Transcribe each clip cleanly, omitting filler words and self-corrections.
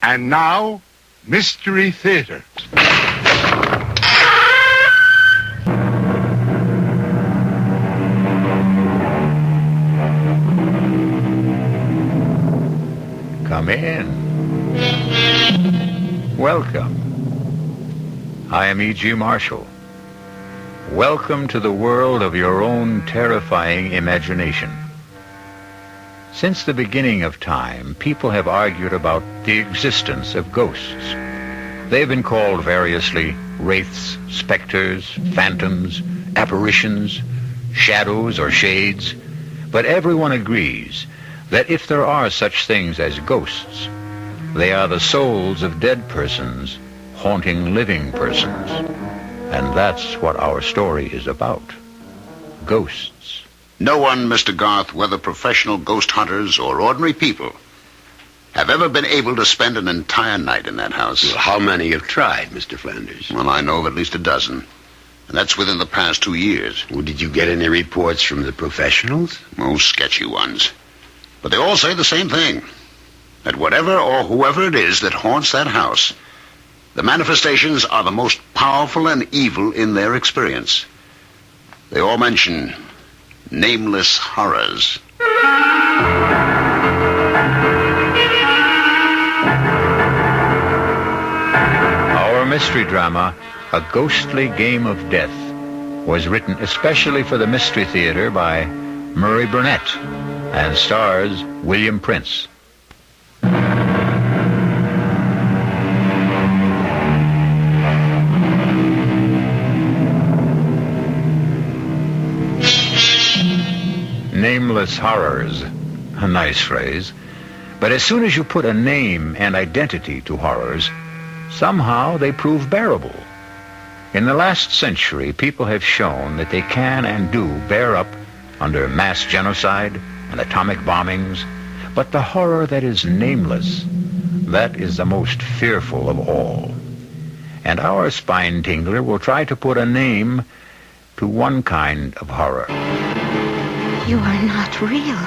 And now, Mystery Theater. Come in. Welcome. I am E.G. Marshall. Welcome to the world of your own terrifying imagination. Since the beginning of time, people have argued about the existence of ghosts. They've been called variously wraiths, specters, phantoms, apparitions, shadows, or shades. But everyone agrees that if there are such things as ghosts, they are the souls of dead persons haunting living persons. And that's what our story is about. Ghosts. No one, Mr. Garth, whether professional ghost hunters or ordinary people, have ever been able to spend an entire night in that house. Well, how many have tried, Mr. Flanders? Well, I know of at least a dozen. And that's within the past 2 years. Well, did you get any reports from the professionals? Oh, sketchy ones. But they all say the same thing. That whatever or whoever it is that haunts that house, the manifestations are the most powerful and evil in their experience. They all mention nameless horrors. Our mystery drama, A Ghostly Game of Death, was written especially for the Mystery Theater by Murray Burnett and stars William Prince. Nameless horrors. A nice phrase. But as soon as you put a name and identity to horrors, somehow they prove bearable. In the last century, people have shown that they can and do bear up under mass genocide and atomic bombings. But the horror that is nameless, that is the most fearful of all. And our spine tingler will try to put a name to one kind of horror. You are not real.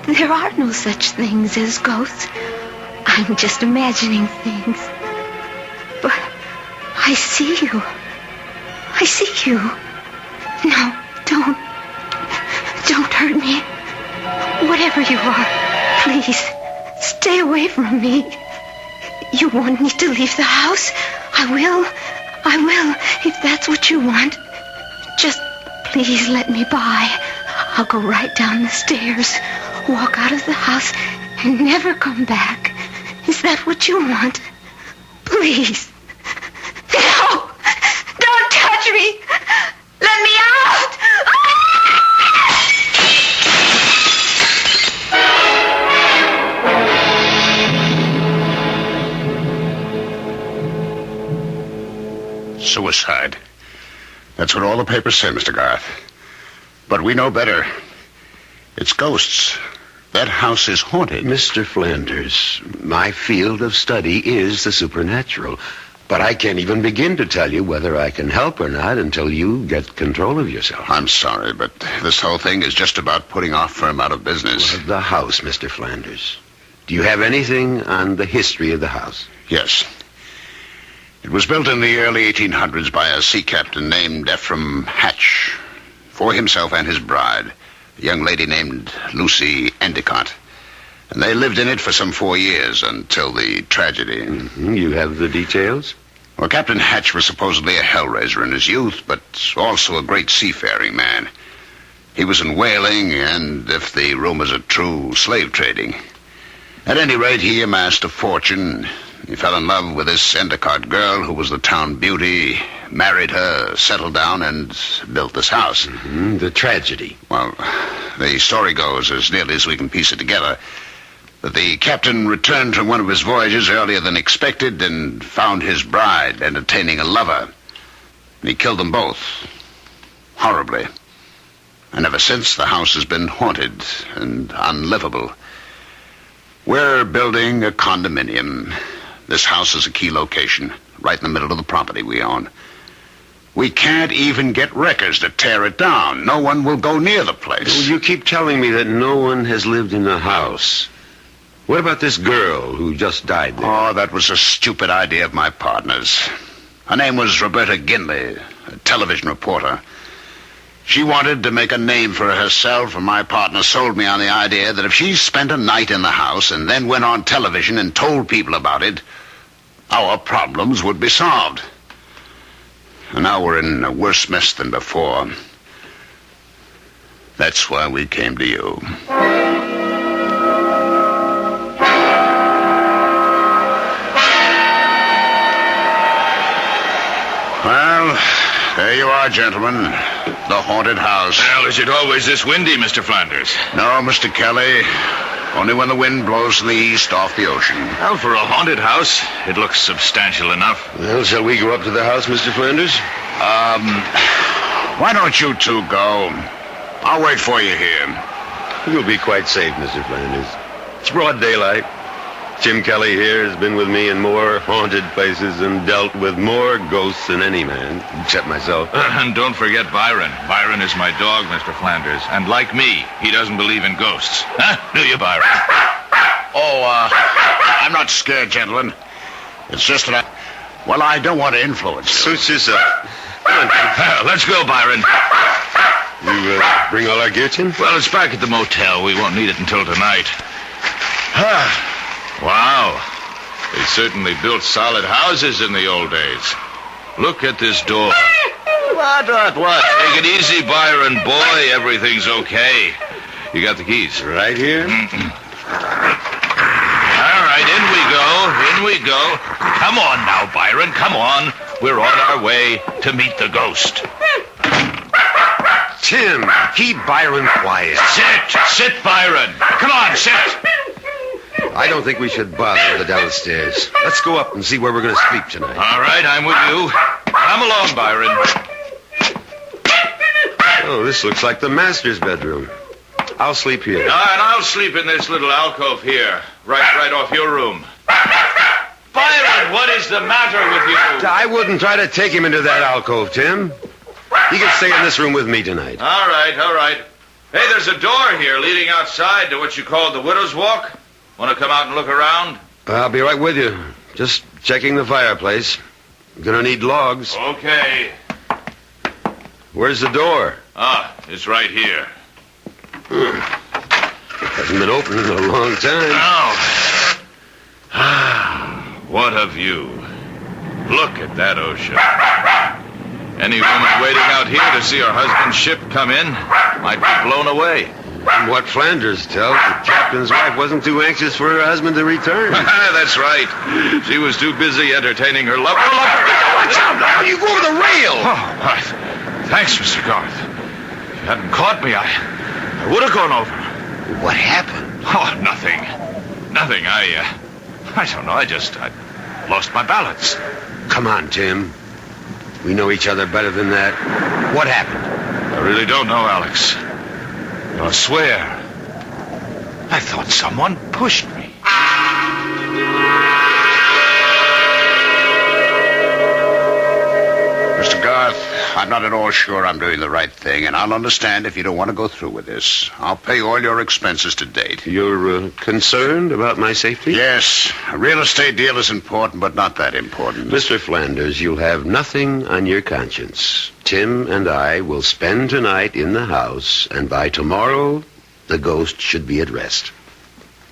There are no such things as ghosts. I'm just imagining things. But I see you. I see you. No, don't hurt me. Whatever you are, please, stay away from me. You want me to leave the house? I will, if that's what you want. Just please let me by. I'll go right down the stairs, walk out of the house, and never come back. Is that what you want? Please. No! Don't touch me! Let me out! Suicide. That's what all the papers say, Mr. Garth. But we know better. It's ghosts. That house is haunted. Mr. Flanders, my field of study is the supernatural. But I can't even begin to tell you whether I can help or not until you get control of yourself. I'm sorry, but this whole thing is just about putting our firm out of business. Well, the house, Mr. Flanders. Do you have anything on the history of the house? Yes. It was built in the early 1800s by a sea captain named Ephraim Hatch, for himself and his bride, a young lady named Lucy Endicott. And they lived in it for some 4 years until the tragedy. Mm-hmm. You have the details? Well, Captain Hatch was supposedly a hellraiser in his youth, but also a great seafaring man. He was in whaling and, if the rumors are true, slave trading. At any rate, he amassed a fortune. He fell in love with this Endicott girl who was the town beauty, married her, settled down, and built this house. Mm-hmm. The tragedy. Well, the story goes, as nearly as we can piece it together, that the captain returned from one of his voyages earlier than expected and found his bride entertaining a lover. And he killed them both. Horribly. And ever since, the house has been haunted and unlivable. We're building a condominium. This house is a key location, right in the middle of the property we own. We can't even get wreckers to tear it down. No one will go near the place. Well, you keep telling me that no one has lived in the house. What about this girl who just died there? Oh, that was a stupid idea of my partner's. Her name was Roberta Ginley, a television reporter. She wanted to make a name for herself, and my partner sold me on the idea that if she spent a night in the house and then went on television and told people about it, our problems would be solved. And now we're in a worse mess than before. That's why we came to you. Well, there you are, gentlemen. The haunted house. Well, is it always this windy, Mr. Flanders? No, Mr. Kelly. Only when the wind blows from the east off the ocean. Well, for a haunted house, it looks substantial enough. Well, shall we go up to the house, Mr. Flanders? Why don't you two go? I'll wait for you here. You'll be quite safe, Mr. Flanders. It's broad daylight. Jim Kelly here has been with me in more haunted places and dealt with more ghosts than any man, except myself. And don't forget Byron. Byron is my dog, Mr. Flanders. And like me, he doesn't believe in ghosts. Huh? Do you, Byron? I'm not scared, gentlemen. It's just that I don't want to influence you. Suits yourself. Come on, Jim. Let's go, Byron. You bring all our gear, Jim? Well, it's back at the motel. We won't need it until tonight. Wow. They certainly built solid houses in the old days. Look at this door. What? Take it easy, Byron, boy. Everything's okay. You got the keys? Right here? All right, in we go. Come on now, Byron, come on. We're on our way to meet the ghost. Tim, keep Byron quiet. Sit, Byron. Come on, sit. I don't think we should bother the downstairs. Let's go up and see where we're going to sleep tonight. All right, I'm with you. Come along, Byron. Oh, this looks like the master's bedroom. I'll sleep here. And I'll sleep in this little alcove here, right off your room. Byron, what is the matter with you? I wouldn't try to take him into that alcove, Tim. He can stay in this room with me tonight. All right. Hey, there's a door here leading outside to what you call the Widow's Walk. Want to come out and look around? I'll be right with you. Just checking the fireplace. I'm gonna need logs. Okay. Where's the door? It's right here. Hasn't been open in a long time. What a view. Look at that ocean. Any woman waiting out here to see her husband's ship come in might be blown away. From what Flanders tells, the captain's wife wasn't too anxious for her husband to return. That's right. She was too busy entertaining her lover. Watch out now! You go over the rail! Thanks, Mr. Garth. If you hadn't caught me, I would have gone over. What happened? Oh, nothing. I don't know. I lost my balance. Come on, Tim. We know each other better than that. What happened? I really don't know, Alex. I swear, I thought someone pushed me. Mr. Garth, I'm not at all sure I'm doing the right thing, and I'll understand if you don't want to go through with this. I'll pay all your expenses to date. You're concerned about my safety? Yes. A real estate deal is important, but not that important. Mr. Flanders, you'll have nothing on your conscience. Tim and I will spend tonight in the house, and by tomorrow, the ghost should be at rest.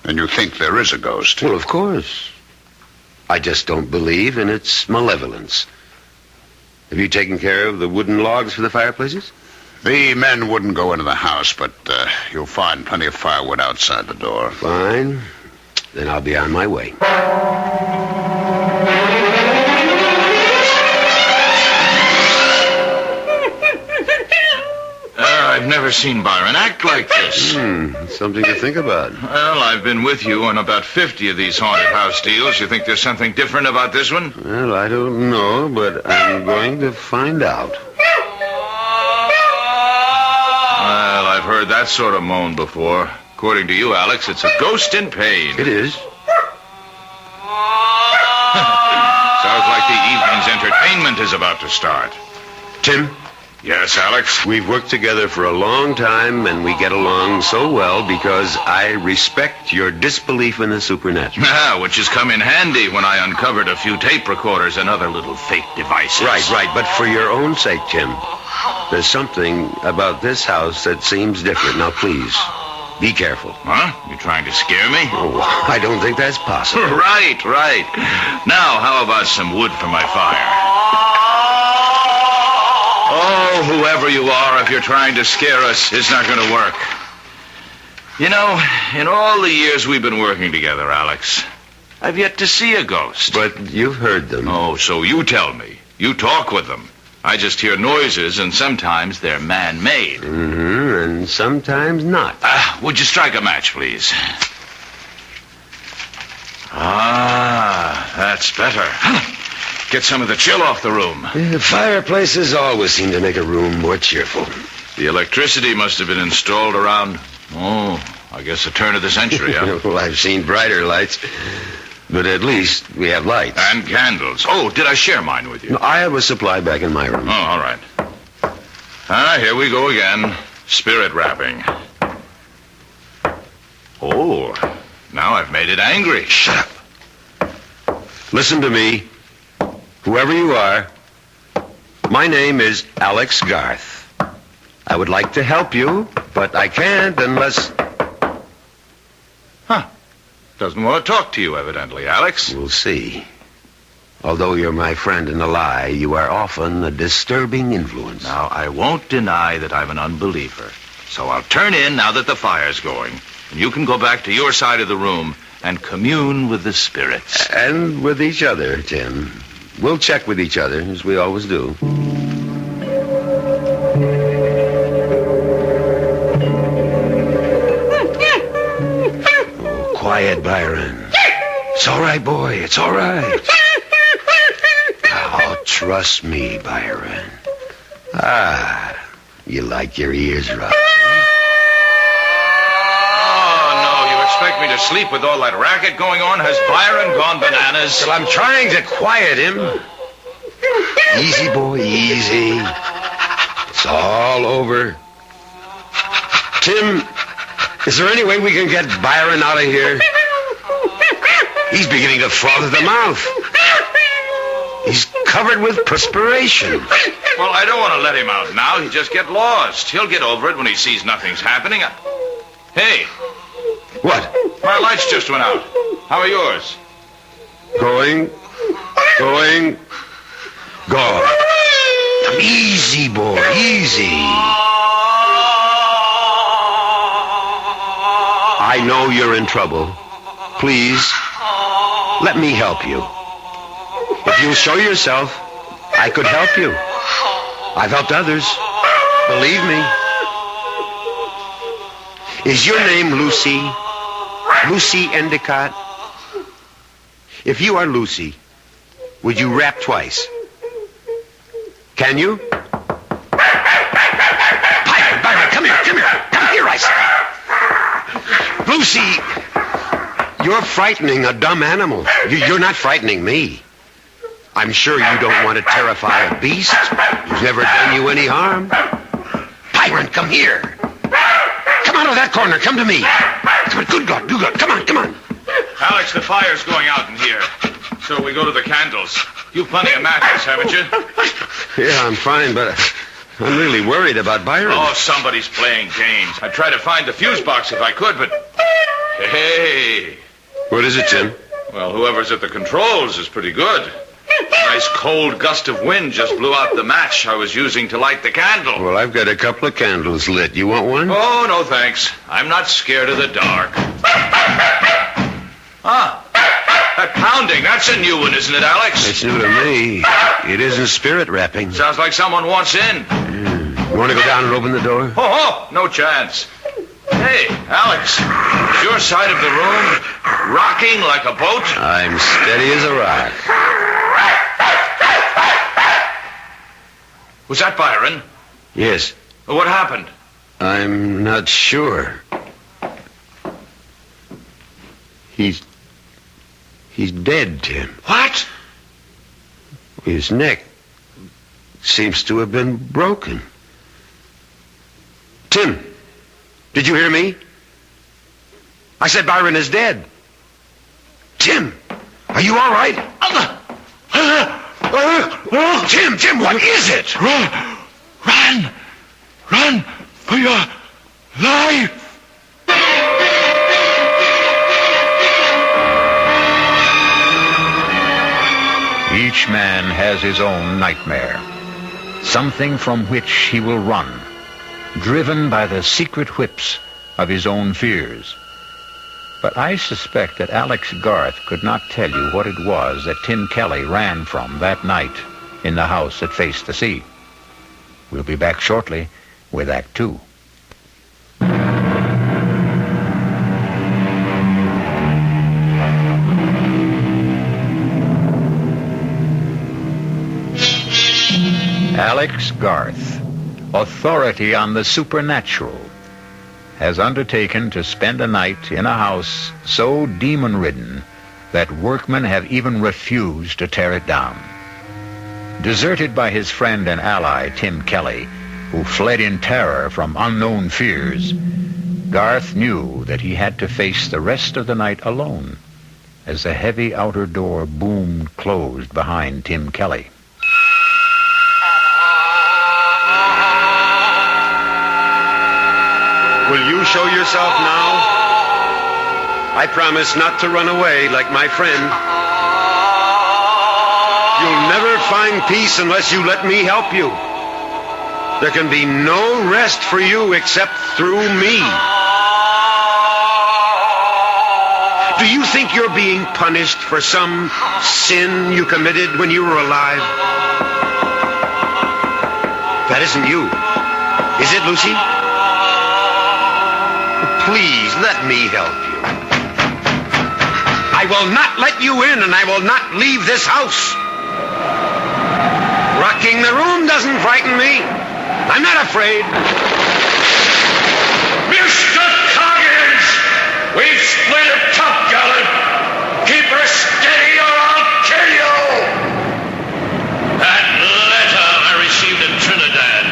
And you think there is a ghost? Well, of course. I just don't believe in its malevolence. Have you taken care of the wooden logs for the fireplaces? The men wouldn't go into the house, but you'll find plenty of firewood outside the door. Fine. Then I'll be on my way. I've never seen Byron act like this. Something to think about. Well, I've been with you on about 50 of these haunted house deals. You think there's something different about this one? Well, I don't know, but I'm going to find out. Well, I've heard that sort of moan before. According to you, Alex, it's a ghost in pain. It is. Sounds like the evening's entertainment is about to start. Tim, Yes, Alex? We've worked together for a long time, and we get along so well because I respect your disbelief in the supernatural. Which has come in handy when I uncovered a few tape recorders and other little fake devices. Right. But for your own sake, Tim, there's something about this house that seems different. Now, please, be careful. Huh? You trying to scare me? Oh, I don't think that's possible. Right. Now, how about some wood for my fire? Oh, whoever you are, if you're trying to scare us, it's not going to work. You know, in all the years we've been working together, Alex, I've yet to see a ghost. But you've heard them. Oh, so you tell me. You talk with them. I just hear noises, and sometimes they're man-made. Mm-hmm, and sometimes not. Would you strike a match, please? That's better. Get some of the chill off the room. Fireplaces always seem to make a room more cheerful. The electricity must have been installed around, I guess the turn of the century, huh? Well, I've seen brighter lights, but at least we have lights. And candles. Oh, did I share mine with you? No, I have a supply back in my room. Oh, all right. Here we go again. Spirit wrapping. Oh, now I've made it angry. Shut up. Listen to me. Whoever you are, my name is Alex Garth. I would like to help you, but I can't unless... Doesn't want to talk to you, evidently, Alex. We'll see. Although you're my friend in a lie, you are often a disturbing influence. Now, I won't deny that I'm an unbeliever. So I'll turn in now that the fire's going. And you can go back to your side of the room and commune with the spirits. And with each other, Tim. We'll check with each other, as we always do. Oh, quiet, Byron. It's all right, boy. It's all right. Oh, trust me, Byron. You like your ears rubbed. Expect me to sleep with all that racket going on? Has Byron gone bananas? Well, I'm trying to quiet him. Easy, boy, easy. It's all over. Tim, is there any way we can get Byron out of here? He's beginning to froth at the mouth. He's covered with perspiration. Well, I don't want to let him out now. He'll just get lost. He'll get over it when he sees nothing's happening. Hey. What? My lights just went out. How are yours? Going. Gone. Easy, boy, easy. I know you're in trouble. Please, let me help you. If you'll show yourself, I could help you. I've helped others. Believe me. Is your name Lucy? Lucy Endicott? If you are Lucy, would you rap twice? Can you? Byron, come here. Come here, I say. Lucy, you're frightening a dumb animal. You're not frightening me. I'm sure you don't want to terrify a beast who's never done you any harm. Byron, come here. Come out of that corner. Come to me. Come on, good God. Come on. Alex, the fire's going out in here. So we go to the candles. You've plenty of matches, haven't you? Yeah, I'm fine, but I'm really worried about Byron. Oh, somebody's playing games. I'd try to find the fuse box if I could, but... Hey. What is it, Tim? Well, whoever's at the controls is pretty good. A nice cold gust of wind just blew out the match I was using to light the candle. Well, I've got a couple of candles lit. You want one? Oh, no, thanks. I'm not scared of the dark. That pounding, that's a new one, isn't it, Alex? It's new to me. It isn't spirit rapping. Sounds like someone wants in. You want to go down and open the door? Oh, no chance. Hey, Alex, is your side of the room rocking like a boat? I'm steady as a rock. Was that Byron? Yes. What happened? I'm not sure. He's dead, Tim. What? His neck seems to have been broken. Tim, did you hear me? I said Byron is dead. Tim, are you all right? Tim, what is it? Run for your life. Each man has his own nightmare, something from which he will run, driven by the secret whips of his own fears. But I suspect that Alex Garth could not tell you what it was that Tim Kelly ran from that night in the house that faced the sea. We'll be back shortly with Act 2. Alex Garth, authority on the supernatural, has undertaken to spend a night in a house so demon-ridden that workmen have even refused to tear it down. Deserted by his friend and ally, Tim Kelly, who fled in terror from unknown fears, Garth knew that he had to face the rest of the night alone as the heavy outer door boomed closed behind Tim Kelly. Will you show yourself now? I promise not to run away like my friend. You'll never find peace unless you let me help you. There can be no rest for you except through me. Do you think you're being punished for some sin you committed when you were alive? That isn't you. Is it, Lucy? Please, let me help you. I will not let you in, and I will not leave this house. Rocking the room doesn't frighten me. I'm not afraid. Mr. Coggins! We've split a top gallon. Keep her steady or I'll kill you! That letter I received in Trinidad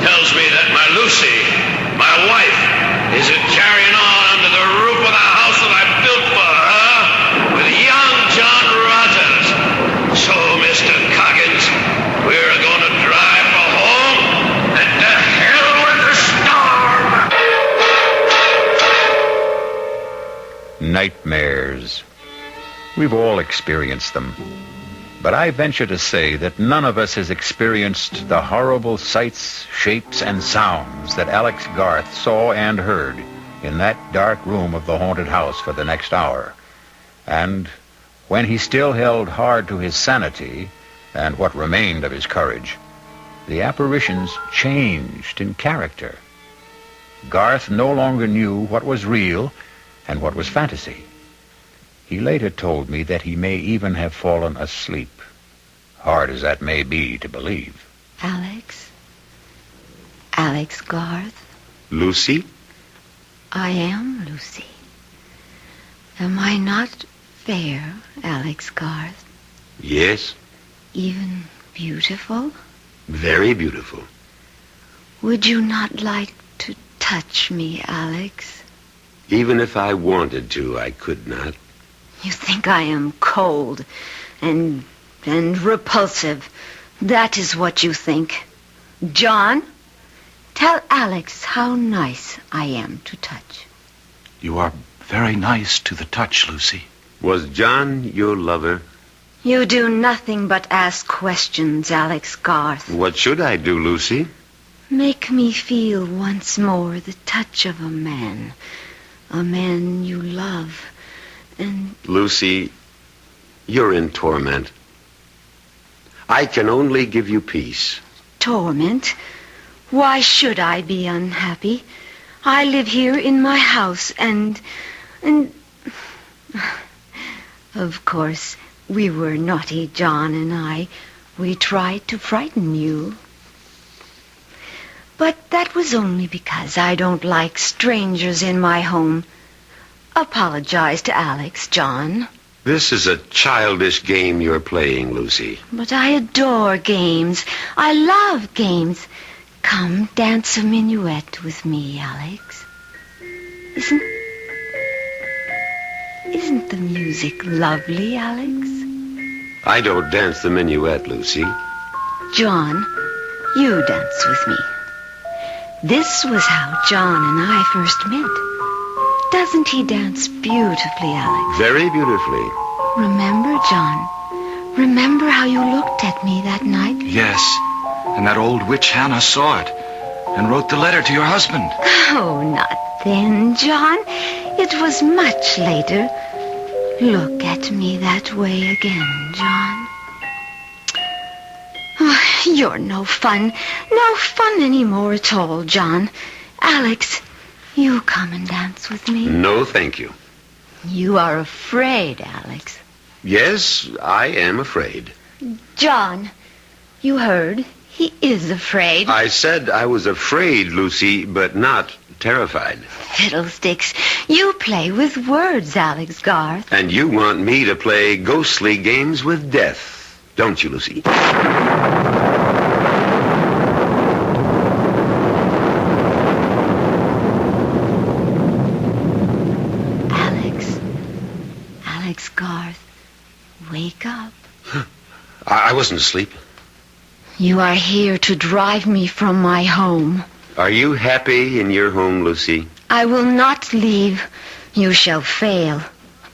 tells me that my Lucy, my wife, is it carrying on under the roof of the house that I built for her with young John Rogers. So, Mr. Coggins, we're going to drive for home and to hell with the storm. Nightmares. We've all experienced them. But I venture to say that none of us has experienced the horrible sights, shapes, and sounds that Alex Garth saw and heard in that dark room of the haunted house for the next hour. And when he still held hard to his sanity and what remained of his courage, the apparitions changed in character. Garth no longer knew what was real and what was fantasy. He later told me that he may even have fallen asleep, hard as that may be to believe. Alex Garth? Lucy? I am Lucy. Am I not fair, Alex Garth? Yes. Even beautiful? Very beautiful. Would you not like to touch me, Alex? Even if I wanted to, I could not. You think I am cold and repulsive. That is what you think. John, tell Alex how nice I am to touch. You are very nice to the touch, Lucy. Was John your lover? You do nothing but ask questions, Alex Garth. What should I do, Lucy? Make me feel once more the touch of a man you love. And Lucy, you're in torment. I can only give you peace. torment? Why should I be unhappy? I live here in my house and... Of course, we were naughty, John and I. We tried to frighten you. But that was only because I don't like strangers in my home. Apologize to Alex, John. This is a childish game you're playing, Lucy. But I adore games. I love games. Come, dance a minuet with me, Alex. Isn't the music lovely, Alex? I don't dance the minuet, Lucy. John, you dance with me. This was how John and I first met. Doesn't he dance beautifully, Alex? Very beautifully. Remember, John? Remember how you looked at me that night? Yes. And that old witch Hannah saw it and wrote the letter to your husband. Oh, not then, John. It was much later. Look at me that way again, John. Oh, you're no fun. No fun anymore at all, John. Alex, you come and dance with me. No, thank you. You are afraid, Alex. Yes, I am afraid. John, you heard. He is afraid. I said I was afraid, Lucy, but not terrified. Fiddlesticks. You play with words, Alex Garth. And you want me to play ghostly games with death, don't you, Lucy? Alex Garth, wake up. I wasn't asleep. You are here to drive me from my home. Are you happy in your home, Lucy? I will not leave. You shall fail.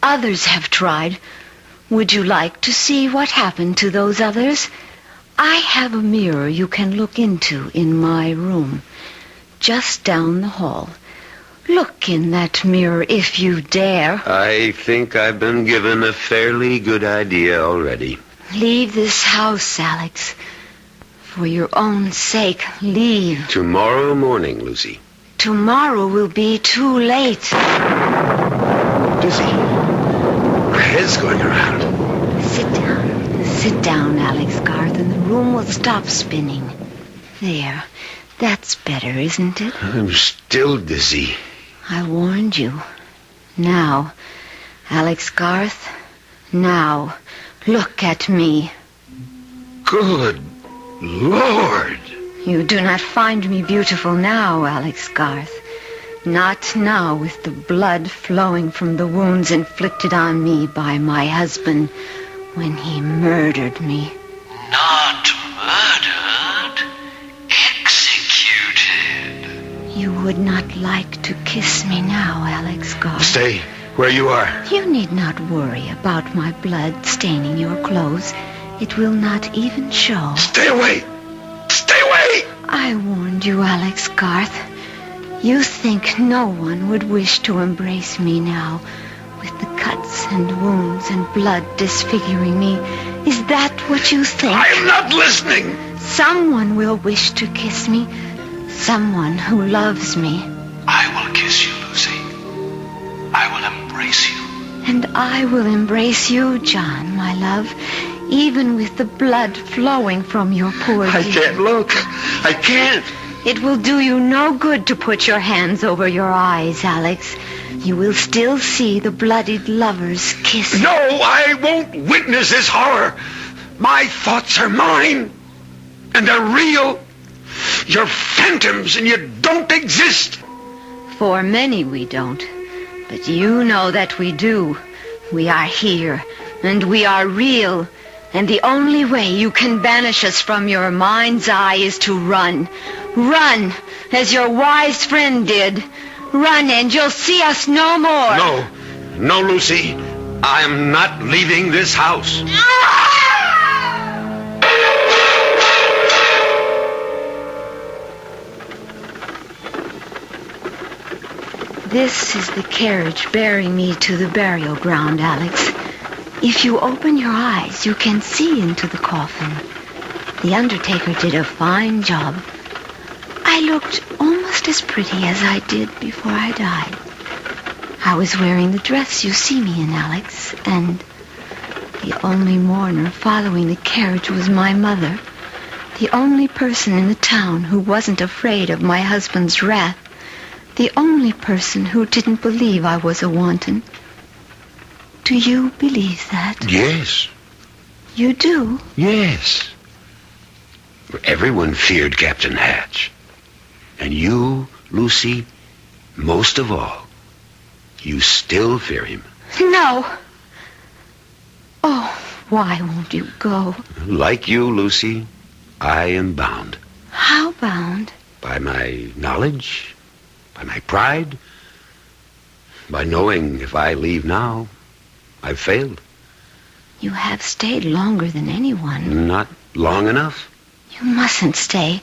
Others have tried. Would you like to see what happened to those others? I have a mirror you can look into in my room, just down the hall. Look in that mirror if you dare. I think I've been given a fairly good idea already. Leave this house, Alex. For your own sake, leave. Tomorrow morning, Lucy. Tomorrow will be too late. Dizzy. Her head's going around. Sit down. Sit down, Alex Garth, and the room will stop spinning. There. That's better, isn't it? I'm still dizzy. I warned you. Now, Alex Garth, now, look at me. Good Lord! You do not find me beautiful now, Alex Garth. Not now with the blood flowing from the wounds inflicted on me by my husband when he murdered me. Not murdered, executed. You would not like to kiss me now, Alex Garth. Stay where you are. You need not worry about my blood staining your clothes. It will not even show. Stay away! Stay away! I warned you, Alex Garth. You think no one would wish to embrace me now, with the cuts and wounds and blood disfiguring me. Is that what you think? I am not listening! Someone will wish to kiss me. Someone who loves me. I will kiss you, Lucy. I will embrace you. And I will embrace you, John, my love, even with the blood flowing from your poor I dear. can't look. I can't. It will do you no good to put your hands over your eyes, Alex. You will still see the bloodied lovers kiss. No, I won't witness this horror. My thoughts are mine, and they're real. You're phantoms, and you don't exist. For many we don't, but you know that we do. We are here, and we are real. And the only way you can banish us from your mind's eye is to run. Run, as your wise friend did. Run, and you'll see us no more. No, Lucy. I'm not leaving this house. This is the carriage bearing me to the burial ground, Alex. If you open your eyes, you can see into the coffin. The undertaker did a fine job. I looked almost as pretty as I did before I died. I was wearing the dress you see me in, Alex, and the only mourner following the carriage was my mother, the only person in the town who wasn't afraid of my husband's wrath, the only person who didn't believe I was a wanton. Do you believe that? Yes. You do? Yes. Everyone feared Captain Hatch. And you, Lucy, most of all, you still fear him. No. Oh, why won't you go? Like you, Lucy, I am bound. How bound? By my knowledge, by my pride, by knowing if I leave now, I've failed. You have stayed longer than anyone. Not long enough. You mustn't stay.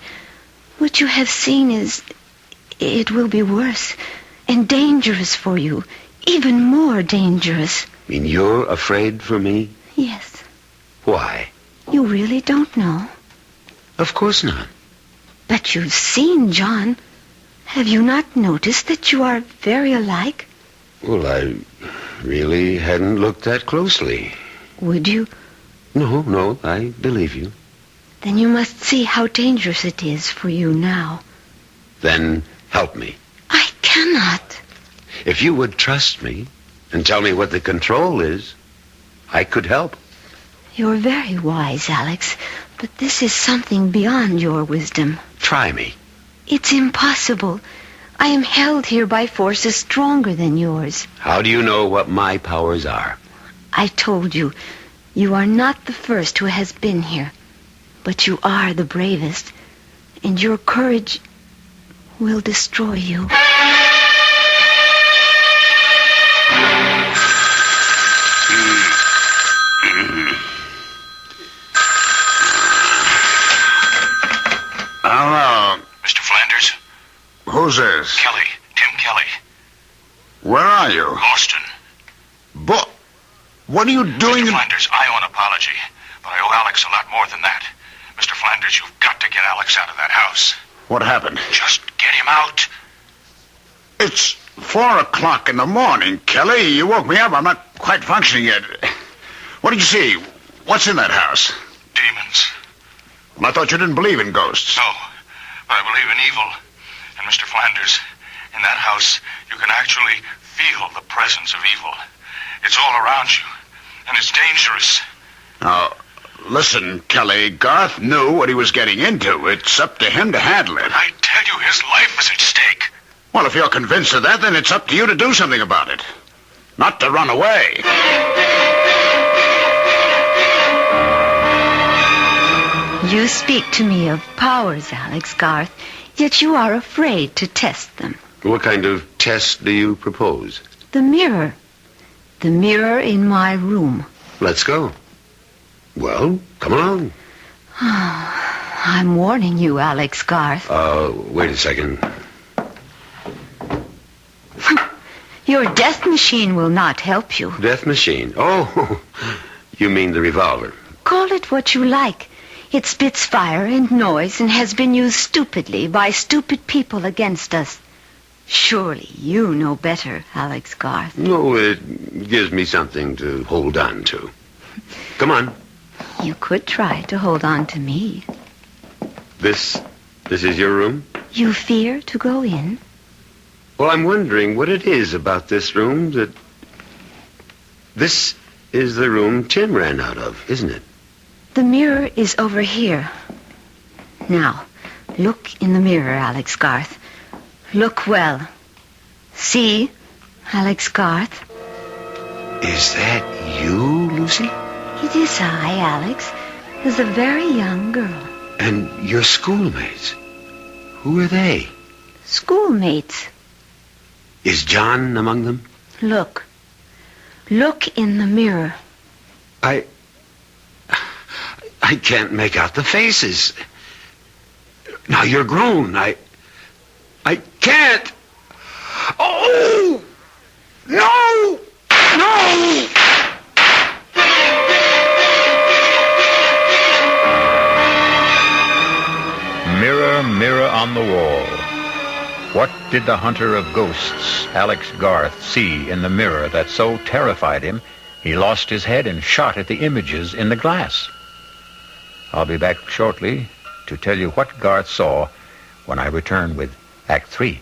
What you have seen is... it will be worse and dangerous for you. Even more dangerous. You mean you're afraid for me? Yes. Why? You really don't know? Of course not. But you've seen John. Have you not noticed that you are very alike? Well, I really hadn't looked that closely. Would you? No, I believe you. Then you must see how dangerous it is for you now. Then help me. I cannot. If you would trust me and tell me what the control is, I could help. You're very wise, Alex, but this is something beyond your wisdom. Try me. It's impossible. I am held here by forces stronger than yours. How do you know what my powers are? I told you, you are not the first who has been here, but you are the bravest, and your courage will destroy you. Hello. Mr. Flanders? Who's this? Kelly. Tim Kelly. Where are you? Boston. But what are you doing? Mr. Flanders, I owe an apology, but I owe Alex a lot more than that. Mr. Flanders, you've got to get Alex out of that house. What happened? Just get him out. It's 4 o'clock in the morning, Kelly. You woke me up. I'm not quite functioning yet. What did you see? What's in that house? Demons. Well, I thought you didn't believe in ghosts. No, but I believe in evil. And Mr. Flanders, in that house, you can actually feel the presence of evil. It's all around you, and it's dangerous. Now, listen, Kelly, Garth knew what he was getting into. It's up to him to handle it. I tell you, his life is at stake. Well, if you're convinced of that, then it's up to you to do something about it. Not to run away. You speak to me of powers, Alex Garth, yet you are afraid to test them. What kind of test do you propose? The mirror. The mirror in my room. Let's go. Well, come along. I'm warning you, Alex Garth. Wait a second. Your death machine will not help you. Death machine? Oh, you mean the revolver. Call it what you like. It spits fire and noise and has been used stupidly by stupid people against us. Surely you know better, Alex Garth. No, it gives me something to hold on to. Come on. You could try to hold on to me. This is your room? You fear to go in? Well, I'm wondering what it is about this room that... This is the room Tim ran out of, isn't it? The mirror is over here. Now, look in the mirror, Alex Garth. Look well. See, Alex Garth? Is that you, Lucy? It is I, Alex, as a very young girl. And your schoolmates? Who are they? Schoolmates. Is John among them? Look. Look in the mirror. I can't make out the faces. Now you're grown. I can't. Oh! No! No! Mirror, mirror on the wall. What did the hunter of ghosts, Alex Garth, see in the mirror that so terrified him, he lost his head and shot at the images in the glass? I'll be back shortly to tell you what Garth saw when I return with Act 3.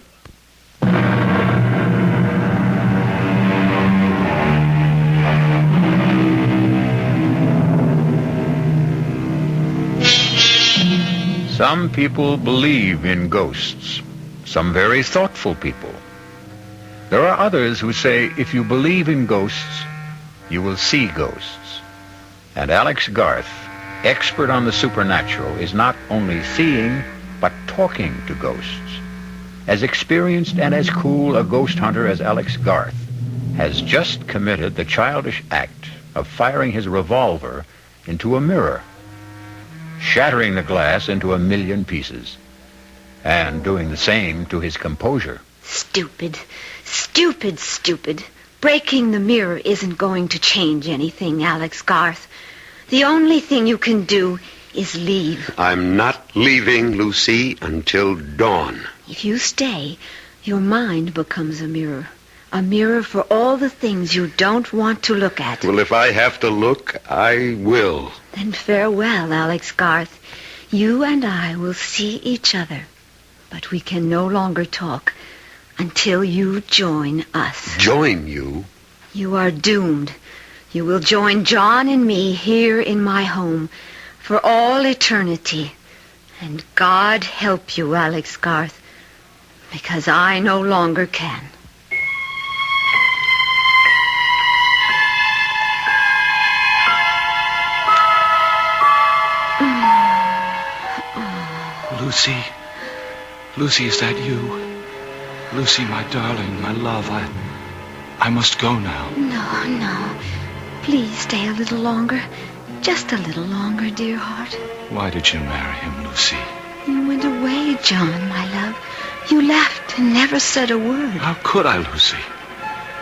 Some people believe in ghosts. some very thoughtful people. There are others who say if you believe in ghosts, you will see ghosts. And Alex Garth, expert on the supernatural, is not only seeing, but talking to ghosts. As experienced and as cool a ghost hunter as Alex Garth has just committed the childish act of firing his revolver into a mirror, shattering the glass into 1,000,000 pieces, and doing the same to his composure. Stupid. Stupid, stupid. Breaking the mirror isn't going to change anything, Alex Garth. The only thing you can do is leave. I'm not leaving, Lucy, until dawn. If you stay, your mind becomes a mirror. A mirror for all the things you don't want to look at. Well, if I have to look, I will. Then farewell, Alex Garth. You and I will see each other. But we can no longer talk until you join us. Join you? You are doomed. You will join John and me here in my home for all eternity. And God help you, Alex Garth, because I no longer can. Lucy. Lucy, is that you? Lucy, my darling, my love, I must go now. No. Please stay a little longer. Just a little longer, dear heart. Why did you marry him, Lucy? You went away, John, my love. You left and never said a word. How could I, Lucy?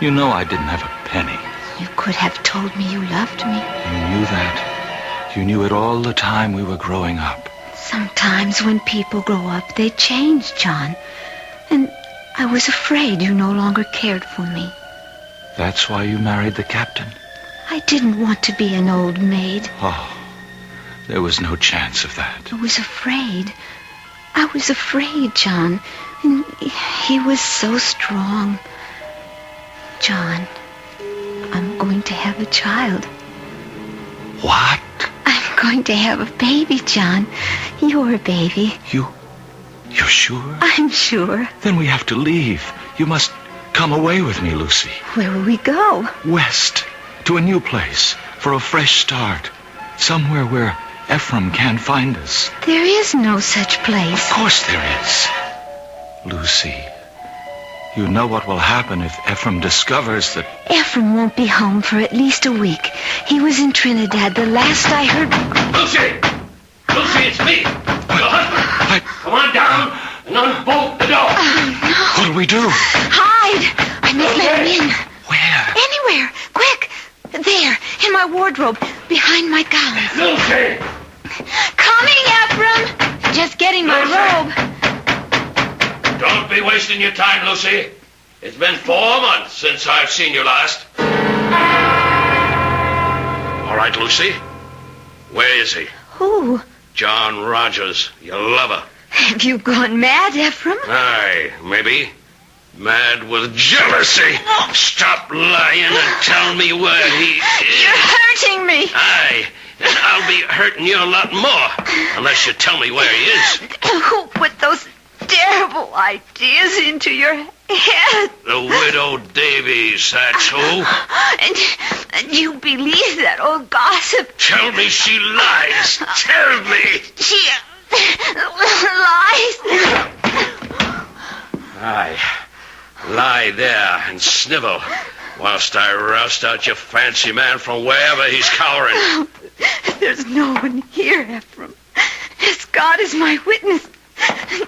You know I didn't have a penny. You could have told me you loved me. You knew that. You knew it all the time we were growing up. Sometimes when people grow up, they change, John. And I was afraid you no longer cared for me. That's why you married the captain? I didn't want to be an old maid. Oh, there was no chance of that. I was afraid. I was afraid, John. And he was so strong. John, I'm going to have a child. What? I'm going to have a baby, John. Your baby. You're sure? I'm sure. Then we have to leave. You must come away with me, Lucy. Where will we go? West. To a new place. For a fresh start. Somewhere where Ephraim can't find us. There is no such place. Of course there is. Lucy, you know what will happen if Ephraim discovers that... Ephraim won't be home for at least a week. He was in Trinidad the last I heard... Lucy! Lucy, it's me, your husband. Come on down and unbolt the door. Oh, no. What'll we do? Hide! I must let him in. Where? Anywhere. Quick. There, in my wardrobe, behind my gown. Lucy! Coming, Ephraim. Just getting my robe. Don't be wasting your time, Lucy. It's been 4 months since I've seen you last. All right, Lucy. Where is he? Who? John Rogers, your lover. Have you gone mad, Ephraim? Aye, maybe. Mad with jealousy. Stop lying and tell me where he is. You're hurting me. Aye, and I'll be hurting you a lot more unless you tell me where he is. Who put those terrible ideas into your head? The widow Davies, that's who. And you believe that old gossip? Tell me she lies. Tell me. She lies. Aye. Lie there and snivel whilst I roust out your fancy man from wherever he's cowering. There's no one here, Ephraim. As God is my witness,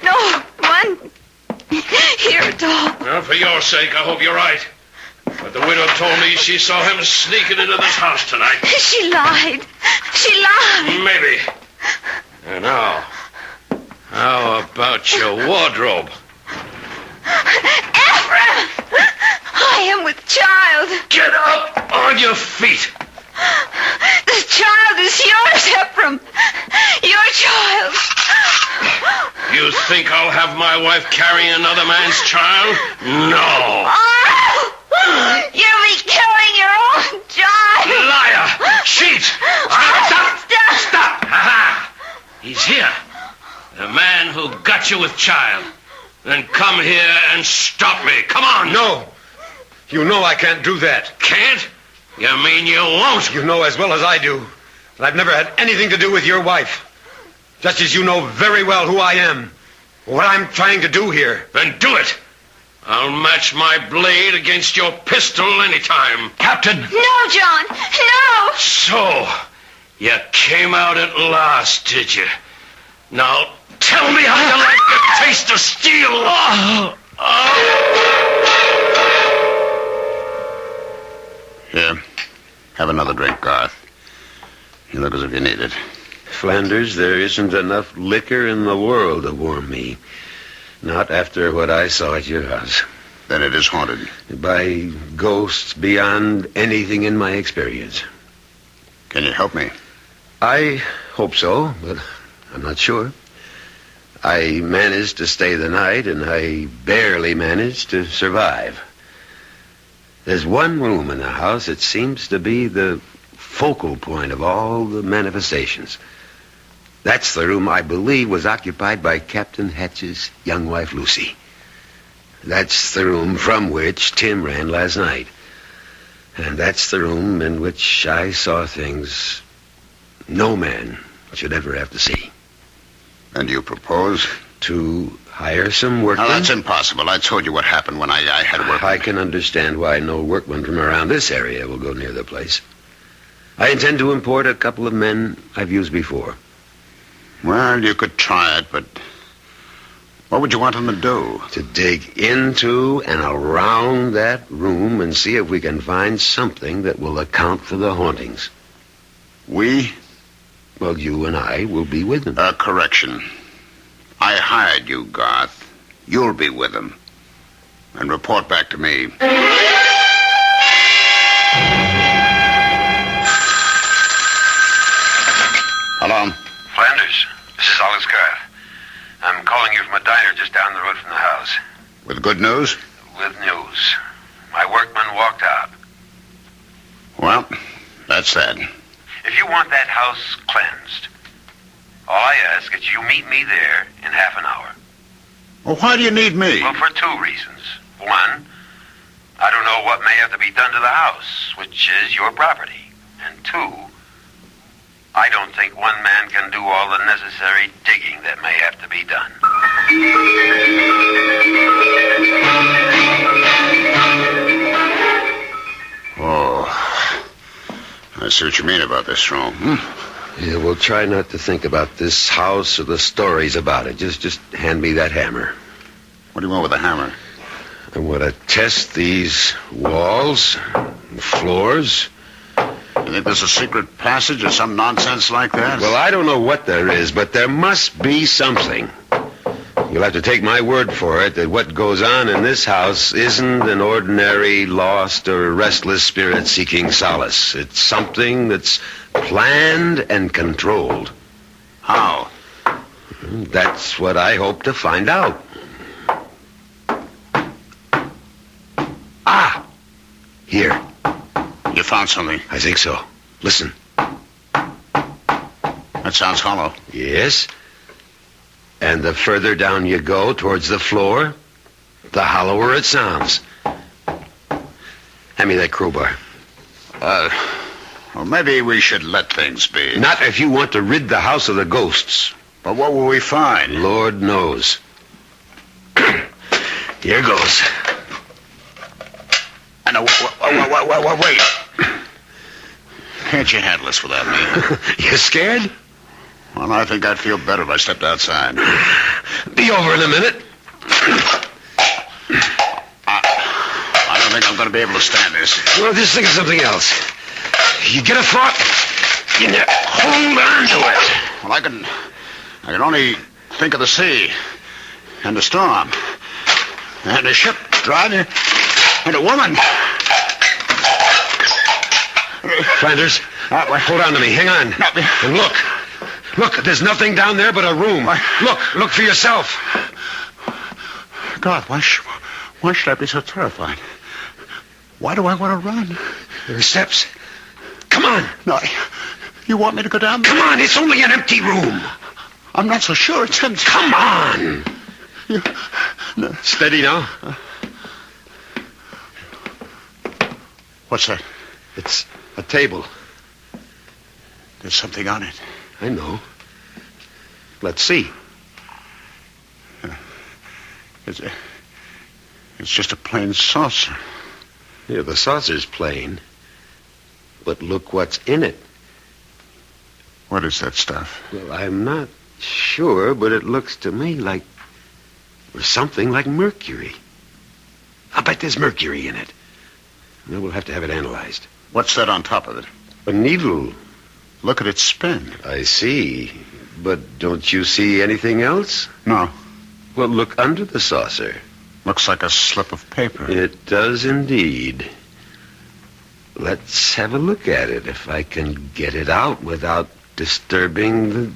no one here at all. Well, for your sake, I hope you're right. But the widow told me she saw him sneaking into this house tonight. She lied. She lied. Maybe. And now, how about your wardrobe? Ephraim! I am with child. Get up on your feet. The child is yours, Ephraim. Your child. You think I'll have my wife carrying another man's child? No. Oh, you'll be killing your own child. Liar! Cheat! Stop! Ha-ha! He's here. The man who got you with child. Then come here and stop me. Come on. No. You know I can't do that. Can't? You mean you won't? You know as well as I do that I've never had anything to do with your wife. Just as you know very well who I am. What I'm trying to do here. Then do it. I'll match my blade against your pistol anytime. Captain! No, John! No! So, you came out at last, did you? Now, tell me how you like the taste of steel. Here, have another drink, Garth. You look as if you need it. Flanders, there isn't enough liquor in the world to warm me. Not after what I saw at your house. Then it is haunted. By ghosts beyond anything in my experience. Can you help me? I hope so, but I'm not sure. I managed to stay the night, and I barely managed to survive. There's one room in the house that seems to be the focal point of all the manifestations. That's the room I believe was occupied by Captain Hatch's young wife, Lucy. That's the room from which Tim ran last night. And that's the room in which I saw things no man should ever have to see. And you propose? To hire some workmen? Now, that's impossible. I told you what happened when I had workmen. I can understand why no workmen from around this area will go near the place. I intend to import a couple of men I've used before. Well, you could try it, but what would you want them to do? To dig into and around that room and see if we can find something that will account for the hauntings. We? Well, you and I will be with them. Correction. I hired you, Garth. You'll be with them. And report back to me. Hello? Flanders, this is Alice Garth. I'm calling you from a diner just down the road from the house. With good news? With news. My workman walked out. Well, that's that. If you want that house cleansed, all I ask is you meet me there in half an hour. Well, why do you need me? Well, for two reasons. One, I don't know what may have to be done to the house, which is your property. And two, I don't think one man can do all the necessary digging that may have to be done. Oh, I see what you mean about this room. Yeah, we'll try not to think about this house or the stories about it. Just hand me that hammer. What do you want with the hammer? I want to test these walls and floors. You think there's a secret passage or some nonsense like that? Well, I don't know what there is, but there must be something. You'll have to take my word for it that what goes on in this house isn't an ordinary lost or restless spirit seeking solace. It's something that's planned and controlled. How? That's what I hope to find out. Ah! Here. You found something? I think so. Listen. That sounds hollow. Yes. And the further down you go towards the floor, the hollower it sounds. Hand me that crowbar. Well, maybe we should let things be. Not if you want to rid the house of the ghosts. But what will we find? Lord knows. Here goes. And wait. Can't you handle this without me? You scared? Well, I think I'd feel better if I stepped outside. Be over in a minute. I don't think I'm going to be able to stand this. Well, just think of something else. You get a thought, you hold on to it. Well, I can only think of the sea and the storm and a ship driving and a woman. Flanders, hold on to me. Hang on. And look. Look, there's nothing down there but a room. Look for yourself. God, why should I be so terrified? Why do I want to run? There are steps. Come on. No, you want me to go down there? Come on, it's only an empty room. I'm not so sure it's empty. Come on. Steady now. What's that? It's a table. There's something on it. I know. Let's see. It's just a plain saucer. Yeah, the saucer's plain. But look what's in it. What is that stuff? Well, I'm not sure, but it looks to me like... or something like mercury. I bet there's mercury in it. Well, we'll have to have it analyzed. What's that on top of it? A needle. Look at its spin. I see. But don't you see anything else? No. Well, look under the saucer. Looks like a slip of paper. It does indeed. Let's have a look at it, if I can get it out without disturbing the...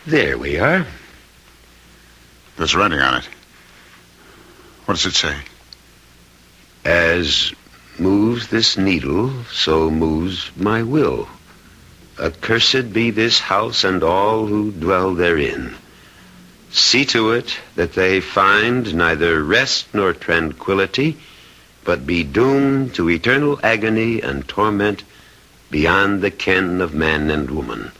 There we are. There's writing on it. What does it say? As moves this needle, so moves my will. Accursed be this house and all who dwell therein. See to it that they find neither rest nor tranquility, but be doomed to eternal agony and torment beyond the ken of man and woman.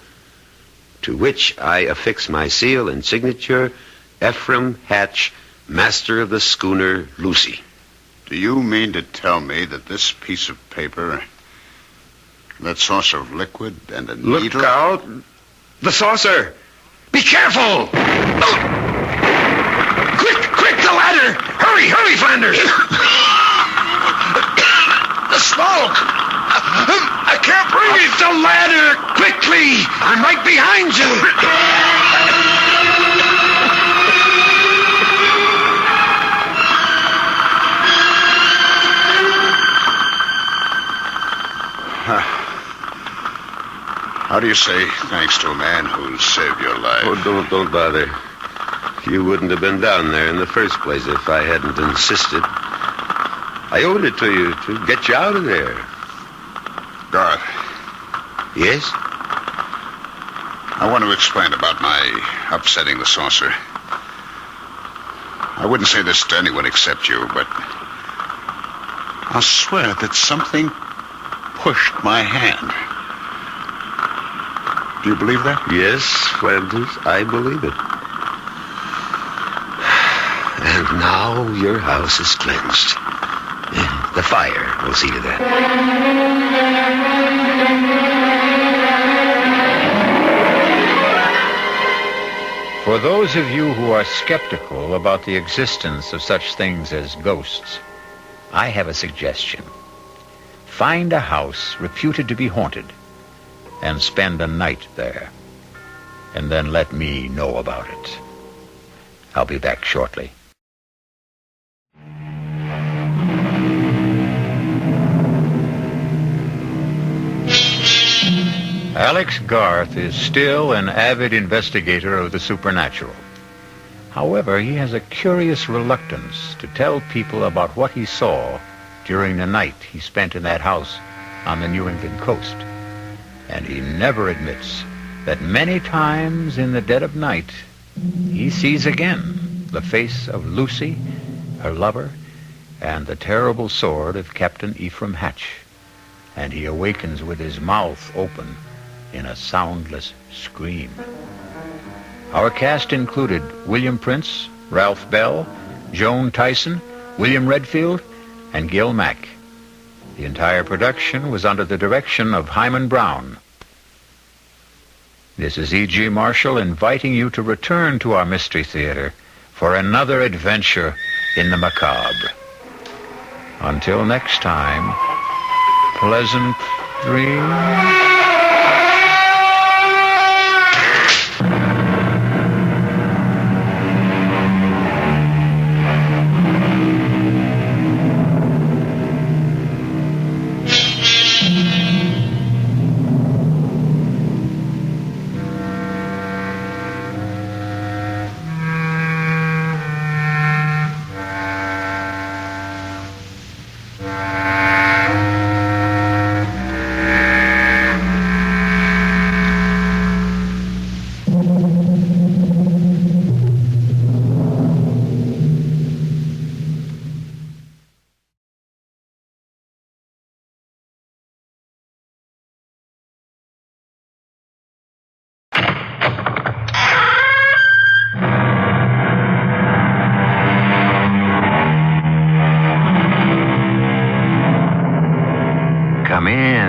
To which I affix my seal and signature, Ephraim Hatch, master of the schooner Lucy. Do you mean to tell me that this piece of paper, that saucer of liquid and a needle... Look out! The saucer! Be careful! Quick, the ladder! Hurry, Flanders! The smoke! I can't breathe! The ladder! Quickly! I'm right behind you! How do you say thanks to a man who saved your life? Oh, don't bother. You wouldn't have been down there in the first place if I hadn't insisted. I owed it to you to get you out of there. Garth. Yes? I want to explain about my upsetting the saucer. I wouldn't say this to anyone except you, but I'll swear that something pushed my hand. Do you believe that? Yes, Flanders, I believe it. And now your house is cleansed. The fire will see to that. For those of you who are skeptical about the existence of such things as ghosts, I have a suggestion. Find a house reputed to be haunted and spend a night there. And then let me know about it. I'll be back shortly. Alex Garth is still an avid investigator of the supernatural. However, he has a curious reluctance to tell people about what he saw during the night he spent in that house on the New England coast. And he never admits that many times in the dead of night, he sees again the face of Lucy, her lover, and the terrible sword of Captain Ephraim Hatch. And he awakens with his mouth open in a soundless scream. Our cast included William Prince, Ralph Bell, Joan Tyson, William Redfield, and Gil Mack. The entire production was under the direction of Hyman Brown. This is E.G. Marshall inviting you to return to our Mystery Theater for another adventure in the macabre. Until next time, pleasant dreams.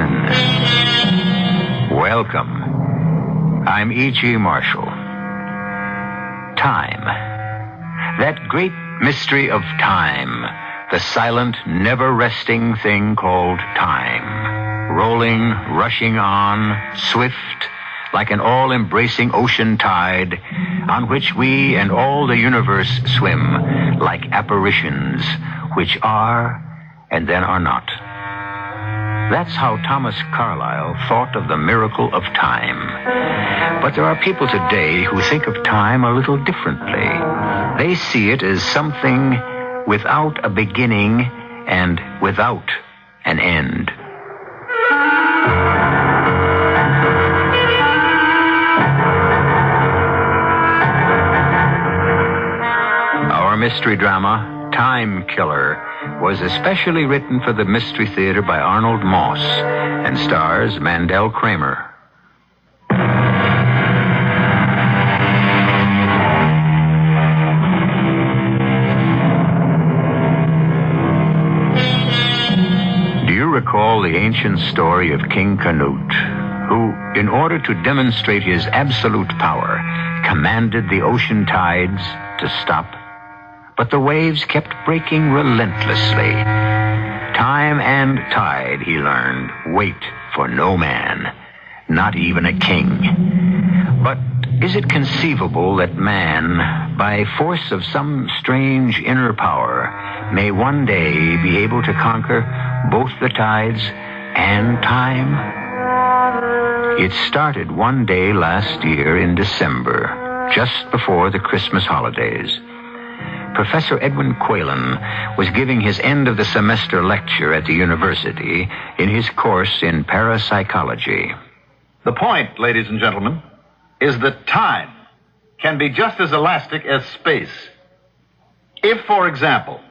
return. Welcome. I'm E.G. Marshall. Time. That great mystery of time. The silent, never-resting thing called time. Rolling, rushing on, swift, like an all-embracing ocean tide, on which we and all the universe swim, like apparitions, which are and then are not. That's how Thomas Carlyle thought of the miracle of time. But there are people today who think of time a little differently. They see it as something without a beginning and without an end. Our mystery drama, Time Killer, was especially written for the Mystery Theater by Arnold Moss and stars Mandel Kramer. Do you recall the ancient story of King Canute, who, in order to demonstrate his absolute power, commanded the ocean tides to stop? But the waves kept breaking relentlessly. Time and tide, he learned, wait for no man, not even a king. But is it conceivable that man, by force of some strange inner power, may one day be able to conquer both the tides and time? It started one day last year in December, just before the Christmas holidays. Professor Edwin Quaylen was giving his end-of-the-semester lecture at the university in his course in parapsychology. The point, ladies and gentlemen, is that time can be just as elastic as space. If, for example,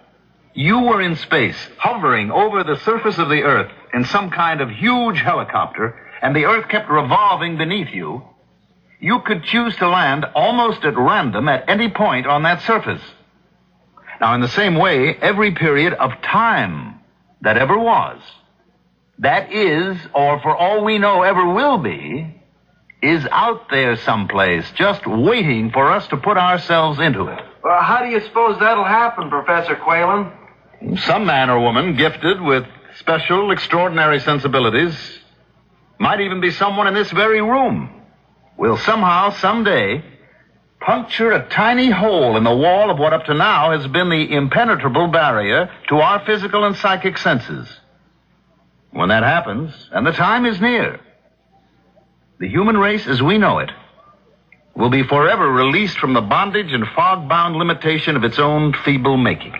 you were in space, hovering over the surface of the Earth in some kind of huge helicopter, and the Earth kept revolving beneath you, you could choose to land almost at random at any point on that surface. Now, in the same way, every period of time that ever was, that is, or for all we know ever will be, is out there someplace, just waiting for us to put ourselves into it. Well, how do you suppose that'll happen, Professor Quaylen? Some man or woman gifted with special, extraordinary sensibilities, might even be someone in this very room, will somehow, someday, puncture a tiny hole in the wall of what up to now has been the impenetrable barrier to our physical and psychic senses. When that happens, and the time is near, the human race as we know it will be forever released from the bondage and fog-bound limitation of its own feeble making.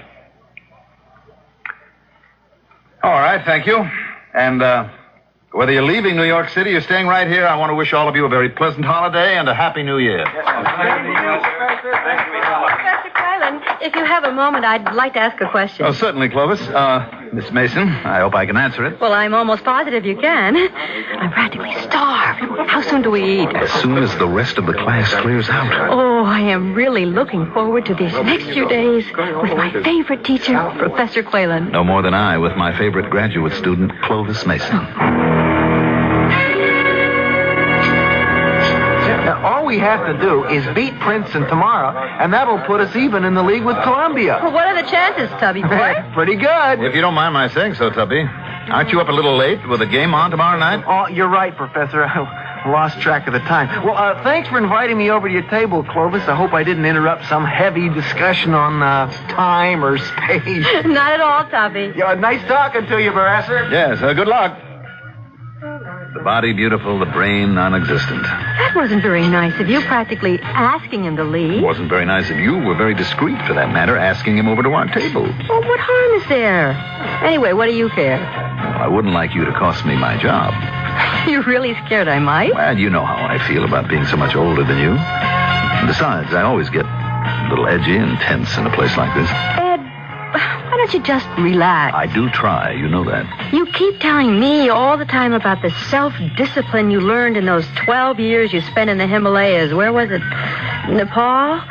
All right, thank you. And whether you're leaving New York City or staying right here, I want to wish all of you a very pleasant holiday and a happy New Year. Professor Quaylen, if you have a moment, I'd like to ask a question. Oh, certainly, Clovis. Miss Mason, I hope I can answer it. Well, I'm almost positive you can. I'm practically starved. How soon do we eat? As soon as the rest of the class clears out. Oh, I am really looking forward to these next few days with my favorite teacher, Professor Quaylen. No more than I with my favorite graduate student, Clovis Mason. All we have to do is beat Princeton tomorrow, and that'll put us even in the league with Columbia. Well, what are the chances, Tubby boy? Pretty good. If you don't mind my saying so, Tubby. Aren't you up a little late with a game on tomorrow night? Oh, you're right, Professor. I lost track of the time. Well, thanks for inviting me over to your table, Clovis. I hope I didn't interrupt some heavy discussion on time or space. Not at all, Tubby. Yeah, nice talking to you, Professor. Yes, good luck. The body beautiful, the brain non-existent. That wasn't very nice of you, practically asking him to leave. It wasn't very nice of you. We're very discreet, for that matter, asking him over to our table. Well, what harm is there? Anyway, what do you care? Well, I wouldn't like you to cost me my job. You're really scared I might? Well, you know how I feel about being so much older than you. And besides, I always get a little edgy and tense in a place like this. Ed, why don't you just relax? I do try, you know that. You keep telling me all the time about the self-discipline you learned in those 12 years you spent in the Himalayas. Where was it? Nepal?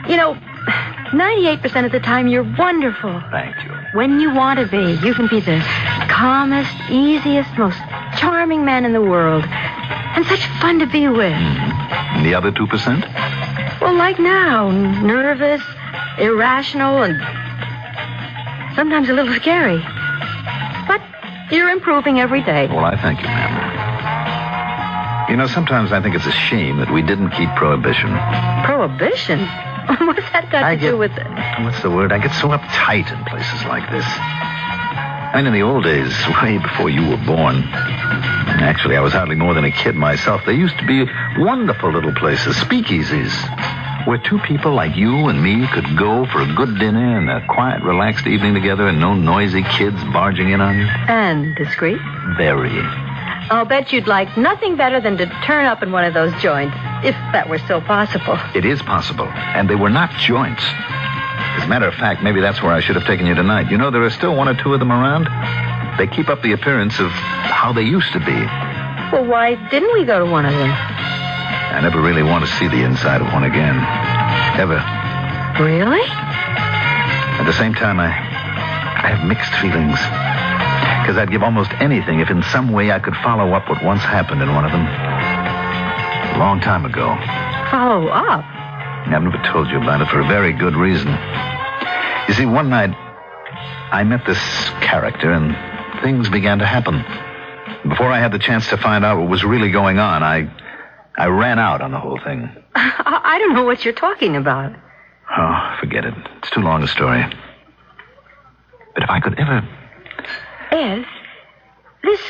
You know, 98% of the time you're wonderful. Thank you. When you want to be, you can be the calmest, easiest, most charming man in the world. And such fun to be with. And the other 2%? Well, like now, nervous, irrational, and sometimes a little scary. But you're improving every day. Well, I thank you, ma'am. You know, sometimes I think it's a shame that we didn't keep prohibition. Prohibition? What's that got to do with it? What's the word? I get so uptight in places like this. I mean, in the old days, way before you were born, actually, I was hardly more than a kid myself, there used to be wonderful little places, speakeasies, where two people like you and me could go for a good dinner and a quiet, relaxed evening together and no noisy kids barging in on you. And discreet? Very. I'll bet you'd like nothing better than to turn up in one of those joints, if that were still possible. It is possible, and they were not joints. As a matter of fact, maybe that's where I should have taken you tonight. You know, there are still one or two of them around. They keep up the appearance of how they used to be. Well, why didn't we go to one of them? I never really want to see the inside of one again. Ever. Really? At the same time, I have mixed feelings. Because I'd give almost anything if in some way I could follow up what once happened in one of them. A long time ago. Follow up? I've never told you about it for a very good reason. You see, one night, I met this character and things began to happen. Before I had the chance to find out what was really going on, I ran out on the whole thing. I don't know what you're talking about. Oh, forget it. It's too long a story. But if I could ever... Ed, this,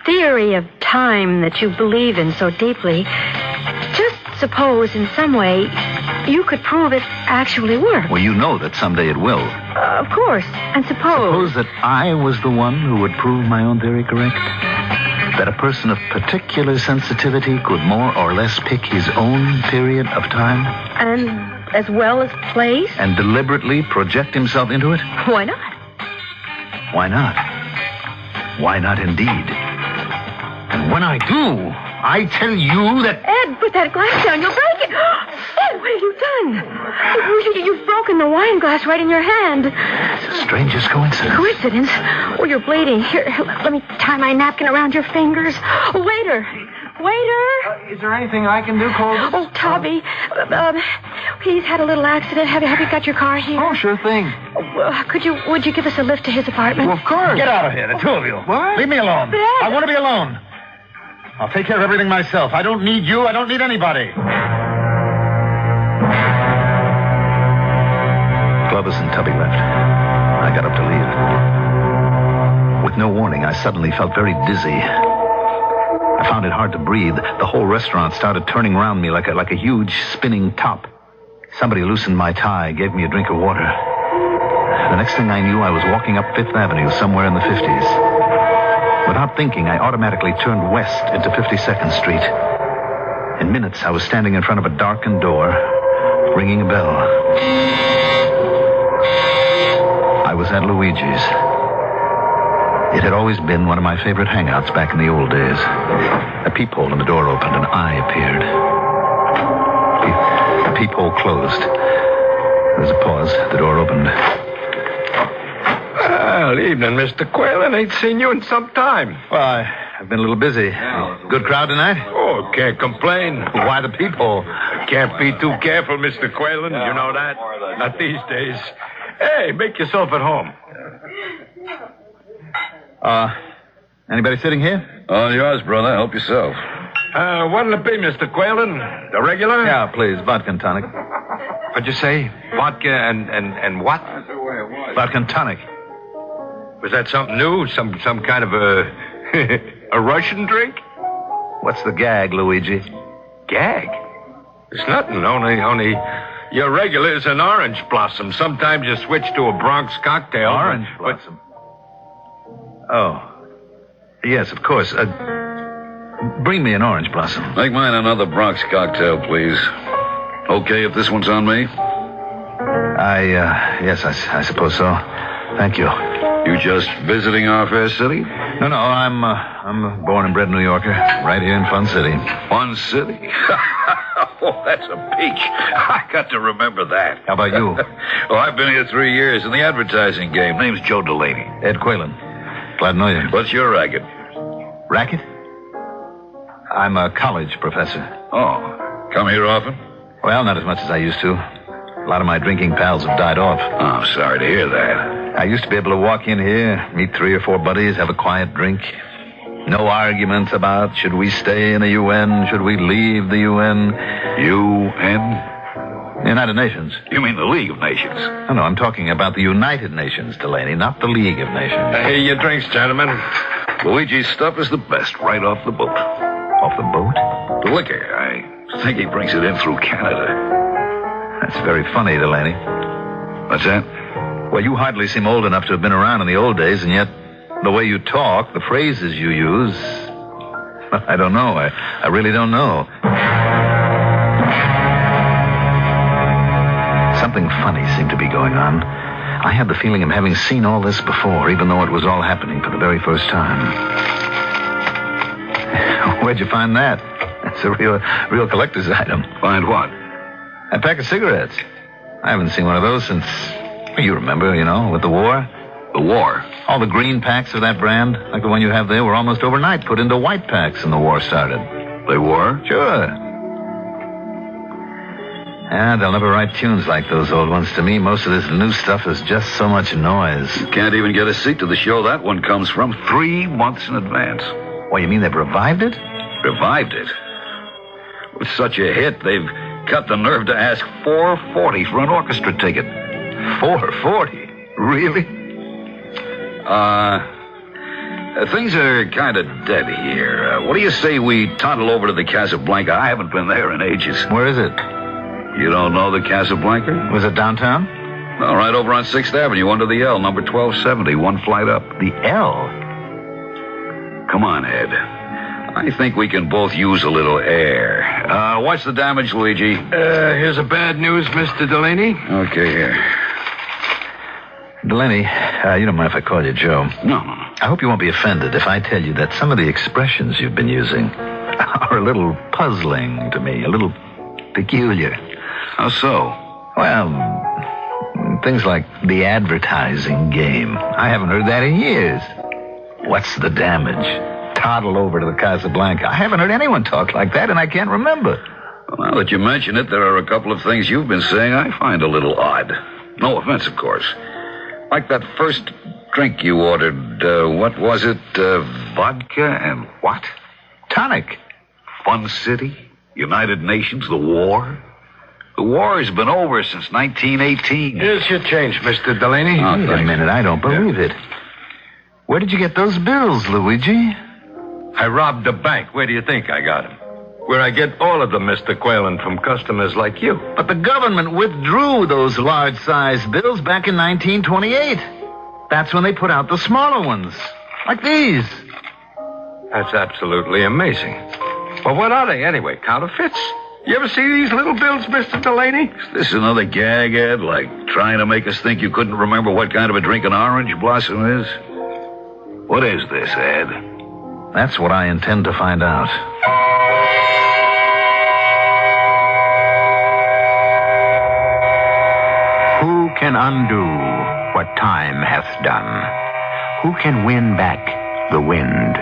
theory of time that you believe in so deeply, just suppose in some way you could prove it actually works. Well, you know that someday it will. Of course. And suppose that I was the one who would prove my own theory correct? That a person of particular sensitivity could more or less pick his own period of time? And as well as place? And deliberately project himself into it? Why not? Why not? Why not indeed? And when I do, I tell you that... Ed, put that glass down. You'll break it. Ed, what have you done? You've broken the wine glass right in your hand. It's the strangest coincidence. Coincidence? Oh, you're bleeding. Here, let me tie my napkin around your fingers. Oh, waiter. Is there anything I can do, Clovis? Oh, Tubby. He's had a little accident. Have you got your car here? Oh, sure thing. Would you give us a lift to his apartment? Well, of course. Get out of here, the two of you. What? Leave me alone. Dad. I want to be alone. I'll take care of everything myself. I don't need you. I don't need anybody. Clovis and Tubby left. I got up to leave. With no warning, I suddenly felt very dizzy. I found it hard to breathe. The whole restaurant started turning around me like a huge spinning top. Somebody loosened my tie, gave me a drink of water. The next thing I knew, I was walking up Fifth Avenue somewhere in the 50s. Without thinking, I automatically turned west into 52nd Street. In minutes, I was standing in front of a darkened door, ringing a bell. I was at Luigi's. It had always been one of my favorite hangouts back in the old days. A peephole in the door opened, an eye appeared. The peephole closed. There was a pause. The door opened. Well, evening, Mr. Quaylen. Ain't seen you in some time. Well, I've been a little busy. Good crowd tonight? Oh, can't complain. Why the peephole? Can't be too careful, Mr. Quaylen. You know that? Not these days. Hey, make yourself at home. Anybody sitting here? All yours, brother. Help yourself. What'll it be, Mr. Quaylen? The regular? Yeah, please. Vodka and tonic. What'd you say? Vodka and what? Vodka and tonic. Was that something new? Some kind of a a Russian drink? What's the gag, Luigi? Gag? It's nothing. Only your regular is an orange blossom. Sometimes you switch to a Bronx cocktail. Orange blossom? Oh. Yes, of course. Bring me an orange blossom. Make mine another Bronx cocktail, please. Okay if this one's on me? Yes, I suppose so. Thank you. You just visiting our fair city? No, I'm a born and bred New Yorker, right here in Fun City. Fun City? Oh, that's a peach. I got to remember that. How about you? Oh, I've been here 3 years in the advertising game. Name's Joe Delaney. Ed Quaylen. Glad to know you. What's your racket? Racket? I'm a college professor. Oh, come here often? Well, not as much as I used to. A lot of my drinking pals have died off. Oh, I'm sorry to hear that. I used to be able to walk in here, meet 3 or 4 buddies, have a quiet drink. No arguments about should we stay in the UN, should we leave the UN. UN? United Nations. You mean the League of Nations? No, I'm talking about the United Nations, Delaney, not the League of Nations. Here your drinks, gentlemen. Luigi's stuff is the best, right off the boat. Off the boat? The liquor, I think he brings it in through Canada. That's very funny, Delaney. What's that? Well, you hardly seem old enough to have been around in the old days, and yet the way you talk, the phrases you use, I don't know. I really don't know. Something funny seemed to be going on. I had the feeling of having seen all this before, even though it was all happening for the very first time. Where'd you find that? That's a real collector's item. Find what? A pack of cigarettes. I haven't seen one of those since, you remember, with the war. The war? All the green packs of that brand, like the one you have there, were almost overnight put into white packs and the war started. They were? Sure. And they'll never write tunes like those old ones to me. Most of this new stuff is just so much noise. You can't even get a seat to the show that one comes from 3 months in advance. What, you mean they've revived it? Revived it? With such a hit, they've got the nerve to ask $4.40 for an orchestra ticket. $4.40? Really? Things are kind of dead here. What do you say we toddle over to the Casablanca? I haven't been there in ages. Where is it? You don't know the Casablanca? Was it downtown? No, right over on 6th Avenue, under the L, number 1270, 1 flight up. The L? Come on, Ed. I think we can both use a little air. What's the damage, Luigi? Here's the bad news, Mr. Delaney. Okay, here. Delaney, you don't mind if I call you Joe? No. I hope you won't be offended if I tell you that some of the expressions you've been using are a little puzzling to me, a little peculiar. How so? Well, things like the advertising game. I haven't heard that in years. What's the damage? Toddle over to the Casablanca. I haven't heard anyone talk like that, and I can't remember. Well, now that you mention it, there are a couple of things you've been saying I find a little odd. No offense, of course. Like that first drink you ordered, what was it? Vodka and what? Tonic. Fun City? United Nations? The war? The war has been over since 1918. Here's your change, Mr. Delaney. Wait a minute, I don't believe it. Where did you get those bills, Luigi? I robbed a bank. Where do you think I got them? Where I get all of them, Mr. Quaylen, from customers like you. But the government withdrew those large-sized bills back in 1928. That's when they put out the smaller ones, like these. That's absolutely amazing. Well, what are they anyway? Counterfeits? You ever see these little bills, Mr. Delaney? Is this another gag, Ed? Like trying to make us think you couldn't remember what kind of a drink an orange blossom is? What is this, Ed? That's what I intend to find out. Who can undo what time hath done? Who can win back the wind?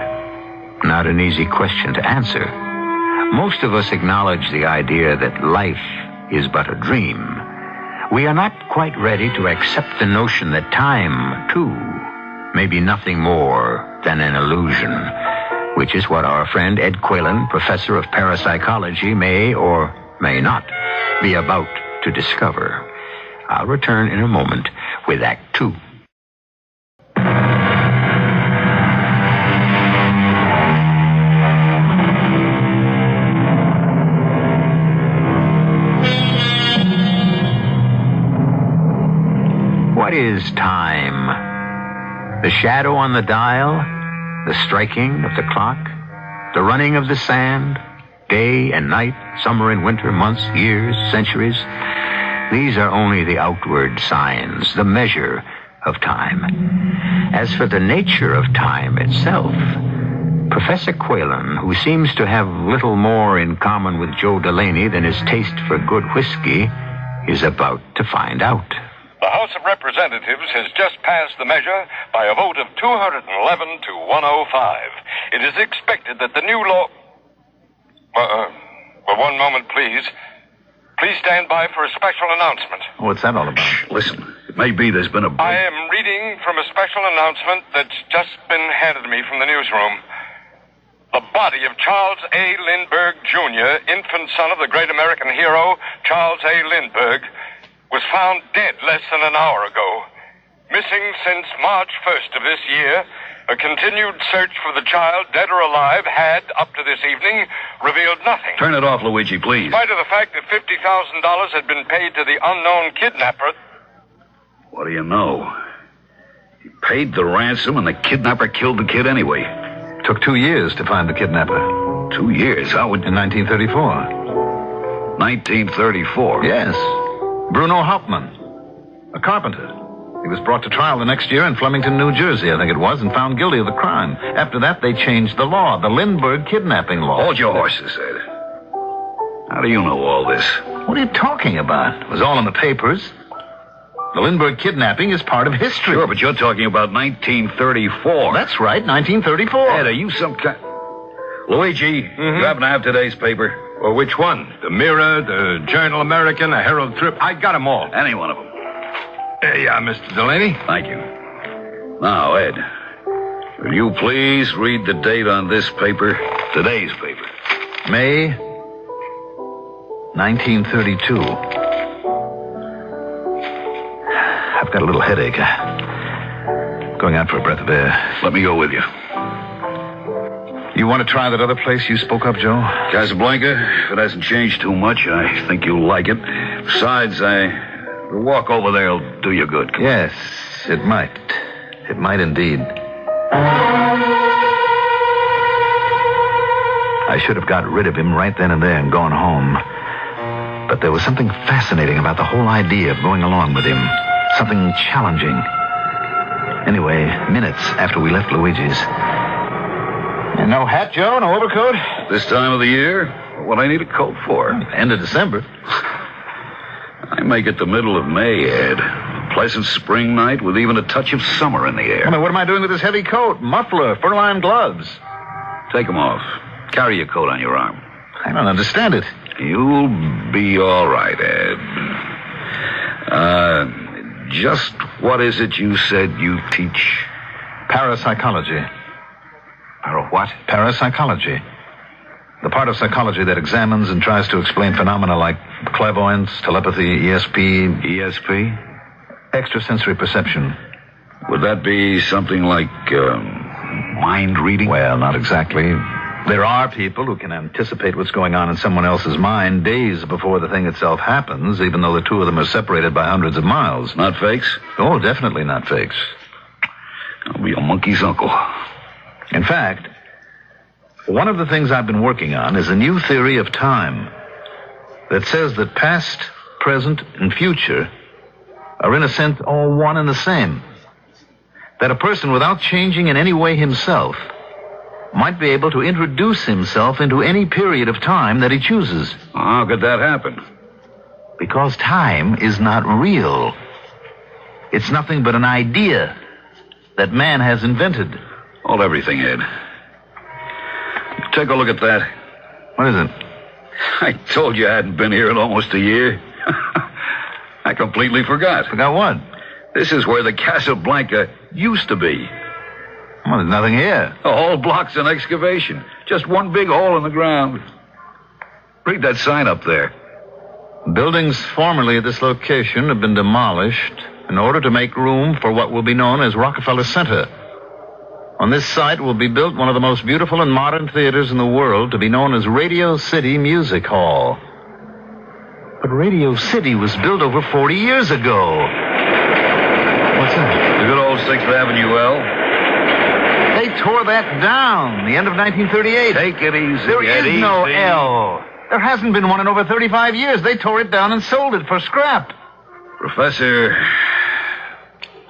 Not an easy question to answer. Most of us acknowledge the idea that life is but a dream. We are not quite ready to accept the notion that time, too, may be nothing more than an illusion, which is what our friend Ed Quaylen, professor of parapsychology, may or may not be about to discover. I'll return in a moment with Act 2. What is time? The shadow on the dial? The striking of the clock? The running of the sand? Day and night? Summer and winter? Months? Years? Centuries? These are only the outward signs, the measure of time. As for the nature of time itself, Professor Quaylen, who seems to have little more in common with Joe Delaney than his taste for good whiskey, is about to find out. The house House of Representatives has just passed the measure by a vote of 211 to 105. It is expected that the new law... one moment, please. Please stand by for a special announcement. What's that all about? Listen, it may be there's been a... I am reading from a special announcement that's just been handed to me from the newsroom. The body of Charles A. Lindbergh, Jr., infant son of the great American hero, Charles A. Lindbergh, was found dead less than an hour ago. Missing since March 1st of this year, a continued search for the child, dead or alive, had, up to this evening, revealed nothing. Turn it off, Luigi, please. In spite of the fact that $50,000 had been paid to the unknown kidnapper... What do you know? He paid the ransom and the kidnapper killed the kid anyway. Took 2 years to find the kidnapper. 2 years? How would... In 1934. 1934? Yes. Bruno Hauptmann, a carpenter. He was brought to trial the next year in Flemington, New Jersey, I think it was, and found guilty of the crime. After that, they changed the law, the Lindbergh kidnapping law. Hold your horses, Ed. How do you know all this? What are you talking about? It was all in the papers. The Lindbergh kidnapping is part of history. Sure, but you're talking about 1934. That's right, 1934. Ed, are you some kind... Luigi, you happen to have today's paper? Well, which one? The Mirror, the Journal American, the Herald Trip? I got them all. Any one of them. Yeah, Mr. Delaney. Thank you. Now, Ed, will you please read the date on this paper? Today's paper. May 1932. I've got a little headache. Going out for a breath of air. Let me go with you. You want to try that other place you spoke of, Joe? Casablanca. If it hasn't changed too much, I think you'll like it. Besides, the walk over there will do you good. Yes, it might. It might indeed. I should have got rid of him right then and there and gone home. But there was something fascinating about the whole idea of going along with him. Something challenging. Anyway, minutes after we left Luigi's. And no hat, Joe? No overcoat? This time of the year? What I need a coat for? End of December. I make it the middle of May, Ed. A pleasant spring night with even a touch of summer in the air. I mean, what am I doing with this heavy coat? Muffler, fur-lined gloves. Take them off. Carry your coat on your arm. I don't understand it. You'll be all right, Ed. Just what is it you said you teach? Parapsychology. What? Parapsychology. The part of psychology that examines and tries to explain phenomena like clairvoyance, telepathy, ESP. ESP? Extrasensory perception. Would that be something like, mind reading? Well, not exactly. There are people who can anticipate what's going on in someone else's mind days before the thing itself happens, even though the two of them are separated by hundreds of miles. Not fakes? Oh, definitely not fakes. I'll be a monkey's uncle. In fact, one of the things I've been working on is a new theory of time that says that past, present, and future are in a sense all one and the same. That a person without changing in any way himself might be able to introduce himself into any period of time that he chooses. How could that happen? Because time is not real. It's nothing but an idea that man has invented. Hold everything, Ed. Take a look at that. What is it? I told you I hadn't been here in almost a year. I completely forgot. Forgot what? This is where the Casablanca used to be. Well, there's nothing here. The whole block's an excavation. Just one big hole in the ground. Read that sign up there. Buildings formerly at this location have been demolished in order to make room for what will be known as Rockefeller Center. On this site will be built one of the most beautiful and modern theaters in the world, to be known as Radio City Music Hall. But Radio City was built over 40 years ago. What's that? The good old 6th Avenue L. They tore that down, the end of 1938. Take it easy. There is no L. There hasn't been one in over 35 years. They tore it down and sold it for scrap. Professor,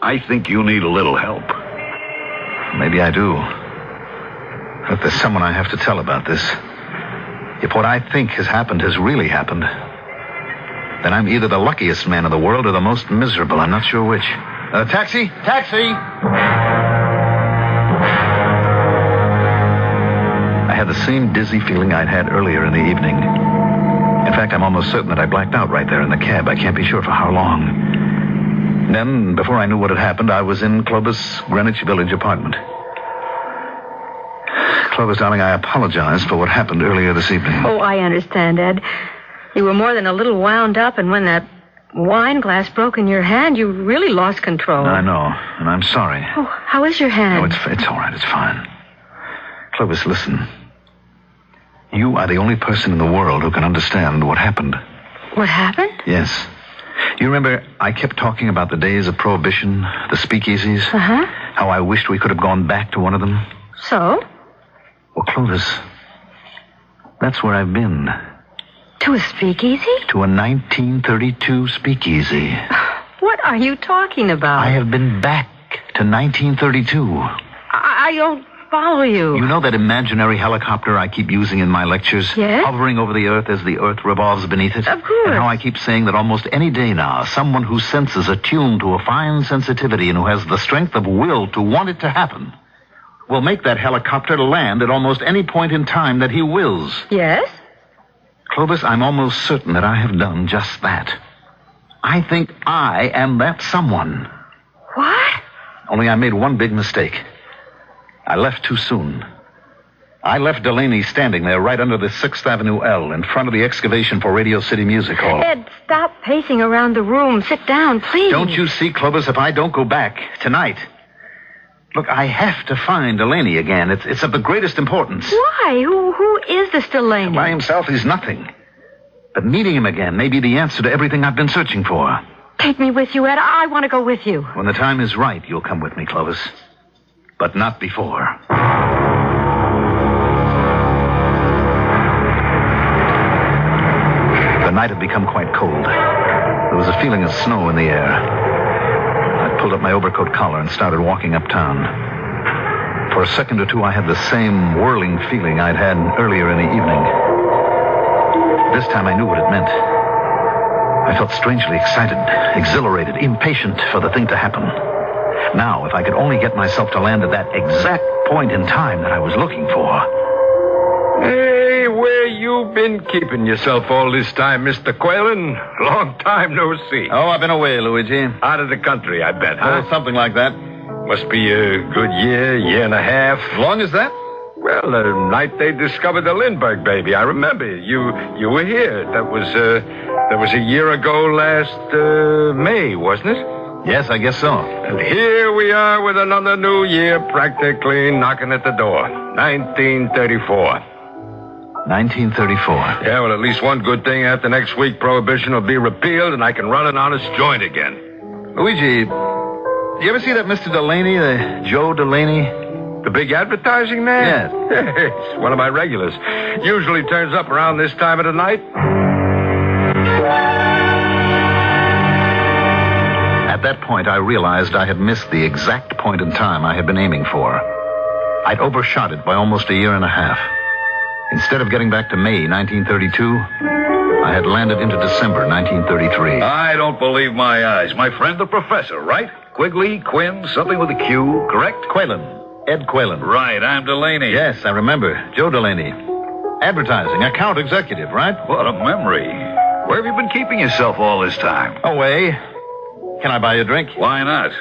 I think you need a little help. Maybe I do. But there's someone I have to tell about this. If what I think has happened has really happened, then I'm either the luckiest man in the world or the most miserable. I'm not sure which. Taxi? Taxi! I had the same dizzy feeling I'd had earlier in the evening. In fact, I'm almost certain that I blacked out right there in the cab. I can't be sure for how long. Then, before I knew what had happened, I was in Clovis Greenwich Village apartment. Clovis, darling, I apologize for what happened earlier this evening. Oh, I understand, Ed. You were more than a little wound up, and when that wine glass broke in your hand, you really lost control. I know, and I'm sorry. Oh, how is your hand? No, it's all right. It's fine. Clovis, listen. You are the only person in the world who can understand what happened. What happened? Yes. You remember I kept talking about the days of Prohibition, the speakeasies? Uh-huh. How I wished we could have gone back to one of them? So? Well, Clovis, that's where I've been. To a speakeasy? To a 1932 speakeasy. What are you talking about? I have been back to 1932. I don't follow you. You know that imaginary helicopter I keep using in my lectures? Yes? Hovering over the earth as the earth revolves beneath it? Of course. And how I keep saying that almost any day now, someone whose senses are tuned to a fine sensitivity and who has the strength of will to want it to happen will make that helicopter land at almost any point in time that he wills. Yes? Clovis, I'm almost certain that I have done just that. I think I am that someone. What? Only I made one big mistake. I left too soon. I left Delaney standing there right under the 6th Avenue L in front of the excavation for Radio City Music Hall. Ed, stop pacing around the room. Sit down, please. Don't you see, Clovis, if I don't go back tonight... Look, I have to find Delaney again. It's of the greatest importance. Why? Who is this Delaney? By himself, he's nothing. But meeting him again may be the answer to everything I've been searching for. Take me with you, Ed. I want to go with you. When the time is right, you'll come with me, Clovis. But not before. The night had become quite cold. There was a feeling of snow in the air. I pulled up my overcoat collar and started walking uptown. For a second or two, I had the same whirling feeling I'd had earlier in the evening. This time I knew what it meant. I felt strangely excited, exhilarated, impatient for the thing to happen. Now, if I could only get myself to land at that exact point in time that I was looking for. Hey, where you been keeping yourself all this time, Mr. Quaylen? Long time no see. Oh, I've been away, Luigi. Out of the country, I bet, huh? Oh, something like that. Must be a good year and a half. Long as that? Well, the night they discovered the Lindbergh baby, I remember. You were here. That was a year ago last May, wasn't it? Yes, I guess so. And here we are with another new year practically knocking at the door. 1934. 1934. Yeah, well, at least one good thing after next week, Prohibition will be repealed and I can run an honest joint again. Luigi, you ever see that Mr. Delaney, the Joe Delaney? The big advertising man? Yes. It's one of my regulars. Usually turns up around this time of the night. At that point, I realized I had missed the exact point in time I had been aiming for. I'd overshot it by almost a year and a half. Instead of getting back to May 1932, I had landed into December 1933. I don't believe my eyes. My friend, the professor, right? Quigley, Quinn, something with a Q, correct? Quaylen. Ed Quaylen. Right, I'm Delaney. Yes, I remember. Joe Delaney. Advertising, account executive, right? What a memory. Where have you been keeping yourself all this time? Away. Can I buy you a drink? Why not?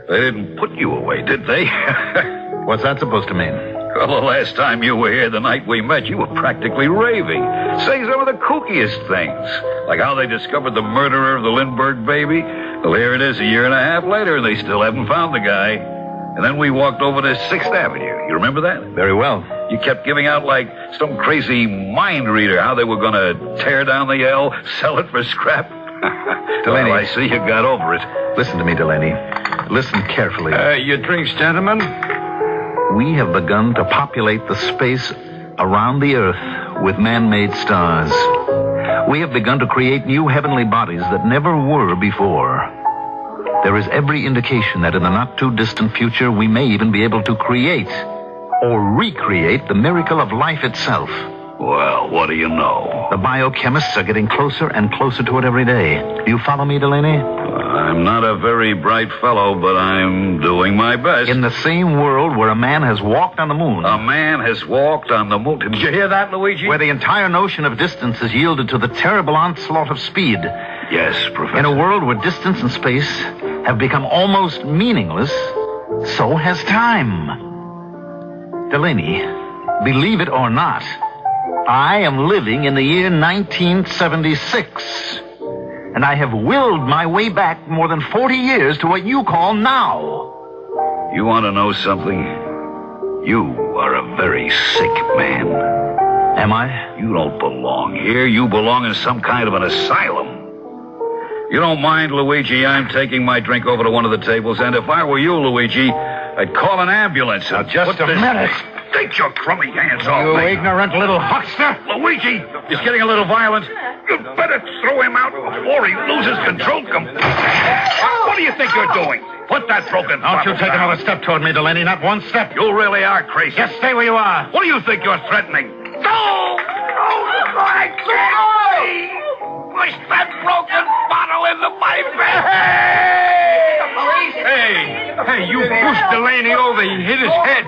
They didn't put you away, did they? What's that supposed to mean? Well, the last time you were here, the night we met, you were practically raving, saying some of the kookiest things, like how they discovered the murderer of the Lindbergh baby. Well, here it is a year and a half later, and they still haven't found the guy. And then we walked over to 6th Avenue. You remember that? Very well. You kept giving out like some crazy mind reader how they were going to tear down the L, sell it for scrap. Delaney. Well, I see you got over it. Listen to me, Delaney. Listen carefully. Your drinks, gentlemen? We have begun to populate the space around the Earth with man-made stars. We have begun to create new heavenly bodies that never were before. There is every indication that in the not-too-distant future we may even be able to create or recreate the miracle of life itself Well, what do you know? The biochemists are getting closer and closer to it every day. Do you follow me, Delaney? I'm not a very bright fellow, but I'm doing my best. In the same world where a man has walked on the moon. A man has walked on the moon. Did you hear that, Luigi? Where the entire notion of distance is yielded to the terrible onslaught of speed. Yes, Professor. In a world where distance and space have become almost meaningless, so has time. Delaney, believe it or not, I am living in the year 1976. And I have willed my way back more than 40 years to what you call now. You want to know something? You are a very sick man. Am I? You don't belong here. You belong in some kind of an asylum. You don't mind, Luigi, I'm taking my drink over to one of the tables, and if I were you, Luigi, I'd call an ambulance. Now, just a minute. Take your crummy hands off You me. ignorant little huckster. Luigi, he's getting a little violent. You'd better throw him out before he loses control. What do you think you're doing? Put that broken Don't you bottle take down. another step toward me, Delaney. Not one step. You really are crazy. Just stay where you are. What do you think you're threatening? No! I can't! Push that broken bottle into my face! Hey, you pushed Delaney over. He hit his head.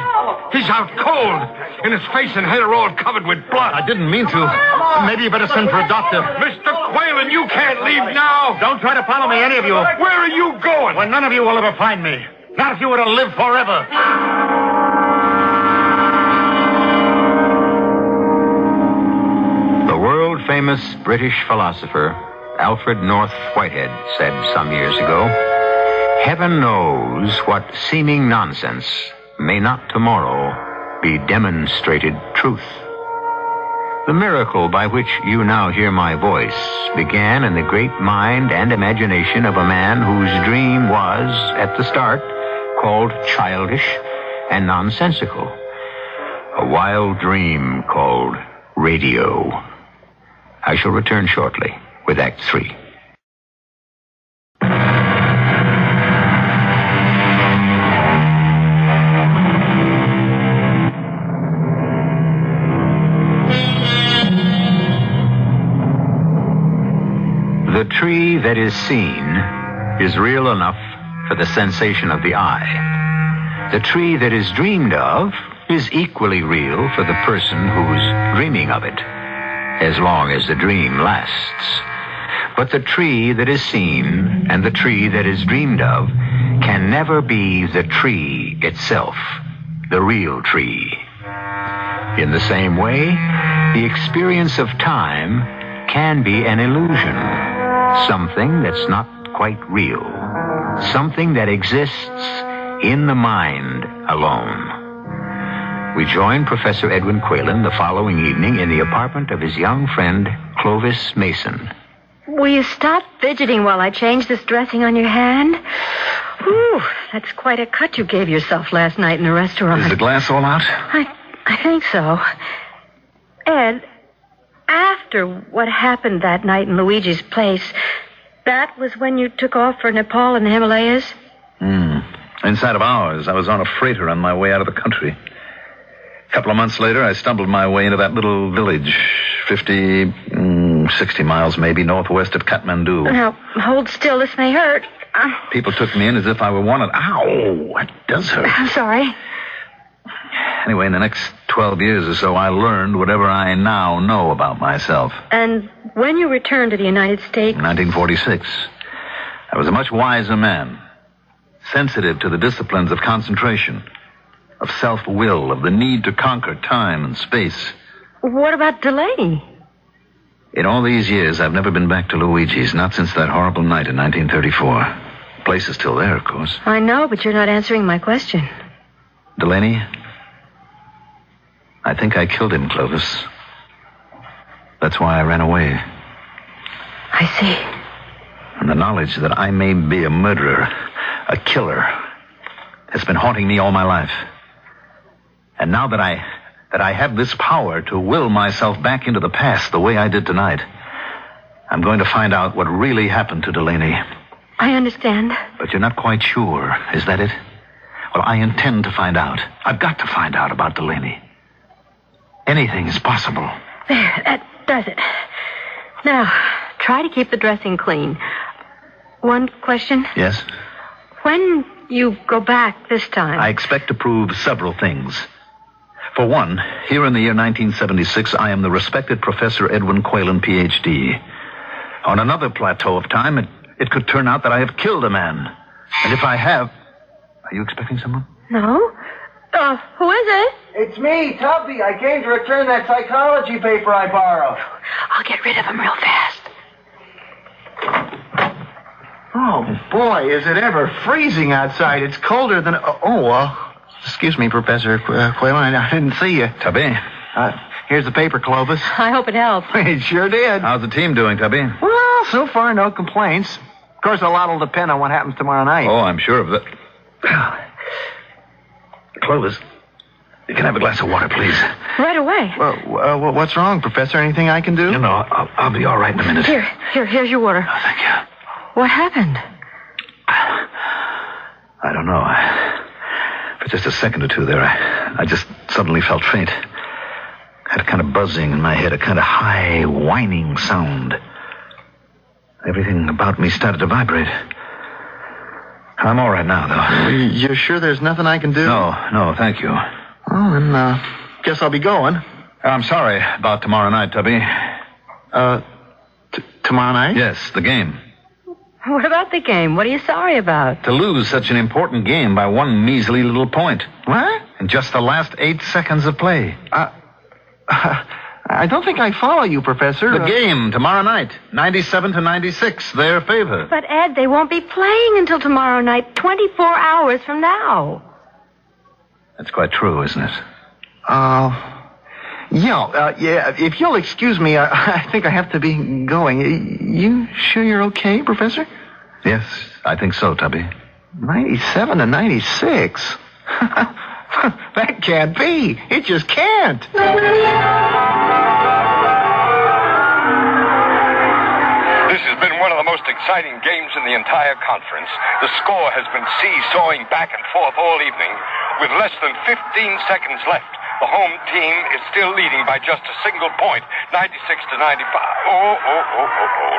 He's out cold. And his face and head are all covered with blood. I didn't mean to. Maybe you better send for a doctor. Mr. Quaylen, you can't leave now. Don't try to follow me, any of you. Where are you going? Well, none of you will ever find me. Not if you were to live forever. The world-famous British philosopher Alfred North Whitehead said some years ago, "Heaven knows what seeming nonsense may not tomorrow be demonstrated truth." The miracle by which you now hear my voice began in the great mind and imagination of a man whose dream was, at the start, called childish and nonsensical. A wild dream called radio. I shall return shortly with Act 3. The tree that is seen is real enough for the sensation of the eye. The tree that is dreamed of is equally real for the person who's dreaming of it, as long as the dream lasts. But the tree that is seen and the tree that is dreamed of can never be the tree itself, the real tree. In the same way, the experience of time can be an illusion, something that's not quite real, something that exists in the mind alone. We joined Professor Edwin Quaylen the following evening in the apartment of his young friend, Clovis Mason. Will you stop fidgeting while I change this dressing on your hand? Whew, that's quite a cut you gave yourself last night in the restaurant. Is the glass all out? I think so. Ed, after what happened that night in Luigi's place, that was when you took off for Nepal and the Himalayas? Inside of hours, I was on a freighter on my way out of the country. A couple of months later, I stumbled my way into that little village, 60 miles maybe, northwest of Kathmandu. Now, hold still. This may hurt. People took me in as if I were wanted. Ow! That does hurt. I'm sorry. Anyway, in the next 12 years or so, I learned whatever I now know about myself. And when you returned to the United States? In 1946. I was a much wiser man, sensitive to the disciplines of concentration, of self-will, of the need to conquer time and space. What about Delaney? In all these years, I've never been back to Luigi's, not since that horrible night in 1934. The place is still there, of course. I know, but you're not answering my question. Delaney, I think I killed him, Clovis. That's why I ran away. I see. And the knowledge that I may be a murderer, a killer, has been haunting me all my life. And now that I have this power to will myself back into the past the way I did tonight, I'm going to find out what really happened to Delaney. I understand. But you're not quite sure, is that it? Well, I intend to find out. I've got to find out about Delaney. Anything is possible. There, that does it. Now, try to keep the dressing clean. One question. Yes? When you go back this time... I expect to prove several things. For one, here in the year 1976, I am the respected Professor Edwin Quaylen, Ph.D. On another plateau of time, it could turn out that I have killed a man. And if I have... Are you expecting someone? No. Who is it? It's me, Tubby. I came to return that psychology paper I borrowed. I'll get rid of him real fast. Oh, boy, is it ever freezing outside. It's colder than... excuse me, Professor Quaylen. I didn't see you. Tubby. Here's the paper, Clovis. I hope it helps. It sure did. How's the team doing, Tubby? Well, so far, no complaints. Of course, a lot will depend on what happens tomorrow night. Oh, I'm sure of that. Clovis, you can have a glass of water, please. Right away. Well, what's wrong, Professor? Anything I can do? No, I'll be all right in a minute. Here's your water. Oh, thank you. What happened? I don't know. For just a second or two there, I just suddenly felt faint. Had a kind of buzzing in my head, a kind of high, whining sound. Everything about me started to vibrate. I'm all right now, though. You're sure there's nothing I can do? No, thank you. Well, then, guess I'll be going. I'm sorry about tomorrow night, Tubby. Tomorrow night? Yes, the game. What about the game? What are you sorry about? To lose such an important game by one measly little point. What? In just the last 8 seconds of play. I don't think I follow you, Professor. The game tomorrow night, 97-96, their favor. But, Ed, they won't be playing until tomorrow night, 24 hours from now. That's quite true, isn't it? Yeah, if you'll excuse me, I think I have to be going. You sure you're okay, Professor? Yes, I think so, Tubby. 97-96? That can't be. It just can't. This has been one of the most exciting games in the entire conference. The score has been seesawing back and forth all evening. With less than 15 seconds left, the home team is still leading by just a single point, 96-95. Oh,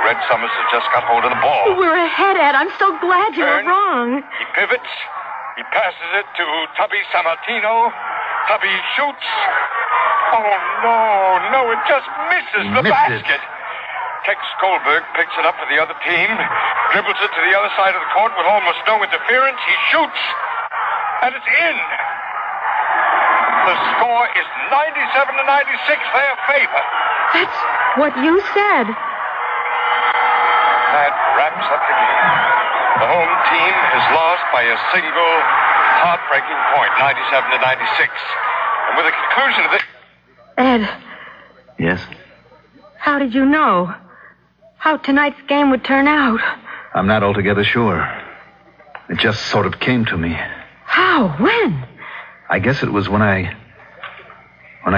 Red Summers has just got hold of the ball. We're ahead, Ed. I'm so glad you were wrong. He pivots. He passes it to Tubby Sammartino. Tubby shoots. Oh, no, it just misses the basket. Tex Goldberg picks it up for the other team, dribbles it to the other side of the court with almost no interference. He shoots, and it's in. The score is 97-96, their favor. That's what you said. That wraps up the game. The home team has lost by a single heartbreaking point, 97-96. And with the conclusion of this... Ed. Yes? How did you know? How tonight's game would turn out? I'm not altogether sure. It just sort of came to me. How? When? I guess it was when I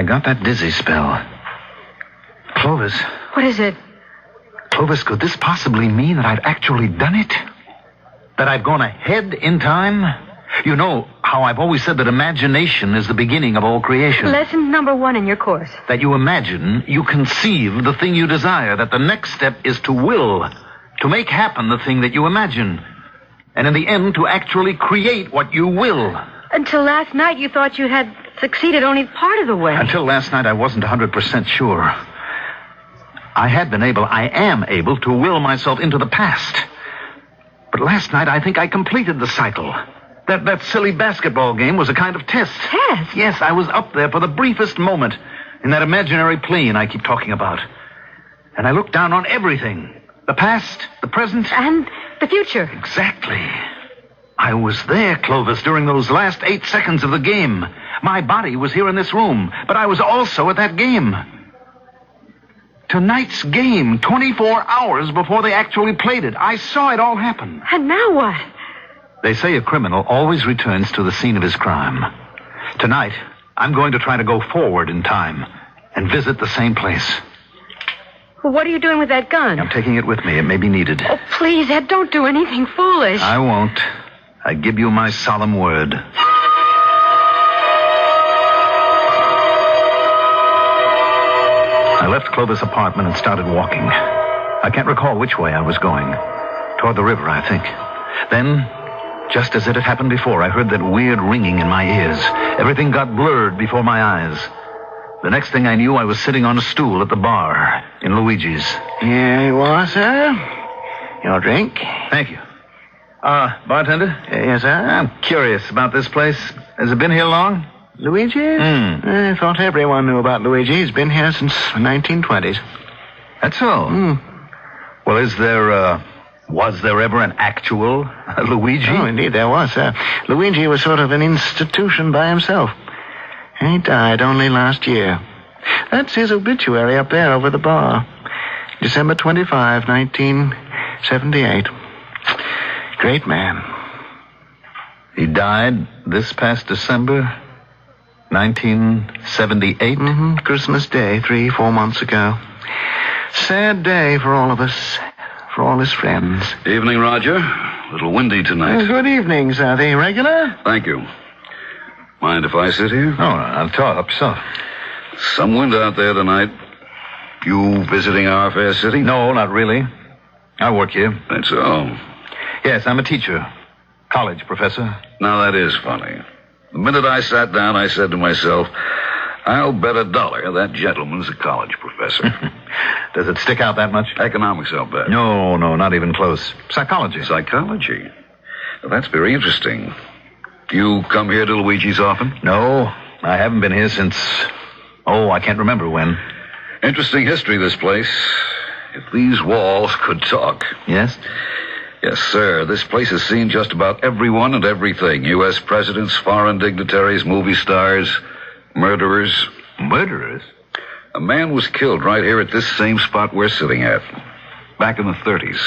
got that dizzy spell. Clovis. What is it? Clovis, could this possibly mean that I'd actually done it? That I've gone ahead in time? You know how I've always said that imagination is the beginning of all creation. Lesson number 1 in your course. That you imagine, you conceive the thing you desire, that the next step is to will, to make happen the thing that you imagine. And in the end, to actually create what you will. Until last night, you thought you had succeeded only part of the way. Until last night, I wasn't 100% sure. I am able to will myself into the past. But last night, I think I completed the cycle. That silly basketball game was a kind of test. Test? Yes, I was up there for the briefest moment in that imaginary plane I keep talking about. And I looked down on everything. The past, the present. And the future. Exactly. I was there, Clovis, during those last 8 seconds of the game. My body was here in this room, but I was also at that game. Tonight's game, 24 hours before they actually played it. I saw it all happen. And now what? They say a criminal always returns to the scene of his crime. Tonight, I'm going to try to go forward in time and visit the same place. Well, what are you doing with that gun? I'm taking it with me. It may be needed. Oh, please, Ed, don't do anything foolish. I won't. I give you my solemn word. left Clovis' apartment and started walking. I can't recall which way I was going. Toward the river, I think. Then, just as it had happened before, I heard that weird ringing in my ears. Everything got blurred before my eyes. The next thing I knew, I was sitting on a stool at the bar in Luigi's. Here you are, sir. Your drink. Thank you. Bartender? Yes, sir? I'm curious about this place. Has it been here long? Luigi? I thought everyone knew about Luigi. He's been here since the 1920s. That's so? Well, was there ever an actual Luigi? Oh, indeed there was, sir. Luigi was sort of an institution by himself. He died only last year. That's his obituary up there over the bar. December 25, 1978. Great man. He died this past December, 1978? Christmas Day, 3-4 months ago. Sad day for all of us, for all his friends. Evening, Roger. A little windy tonight. Good evening, sir. The regular? Thank you. Mind if I sit here? Oh, I'll talk yourself. Some wind out there tonight. You visiting our fair city? No, not really. I work here. That's so. Yes, I'm a teacher. College professor. Now, that is funny. The minute I sat down, I said to myself, I'll bet $1 that gentleman's a college professor. Does it stick out that much? Economics, I'll bet. No, not even close. Psychology. Psychology? Well, that's very interesting. Do you come here to Luigi's often? No, I haven't been here since... I can't remember when. Interesting history, this place. If these walls could talk. Yes? Yes, sir. This place has seen just about everyone and everything. U.S. presidents, foreign dignitaries, movie stars, murderers. Murderers? A man was killed right here at this same spot we're sitting at. Back in the 30s.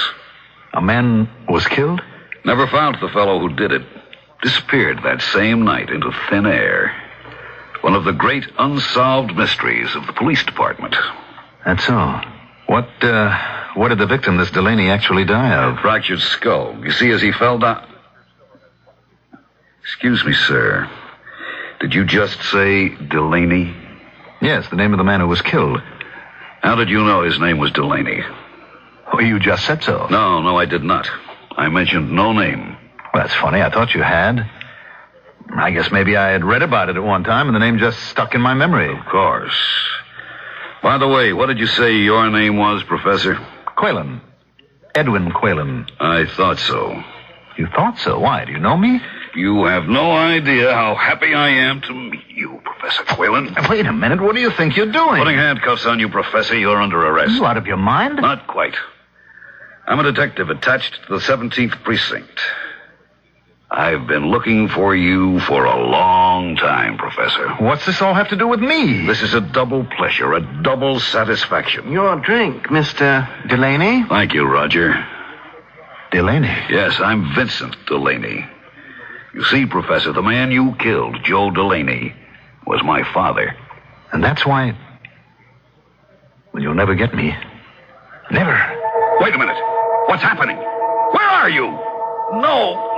A man was killed? Never found the fellow who did it. Disappeared that same night into thin air. One of the great unsolved mysteries of the police department. That's so. What did the victim, this Delaney, actually die of? A fractured skull. You see, as he fell down... Excuse me, sir. Did you just say Delaney? Yes, the name of the man who was killed. How did you know his name was Delaney? Oh, you just said so. No, I did not. I mentioned no name. Well, that's funny. I thought you had. I guess maybe I had read about it at one time, and the name just stuck in my memory. Of course. By the way, what did you say your name was, Professor? Quaylen. Edwin Quaylen. I thought so. You thought so? Why? Do you know me? You have no idea how happy I am to meet you, Professor Quaylen. Wait a minute. What do you think you're doing? Putting handcuffs on you, Professor. You're under arrest. Are you out of your mind? Not quite. I'm a detective attached to the 17th Precinct. I've been looking for you for a long time, Professor. What's this all have to do with me? This is a double pleasure, a double satisfaction. Your drink, Mr. Delaney. Thank you, Roger. Delaney? Yes, I'm Vincent Delaney. You see, Professor, the man you killed, Joe Delaney, was my father. And that's why... Well, you'll never get me. Never. Wait a minute. What's happening? Where are you? No!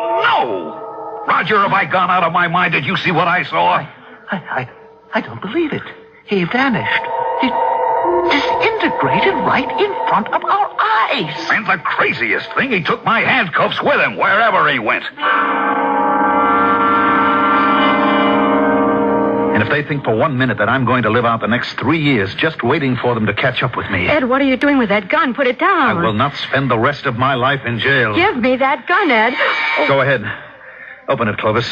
Roger, have I gone out of my mind? Did you see what I saw? I don't believe it. He vanished. He disintegrated right in front of our eyes. And the craziest thing, he took my handcuffs with him wherever he went. And if they think for 1 minute that I'm going to live out the next 3 years just waiting for them to catch up with me... Ed, what are you doing with that gun? Put it down. I will not spend the rest of my life in jail. Give me that gun, Ed. Go ahead. Open it, Clovis.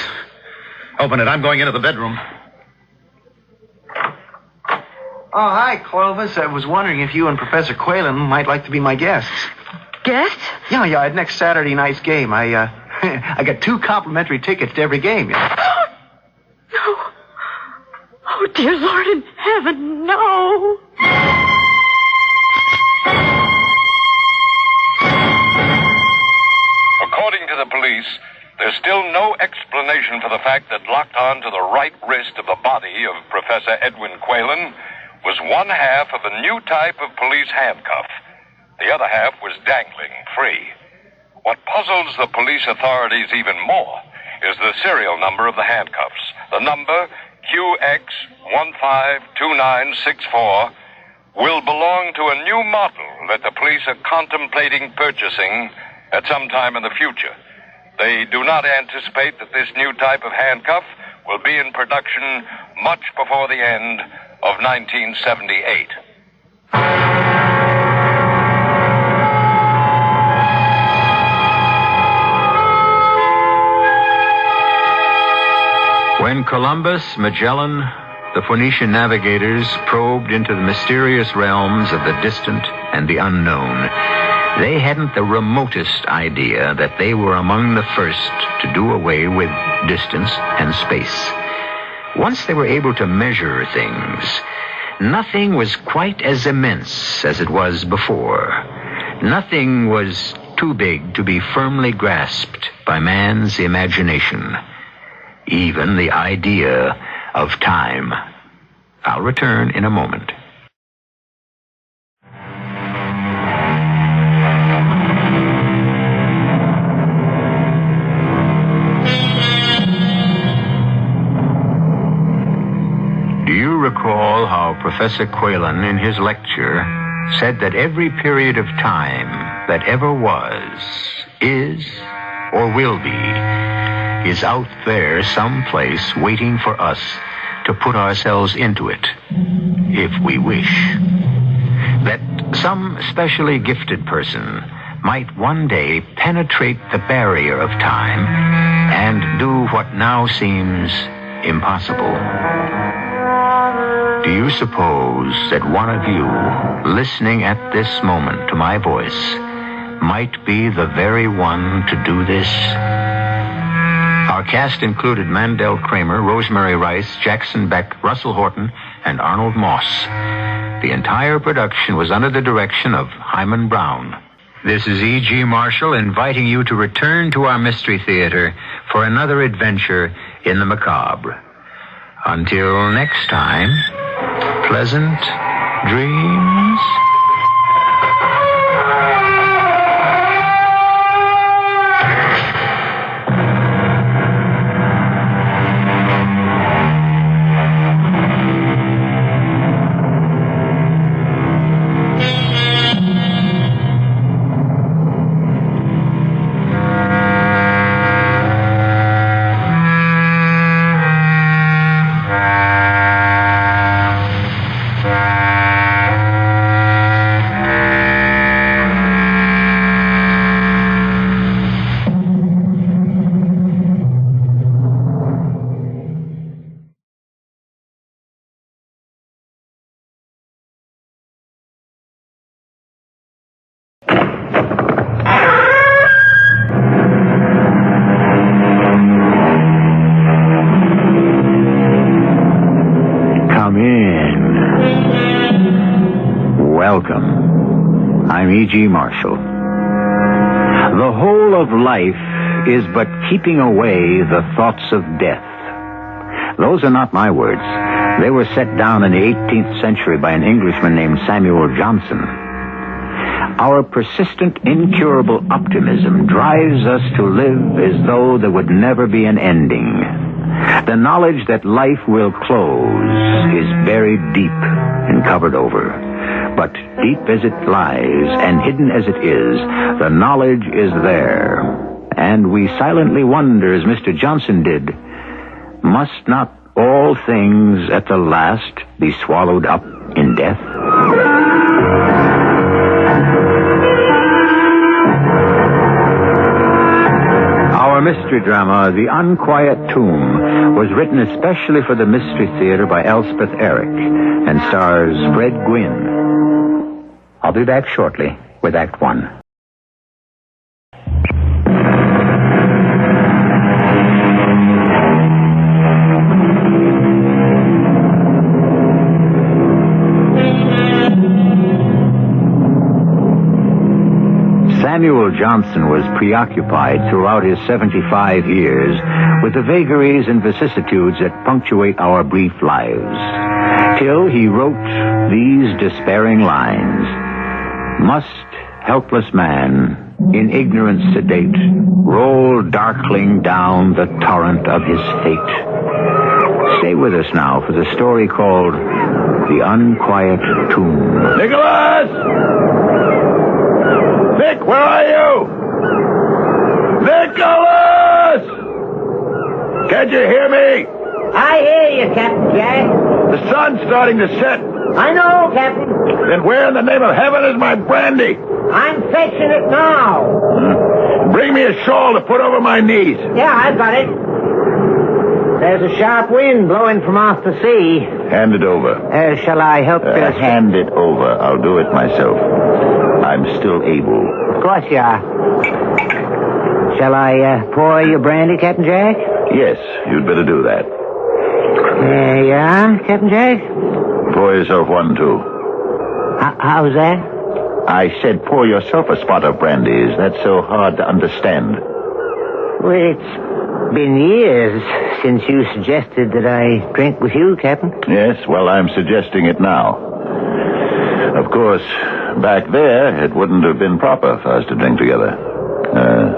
Open it. I'm going into the bedroom. Oh, hi, Clovis. I was wondering if you and Professor Quaylen might like to be my guests. Guests? Yeah, at next Saturday night's game. I got 2 complimentary tickets to every game. No. Oh, dear Lord in heaven, no. According to the police, there's still no explanation for the fact that locked on to the right wrist of the body of Professor Edwin Quaylen was one half of a new type of police handcuff. The other half was dangling free. What puzzles the police authorities even more is the serial number of the handcuffs. The number QX152964 will belong to a new model that the police are contemplating purchasing at some time in the future. They do not anticipate that this new type of handcuff will be in production much before the end of 1978. When Columbus, Magellan, the Phoenician navigators probed into the mysterious realms of the distant and the unknown, they hadn't the remotest idea that they were among the first to do away with distance and space. Once they were able to measure things, nothing was quite as immense as it was before. Nothing was too big to be firmly grasped by man's imagination. Even the idea of time. I'll return in a moment. Do you recall how Professor Quaylen in his lecture said that every period of time that ever was, is, or will be, is out there someplace waiting for us to put ourselves into it, if we wish. That some specially gifted person might one day penetrate the barrier of time and do what now seems impossible. Do you suppose that one of you, listening at this moment to my voice, might be the very one to do this? Our cast included Mandel Kramer, Rosemary Rice, Jackson Beck, Russell Horton, and Arnold Moss. The entire production was under the direction of Hyman Brown. This is E.G. Marshall inviting you to return to our Mystery Theater for another adventure in the macabre. Until next time, pleasant dreams. E.G. Marshall. The whole of life is but keeping away the thoughts of death. Those are not my words. They were set down in the 18th century by an Englishman named Samuel Johnson. Our persistent, incurable optimism drives us to live as though there would never be an ending. The knowledge that life will close is buried deep and covered over. But deep as it lies, and hidden as it is, the knowledge is there. And we silently wonder, as Mr. Johnson did, must not all things at the last be swallowed up in death? Our mystery drama, The Unquiet Tomb, was written especially for the Mystery Theater by Elspeth Eric and stars Fred Gwynne. I'll be back shortly with Act One. Samuel Johnson was preoccupied throughout his 75 years with the vagaries and vicissitudes that punctuate our brief lives, till he wrote these despairing lines. Must helpless man, in ignorance sedate, roll darkling down the torrent of his fate? Stay with us now for the story called the Unquiet Tomb. Nicholas! Nick, where are you? Nicholas! Can't you hear me? I hear you, Captain Jack. The sun's starting to set. I know, Captain. Then where in the name of heaven is my brandy? I'm fetching it now. Bring me a shawl to put over my knees. Yeah, I've got it. There's a sharp wind blowing from off the sea. Hand it over. Shall I help you? Hand it over. I'll do it myself. I'm still able. Of course you are. Shall I pour your brandy, Captain Jack? Yes, you'd better do that. There you are, Captain Jack. Pour yourself one, too. How's that? I said pour yourself a spot of brandy. Is that so hard to understand? Well, it's been years since you suggested that I drink with you, Captain. Yes, well, I'm suggesting it now. Of course, back there, it wouldn't have been proper for us to drink together.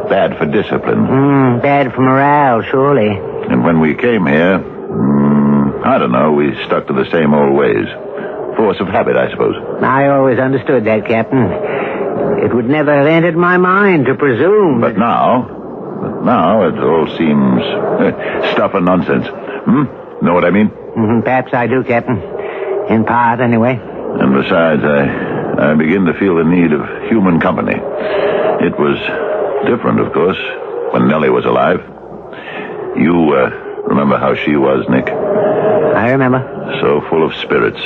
Bad for discipline. Bad for morale, surely. And when we came here, I don't know, we stuck to the same old ways. Force of habit, I suppose. I always understood that, Captain. It would never have entered my mind to presume. But now it all seems stuff and nonsense. Know what I mean? Perhaps I do, Captain. In part, anyway. And besides, I begin to feel the need of human company. It was different, of course, when Nellie was alive. You remember how she was, Nick? I remember. So full of spirits.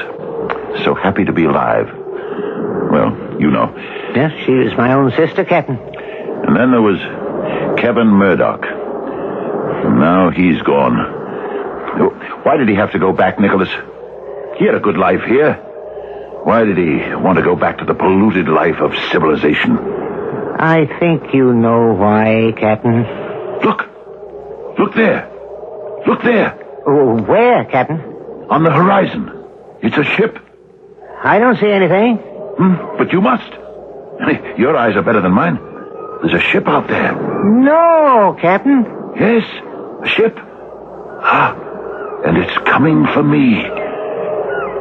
So happy to be alive. Well, you know. Yes, she was my own sister, Captain. And then there was Kevin Murdoch. And now he's gone. Why did he have to go back, Nicholas? He had a good life here. Why did he want to go back to the polluted life of civilization? I think you know why, Captain. Look there. Look there. Oh, where, Captain? On the horizon. It's a ship. I don't see anything. But you must. Your eyes are better than mine. There's a ship out there. No, Captain. Yes, a ship. And it's coming for me.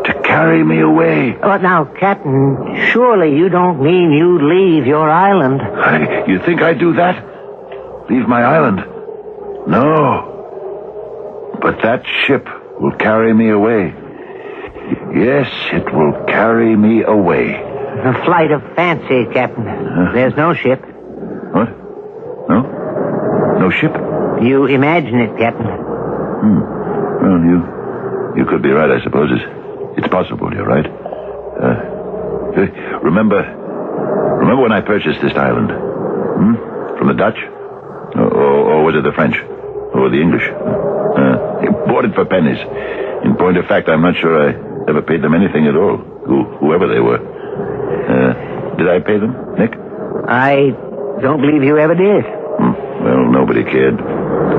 To carry me away. But now, Captain, surely you don't mean you'd leave your island. You think I'd do that? Leave my island? No. But that ship will carry me away. Yes, it will carry me away. A flight of fancy, Captain. There's no ship. What? No? No ship? You imagine it, Captain. Well, you could be right, I suppose. It's possible, you're right. Remember when I purchased this island? From the Dutch? Or was it the French? Or the English? Bought it for pennies. In point of fact, I'm not sure I ever paid them anything at all. Whoever they were. Did I pay them, Nick? I don't believe you ever did. Well, nobody cared.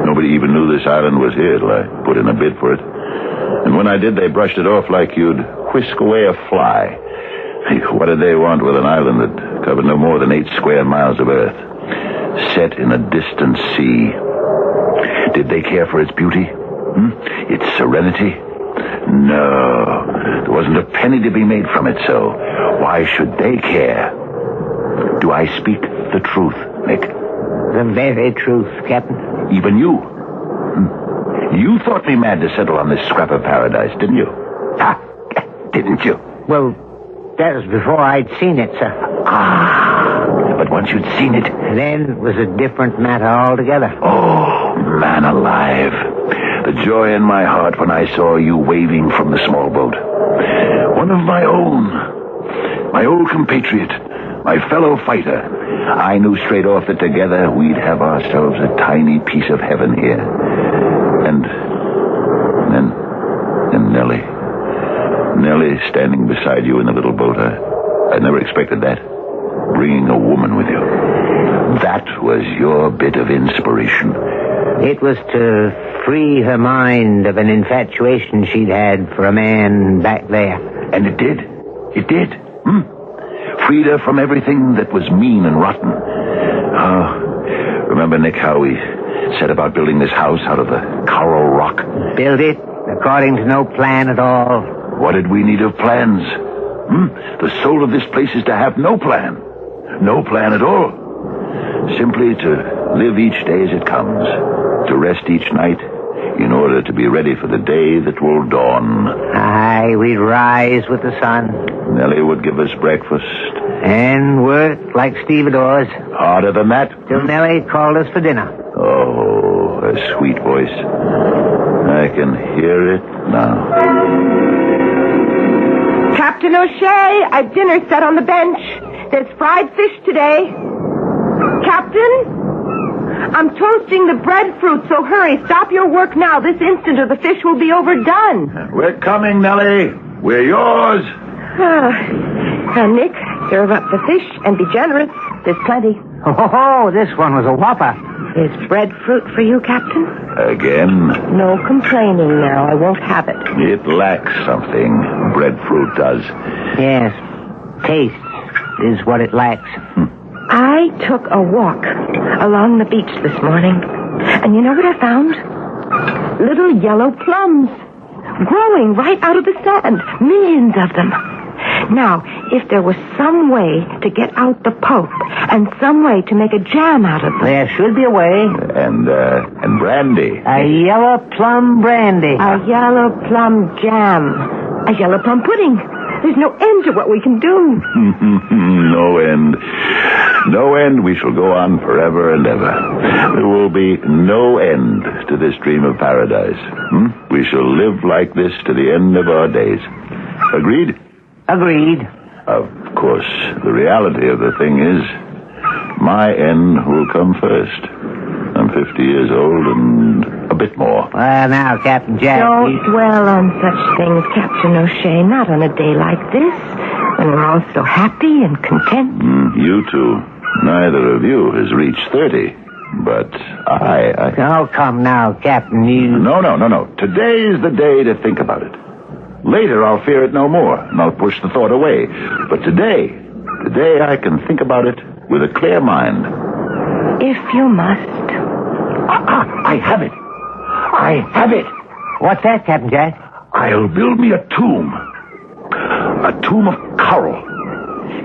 Nobody even knew this island was here till I put in a bid for it. And when I did, they brushed it off like you'd whisk away a fly. What did they want with an island that covered no more than 8 square miles of earth, set in a distant sea? Did they care for its beauty? Its serenity? No. There wasn't a penny to be made from it, so why should they care? Do I speak the truth, Nick? The very truth, Captain. Even you? You thought me mad to settle on this scrap of paradise, didn't you? Didn't you? Well, that was before I'd seen it, sir. But once you'd seen it... Then it was a different matter altogether. Oh, man alive. The joy in my heart when I saw you waving from the small boat. One of my own. My old compatriot. My fellow fighter. I knew straight off that together we'd have ourselves a tiny piece of heaven here. And Nellie. Nellie standing beside you in the little boat. I never expected that. Bringing a woman with you. That was your bit of inspiration. It was to free her mind of an infatuation she'd had for a man back there. And it did. It did. Freed her from everything that was mean and rotten. Remember, Nick, how we set about building this house out of the coral rock? Build it according to no plan at all. What did we need of plans? The soul of this place is to have no plan. No plan at all. Simply to live each day as it comes. To rest each night in order to be ready for the day that will dawn. Aye, we'd rise with the sun. Nellie would give us breakfast. And work like stevedores. Harder than that? Till Nellie called us for dinner. Oh, a sweet voice. I can hear it now. Captain O'Shea, I've dinner set on the bench. There's fried fish today. Captain? I'm toasting the breadfruit, so hurry. Stop your work now, this instant, or the fish will be overdone. We're coming, Nellie. We're yours. Nick, serve up the fish and be generous. There's plenty. Oh, this one was a whopper. There's breadfruit for you, Captain. Again? No complaining now. I won't have it. It lacks something. Breadfruit does. Yes. Taste is what it lacks. I took a walk along the beach this morning. And you know what I found? Little yellow plums. Growing right out of the sand. Millions of them. Now, if there was some way to get out the pulp and some way to make a jam out of them. There should be a way. And brandy. A yellow plum brandy. A yellow plum jam. A yellow plum pudding. There's no end to what we can do. No end. No end. We shall go on forever and ever. There will be no end to this dream of paradise. We shall live like this to the end of our days. Agreed? Agreed. Of course, the reality of the thing is, my end will come first. I'm 50 years old and a bit more. Well, now, Captain Jack... Don't dwell on such things, Captain O'Shea. Not on a day like this, when we're all so happy and content. You two. Neither of you has reached 30. But I... Oh, come now, Captain. No. Today is the day to think about it. Later, I'll fear it no more, and I'll push the thought away. But today I can think about it with a clear mind. If you must. I have it. I have it. What's that, Captain Jack? I'll build me a tomb. A tomb of coral.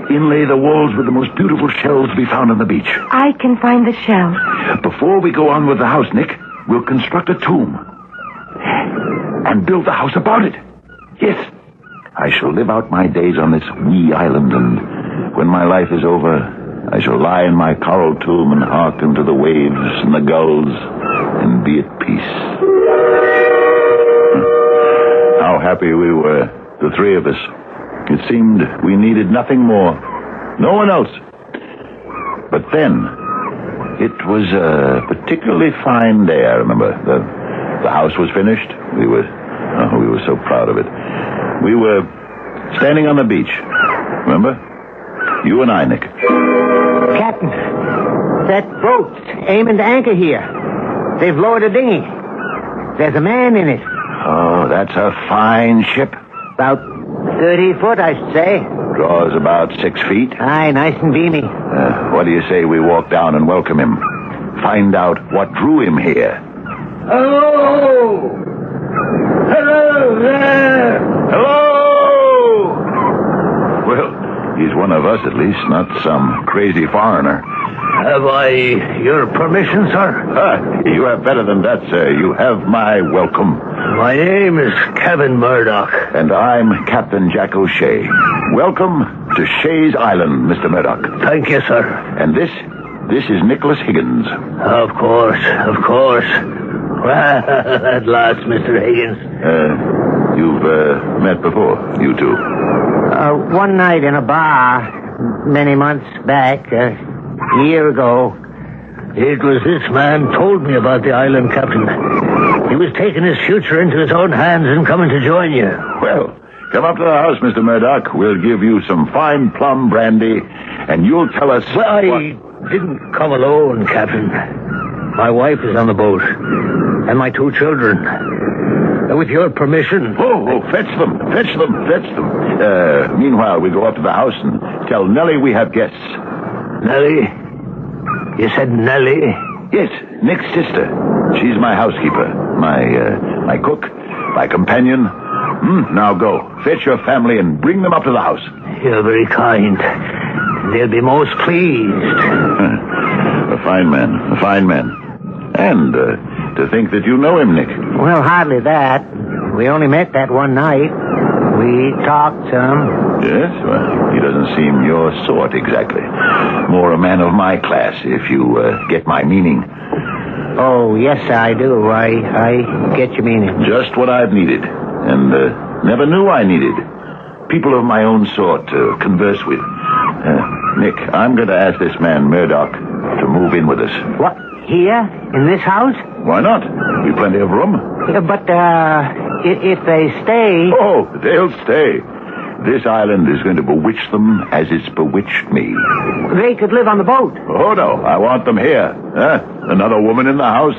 Inlay the walls with the most beautiful shells to be found on the beach. I can find the shells. Before we go on with the house, Nick, we'll construct a tomb. And build the house about it. Yes. I shall live out my days on this wee island, and when my life is over, I shall lie in my coral tomb and hearken to the waves and the gulls and be at peace. How happy we were, the three of us. It seemed we needed nothing more. No one else. But then, it was a particularly fine day, I remember. The house was finished. We were so proud of it. We were standing on the beach. Remember? You and I, Nick. Captain, that boat's aiming to anchor here. They've lowered a dinghy. There's a man in it. Oh, that's a fine ship. About 30 foot, I should say. Draws about 6 feet. Aye, nice and beamy. What do you say we walk down and welcome him? Find out what drew him here. Hello! Hello there! Hello! Well, he's one of us at least, not some crazy foreigner. Have I your permission, sir? You have better than that, sir. You have my welcome. My name is Kevin Murdoch. And I'm Captain Jack O'Shea. Welcome to Shea's Island, Mr. Murdoch. Thank you, sir. And this is Nicholas Higgins. Of course. At last, Mr. Higgins. You've met before, you two? One night in a bar, many months back, a year ago. It was this man told me about the island, Captain. He was taking his future into his own hands and coming to join you. Well, come up to the house, Mr. Murdoch. We'll give you some fine plum brandy, and you'll tell us... Well, I didn't come alone, Captain. My wife is on the boat, and my 2 children. With your permission... Oh, fetch them. Meanwhile, we go up to the house and tell Nellie we have guests. Nellie? You said Nellie? Yes, Nick's sister. She's my housekeeper, my cook, my companion, Now go. Fetch your family and bring them up to the house. You're very kind. They'll be most pleased. A fine man. A fine man. And to think that you know him, Nick. Well, hardly that. We only met that one night. We talked some. Yes? Well, he doesn't seem your sort exactly. More a man of my class, if you get my meaning. Oh, yes, I do. I get your meaning. Just what I've needed. And never knew I needed. People of my own sort to converse with. Nick, I'm going to ask this man, Murdoch, to move in with us. What? Here? In this house? Why not? We've plenty of room. But, if they stay... Oh, they'll stay. This island is going to bewitch them as it's bewitched me. They could live on the boat. Oh, no. I want them here. Another woman in the house.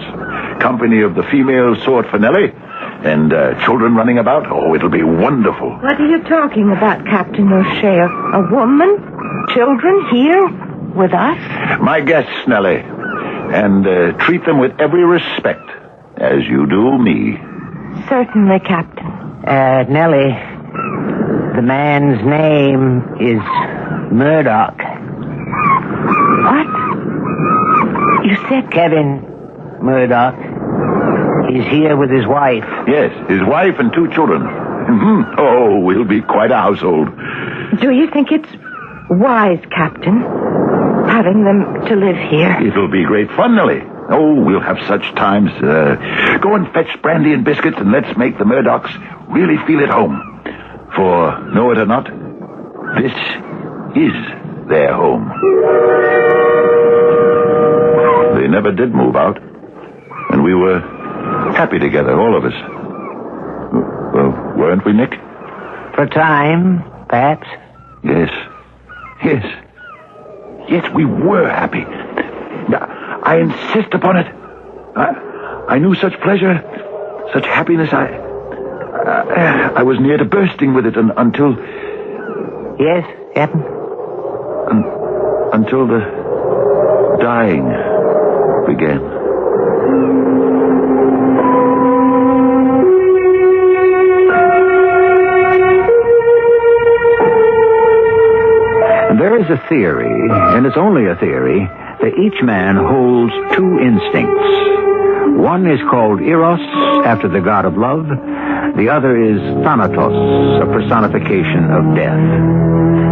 Company of the female sort for Nellie. And children running about. Oh, it'll be wonderful. What are you talking about, Captain O'Shea? A woman? Children here? With us? My guests, Nellie. And treat them with every respect, as you do me. Certainly, Captain. Nellie, the man's name is Murdoch. What? You said... Kevin Murdoch. He's here with his wife. Yes, his wife and 2 children. Oh, we'll be quite a household. Do you think it's wise, Captain, having them to live here? It'll be great fun, Nellie. Oh, we'll have such times. Go and fetch brandy and biscuits, and let's make the Murdochs really feel at home. For, know it or not, this is their home. They never did move out. And we were happy together, all of us. Weren't we, Nick? For time, perhaps. Yes. Yes. Yes, we were happy. I insist upon it. I knew such pleasure, such happiness. I was near to bursting with it until... Yes, Captain? Until the dying began. There is a theory, and it's only a theory, that each man holds 2 instincts. One is called Eros, after the god of love. The other is Thanatos, a personification of death.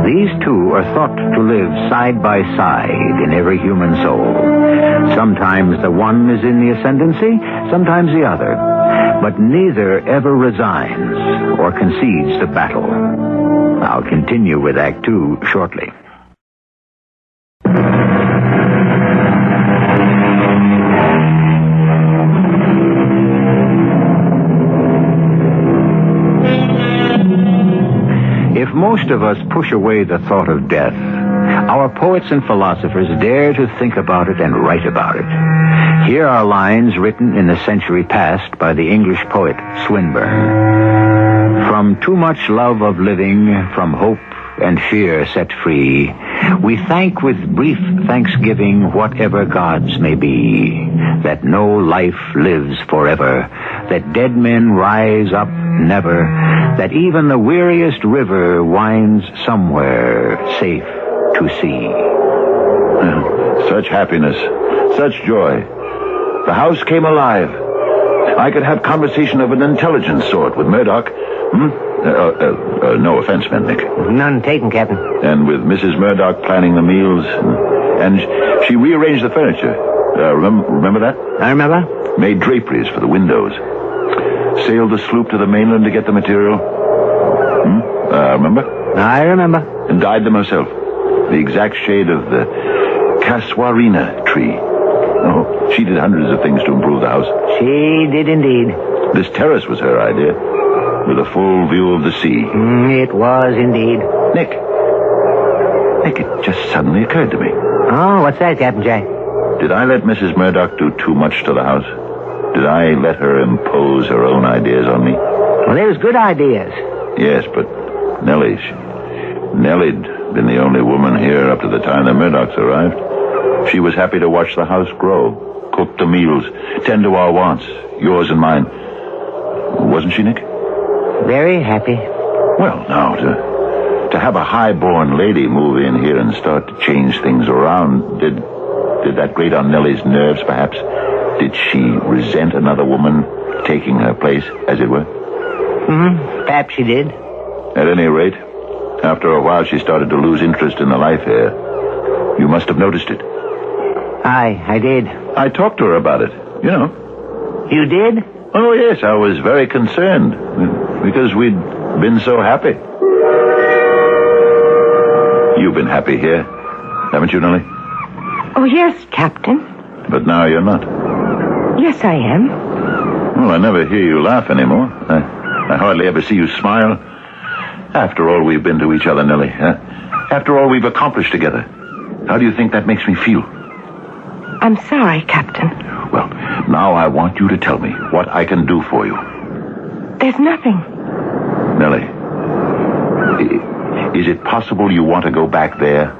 These 2 are thought to live side by side in every human soul. Sometimes the one is in the ascendancy, sometimes the other. But neither ever resigns or concedes the battle. I'll continue with Act 2 shortly. If most of us push away the thought of death, our poets and philosophers dare to think about it and write about it. Here are lines written in the century past by the English poet Swinburne. From too much love of living, from hope and fear set free, we thank with brief thanksgiving whatever gods may be, that no life lives forever, that dead men rise up never, that even the weariest river winds somewhere safe to sea. Such happiness, such joy. The house came alive. I could have conversation of an intelligent sort with Murdoch. No offense meant, Nick. None taken, Captain. And with Mrs. Murdoch planning the meals, and she rearranged the furniture. Remember that? I remember. Made draperies for the windows. Sailed the sloop to the mainland to get the material. Remember? I remember. And dyed them herself. The exact shade of the casuarina tree. Oh, she did hundreds of things to improve the house. She did indeed. This terrace was her idea, with a full view of the sea. It was indeed. Nick, it just suddenly occurred to me. Oh, what's that, Captain Jack? Did I let Mrs. Murdoch do too much to the house? Did I let her impose her own ideas on me? Well, they was good ideas. Yes, but Nellie'd been the only woman here up to the time the Murdochs arrived. She was happy to watch the house grow, cook the meals, tend to our wants, yours and mine. Wasn't she, Nick? Very happy. Well, now, to have a high-born lady move in here and start to change things around, did that grate on Nellie's nerves, perhaps? Did she resent another woman taking her place, as it were? Perhaps she did. At any rate, after a while she started to lose interest in the life here. You must have noticed it. I did. I talked to her about it, you know. You did? Oh, yes, I was very concerned, because we'd been so happy. You've been happy here, haven't you, Nellie? Oh, yes, Captain. But now you're not. Yes, I am. Well, I never hear you laugh anymore. I hardly ever see you smile. After all we've been to each other, Nellie. After all we've accomplished together. How do you think that makes me feel? I'm sorry, Captain. Well, now I want you to tell me what I can do for you. There's nothing. Nellie, is it possible you want to go back there?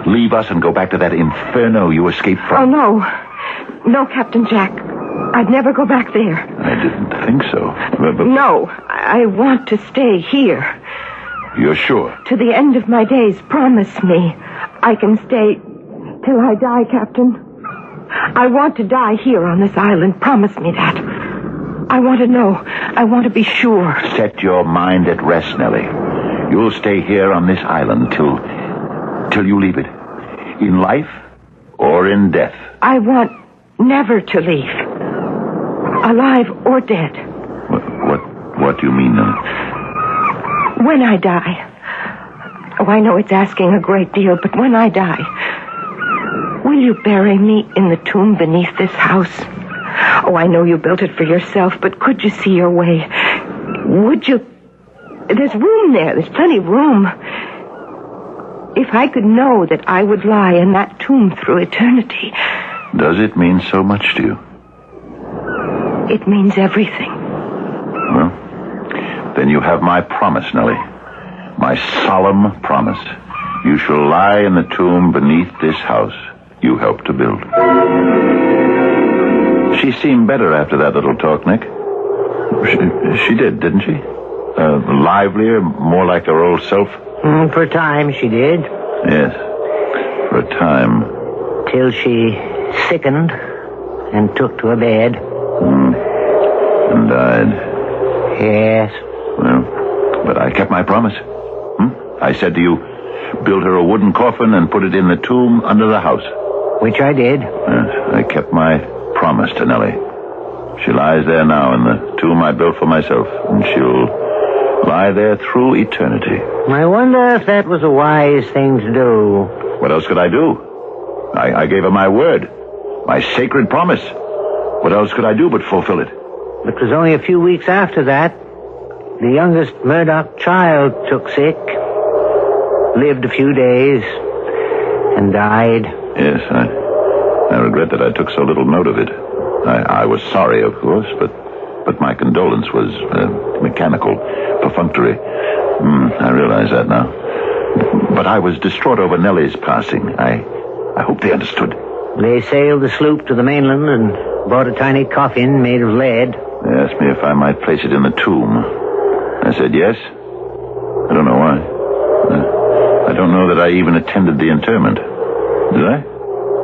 Leave us and go back to that inferno you escaped from? Oh, no. No, Captain Jack. I'd never go back there. I didn't think so. But No, I want to stay here. You're sure? To the end of my days, promise me. I can stay till I die, Captain. I want to die here on this island. Promise me that. I want to know. I want to be sure. Set your mind at rest, Nellie. You'll stay here on this island till you leave it. In life or in death. I want never to leave. Alive or dead. What do you mean, Nellie? When I die. Oh, I know it's asking a great deal, but when I die, will you bury me in the tomb beneath this house? Oh, I know you built it for yourself, but could you see your way? Would you? There's room there. There's plenty of room. If I could know that I would lie in that tomb through eternity. Does it mean so much to you? It means everything. Well, then you have my promise, Nellie. My solemn promise. You shall lie in the tomb beneath this house you helped to build. She seemed better after that little talk, Nick. She did, didn't she? Livelier, more like her old self? For a time, she did. Yes, for a time. Till she sickened and took to a bed. And died. Yes. Well, but I kept my promise. I said to you, build her a wooden coffin and put it in the tomb under the house. Which I did. Yes, I kept my promise to Nellie. She lies there now in the tomb I built for myself, and she'll lie there through eternity. I wonder if that was a wise thing to do. What else could I do? I gave her my word, my sacred promise. What else could I do but fulfill it? It was only a few weeks after that. The youngest Murdoch child took sick, lived a few days, and died. Yes, I regret that I took so little note of it. I was sorry, of course, but my condolence was mechanical, perfunctory. I realize that now. But I was distraught over Nellie's passing. I hope they understood. They sailed the sloop to the mainland and bought a tiny coffin made of lead. They asked me if I might place it in the tomb. I said yes. I don't know why. I don't know that I even attended the interment. Did I?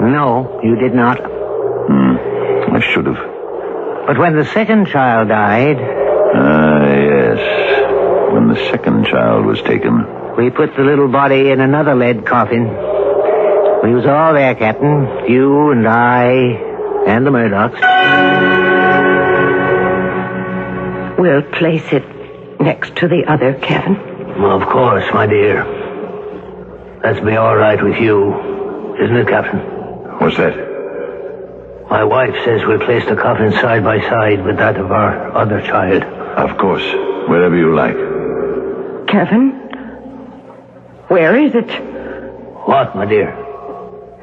No, you did not. I should have. But when the second child died... yes. When the second child was taken... We put the little body in another lead coffin. We was all there, Captain. You and I and the Murdochs. We'll place it next to the other, Kevin. Of course, my dear. That's be all right with you, isn't it, Captain? What's that? My wife says we'll place the coffin side by side with that of our other child. Of course. Wherever you like. Kevin? Where is it? What, my dear?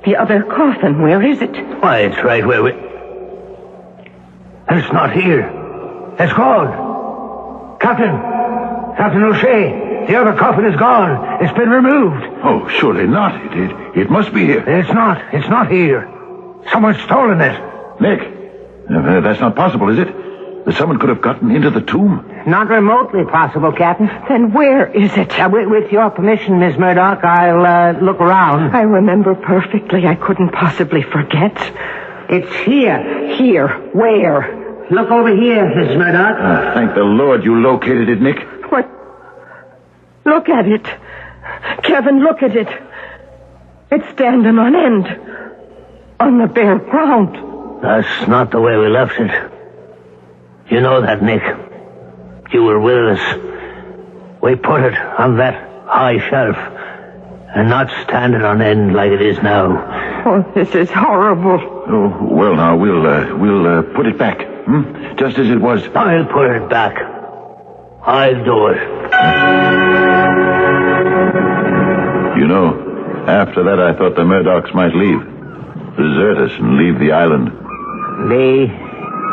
The other coffin, where is it? Why, it's right where we... It's not here. It's gone. Captain O'Shea, the other coffin is gone. It's been removed. Oh, surely not. It must be here. It's not here. Someone's stolen it. Nick, that's not possible, is it? that someone could have gotten into the tomb? Not remotely possible, Captain. Then where is it? With your permission, Miss Murdoch, I'll look around. I remember perfectly. I couldn't possibly forget. It's here. Here? Where? Look over here, Miss Murdoch. Thank the Lord you located it, Nick. What? Look at it. Kevin, look at it. It's standing on end. On the bare ground. That's not the way we left it. You know that, Nick. You were with us. We put it on that high shelf and not standing on end like it is now. Oh, this is horrible. Oh, well, now, we'll put it back. Just as it was. I'll put it back. I'll do it. You know, after that I thought the Murdochs might leave. Desert us and leave the island. They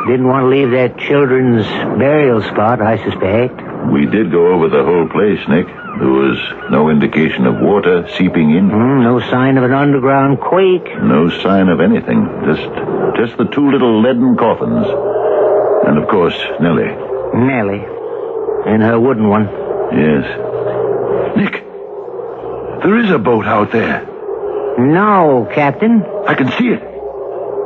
didn't want to leave their children's burial spot, I suspect. We did go over the whole place, Nick. There was no indication of water seeping in. No sign of an underground quake. No sign of anything. Just the two little leaden coffins. And, of course, Nellie. Nellie. And her wooden one. Yes. Nick, there is a boat out there. No, Captain. I can see it.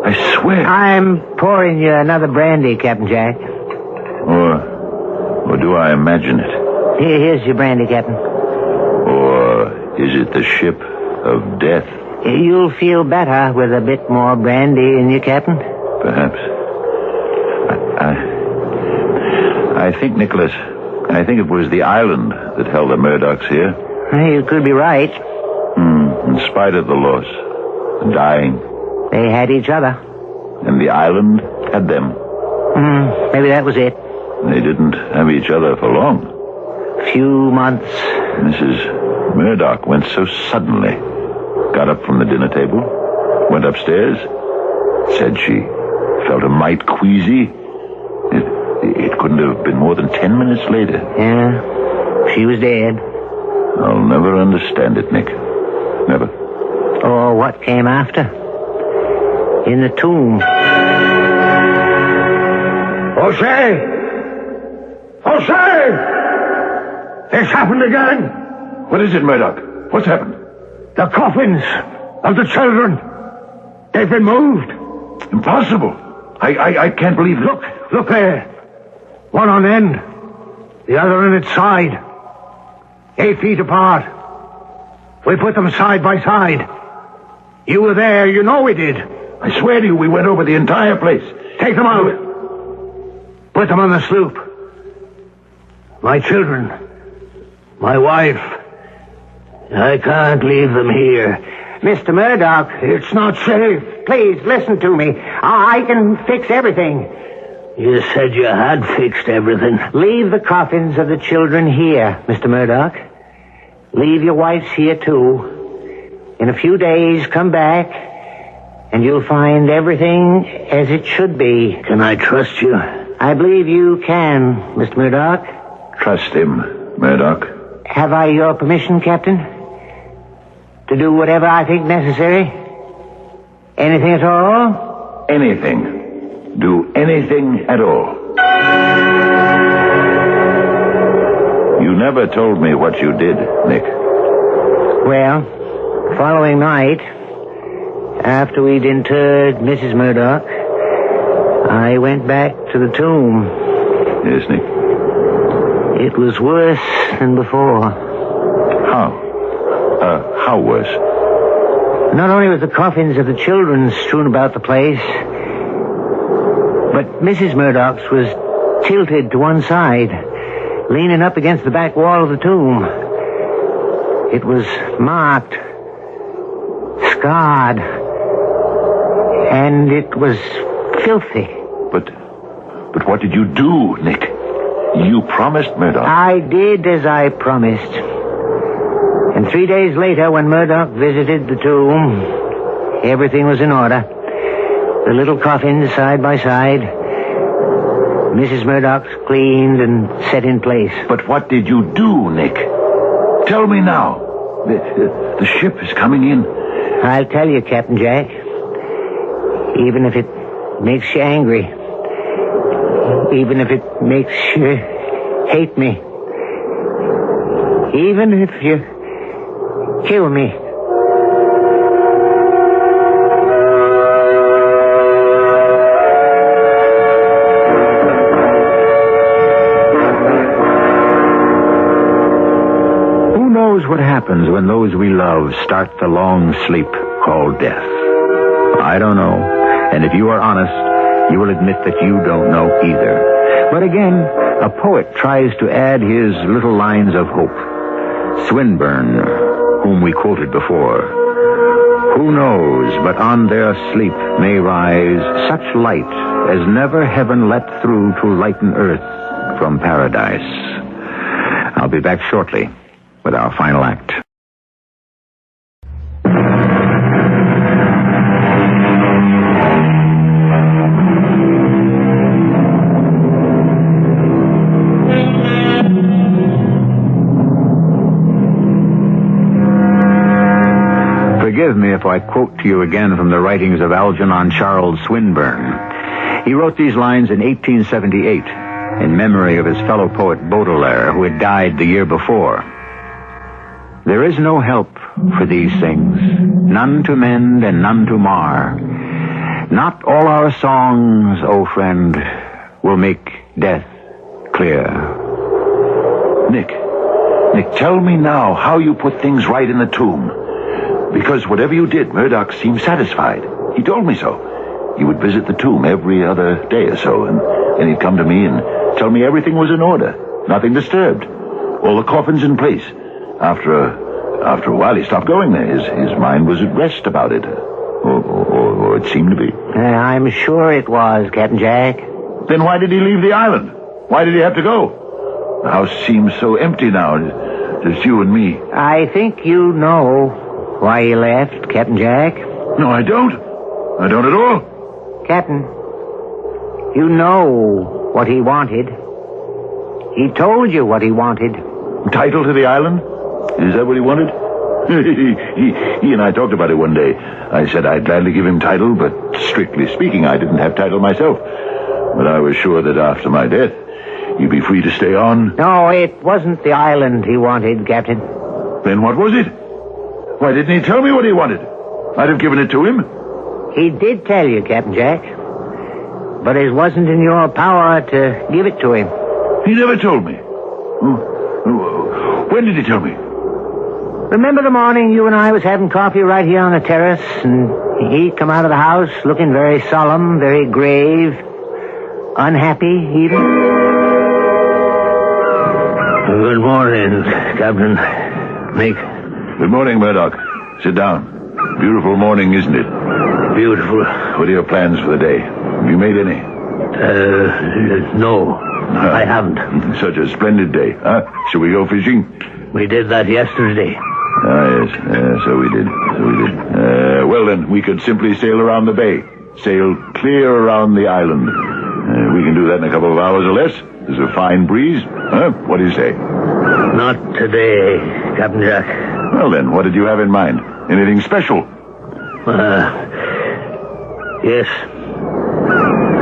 I swear. I'm pouring you another brandy, Captain Jack. Or do I imagine it? Here's your brandy, Captain. Or is it the ship of death? You'll feel better with a bit more brandy in you, Captain. Perhaps. I think, Nicholas, it was the island that held the Murdochs here. You could be right. In spite of the loss, the dying. They had each other. And the island had them. Maybe that was it. They didn't have each other for long. Few months. Mrs. Murdoch went so suddenly. Got up from the dinner table, went upstairs, said she felt a mite queasy. It couldn't have been more than 10 minutes later. Yeah, she was dead. I'll never understand it, Nick. Never. Or what came after. In the tomb. O'Shea! O'Shea! It's happened again. What is it, Murdoch? What's happened? The coffins of the children. They've been moved. Impossible. I can't believe it. Look there. One on end. The other in its side. 8 feet apart. We put them side by side. You were there. You know we did. I swear to you, we went over the entire place. Take them out. Put them on the sloop. My children. My wife. I can't leave them here. Mr. Murdoch. It's not safe. Please, listen to me. I can fix everything. You said you had fixed everything. Leave the coffins of the children here, Mr. Murdoch. Leave your wife's here, too. In a few days, come back, and you'll find everything as it should be. Can I trust you? I believe you can, Mr. Murdoch. Trust him, Murdoch. Have I your permission, Captain? To do whatever I think necessary? Anything at all? Anything. Do anything at all. You never told me what you did, Nick. Well, following night, after we'd interred Mrs. Murdoch, I went back to the tomb. Yes, Nick. It was worse than before. How worse? Not only was the coffins of the children strewn about the place, but Mrs. Murdoch's was tilted to one side, leaning up against the back wall of the tomb. It was marked, scarred, and it was filthy. But what did you do, Nick? You promised Murdoch. I did as I promised. And 3 days later, when Murdoch visited the tomb, everything was in order. The little coffins side by side. Mrs. Murdoch's cleaned and set in place. But what did you do, Nick? Tell me now. The ship is coming in. I'll tell you, Captain Jack. Even if it makes you angry. Even if it makes you hate me. Even if you kill me. Who knows what happens when those we love start the long sleep called death? I don't know. And if you are honest, you will admit that you don't know either. But again, a poet tries to add his little lines of hope. Swinburne, whom we quoted before. Who knows, but on their sleep may rise such light as never heaven let through to lighten earth from paradise. I'll be back shortly with our final act. Forgive me if I quote to you again from the writings of Algernon Charles Swinburne. He wrote these lines in 1878 in memory of his fellow poet Baudelaire, who had died the year before. There is no help for these things, none to mend and none to mar. Not all our songs, O friend, will make death clear. Nick, tell me now how you put things right in the tomb. Because whatever you did, Murdoch seemed satisfied. He told me so. He would visit the tomb every other day or so, and then he'd come to me and tell me everything was in order, nothing disturbed, all the coffins in place. After a while, he stopped going there. His mind was at rest about it, or it seemed to be. I'm sure it was, Captain Jack. Then why did he leave the island? Why did he have to go? The house seems so empty now, just you and me. I think you know why he left, Captain Jack. No, I don't. I don't at all. Captain, you know what he wanted. He told you what he wanted. Title to the island? Is that what he wanted? He and I talked about it one day. I said I'd gladly give him title, but strictly speaking, I didn't have title myself. But I was sure that after my death, you'd be free to stay on. No, it wasn't the island he wanted, Captain. Then what was it? Why didn't he tell me what he wanted? I'd have given it to him. He did tell you, Captain Jack. But it wasn't in your power to give it to him. He never told me. When did he tell me? Remember the morning you and I was having coffee right here on the terrace, and he come out of the house looking very solemn, very grave, unhappy even? Good morning, Captain. Nick. Good morning, Murdoch. Sit down. Beautiful morning, isn't it? Beautiful. What are your plans for the day? Have you made any? No. I haven't. Such a splendid day, huh? Shall we go fishing? We did that yesterday. Ah, yes. So we did. Well, then, we could simply sail around the bay. Sail clear around the island. We can do that in a couple of hours or less. There's a fine breeze. Huh? What do you say? Not today, Captain Jack. Well, then, what did you have in mind? Anything special? Yes.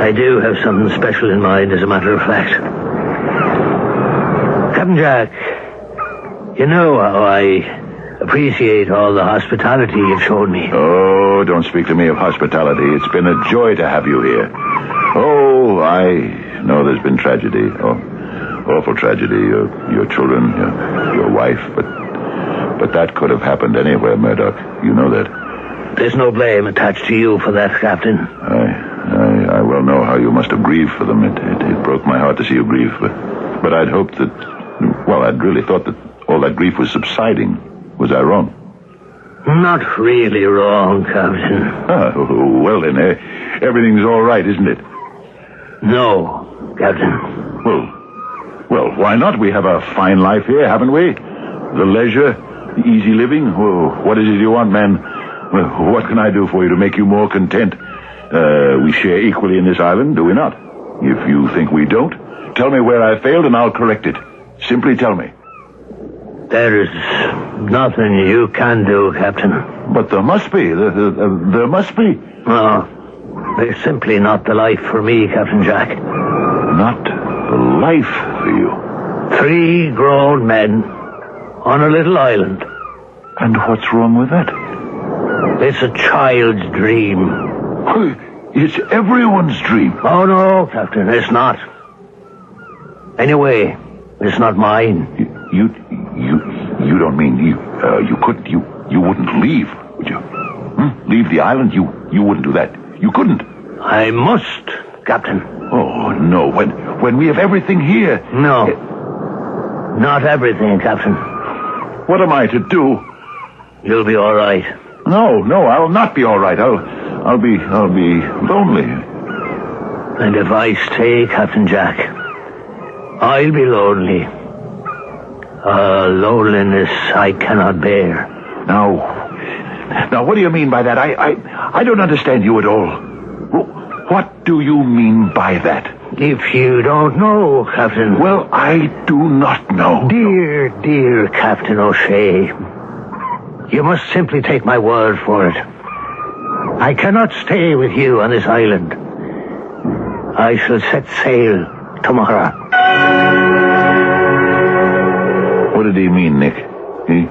I do have something special in mind, as a matter of fact. Captain Jack, you know how I appreciate all the hospitality you've shown me. Oh, don't speak to me of hospitality. It's been a joy to have you here. Oh, I know there's been tragedy. Oh, awful tragedy. Your children, your wife, but that could have happened anywhere, Murdoch. You know that. There's no blame attached to you for that, Captain. I well know how you must have grieved for them. It broke my heart to see you grieve, but I'd hoped that... Well, I'd really thought that all that grief was subsiding. Was I wrong? Not really wrong, Captain. Well then, everything's all right, isn't it? No, Captain. Well, why not? We have a fine life here, haven't we? The leisure, the easy living. What is it you want, man? What can I do for you to make you more content? We share equally in this island, do we not? If you think we don't, tell me where I failed and I'll correct it. Simply tell me. There is nothing you can do, Captain. But there must be. There must be. No, it's simply not the life for me, Captain Jack. not the life for you. 3 grown men on a little island. And what's wrong with that? It's a child's dream. It's everyone's dream. Oh, no, Captain, it's not. Anyway, it's not mine. You don't mean you couldn't, you wouldn't leave, would you? Leave the island? You wouldn't do that. You couldn't. I must, Captain. Oh, no, when we have everything here. No. Not everything, Captain. What am I to do? You'll be all right. No, I'll not be all right. I'll be lonely. And if I stay, Captain Jack, I'll be lonely. A loneliness I cannot bear. Now, what do you mean by that? I don't understand you at all. What do you mean by that? If you don't know, Captain... Well, I do not know. Dear Captain O'Shea, you must simply take my word for it. I cannot stay with you on this island. I shall set sail tomorrow. What did he mean, Nick? He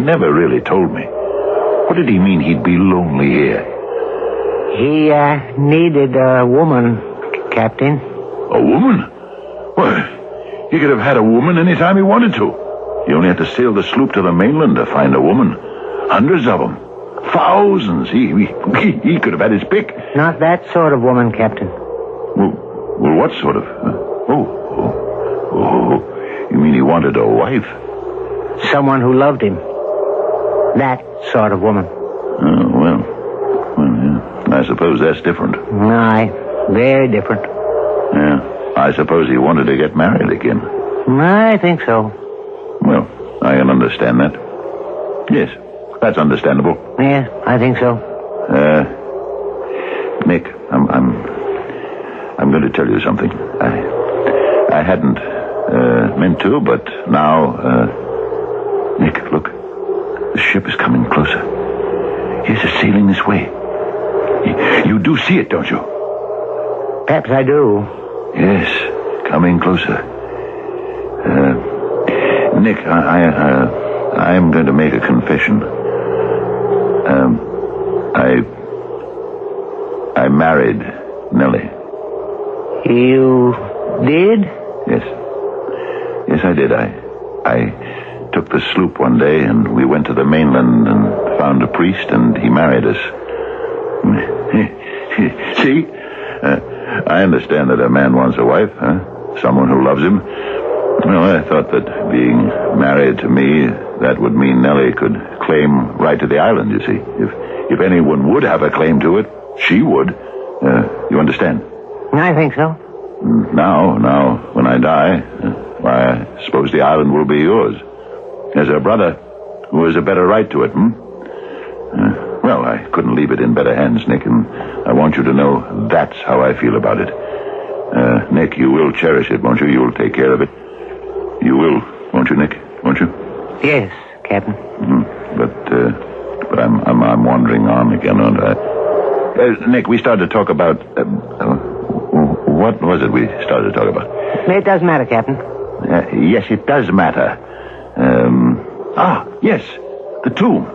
never really told me. What did he mean he'd be lonely here? He needed a woman, Captain. A woman? Well, he could have had a woman any time he wanted to. He only had to sail the sloop to the mainland to find a woman. Hundreds of them. Thousands. He could have had his pick. Not that sort of woman, Captain. Well, what sort of... You mean he wanted a wife? Someone who loved him. That sort of woman. Oh, well, yeah. I suppose that's different. Aye, very different. Yeah, I suppose he wanted to get married again. I think so. Well, I can understand that. Yes, that's understandable. Yeah, I think so. Nick, I'm going to tell you something. I hadn't meant to, but now, Nick, look. The ship is coming closer. Yes, it's sailing this way. You do see it, don't you? Perhaps I do. Yes, coming closer. Nick, I am going to make a confession. I married Nellie. You did? Yes, I did. I took the sloop one day, and we went to the mainland and found a priest, and he married us. See? I understand that a man wants a wife, someone who loves him. Well, I thought that being married to me, that would mean Nellie could claim right to the island, you see. If anyone would have a claim to it, she would. You understand? I think so. Now, when I die, why, I suppose the island will be yours. As a brother who has a better right to it, well, I couldn't leave it in better hands, Nick, and I want you to know that's how I feel about it. Nick, you will cherish it, won't you? You will take care of it. You will, won't you, Nick? Won't you? Yes, Captain. But I'm wandering on again, aren't I? Nick, we started to talk about... what was it we started to talk about? It does matter, Captain. Yes, it does matter. Yes, the tomb.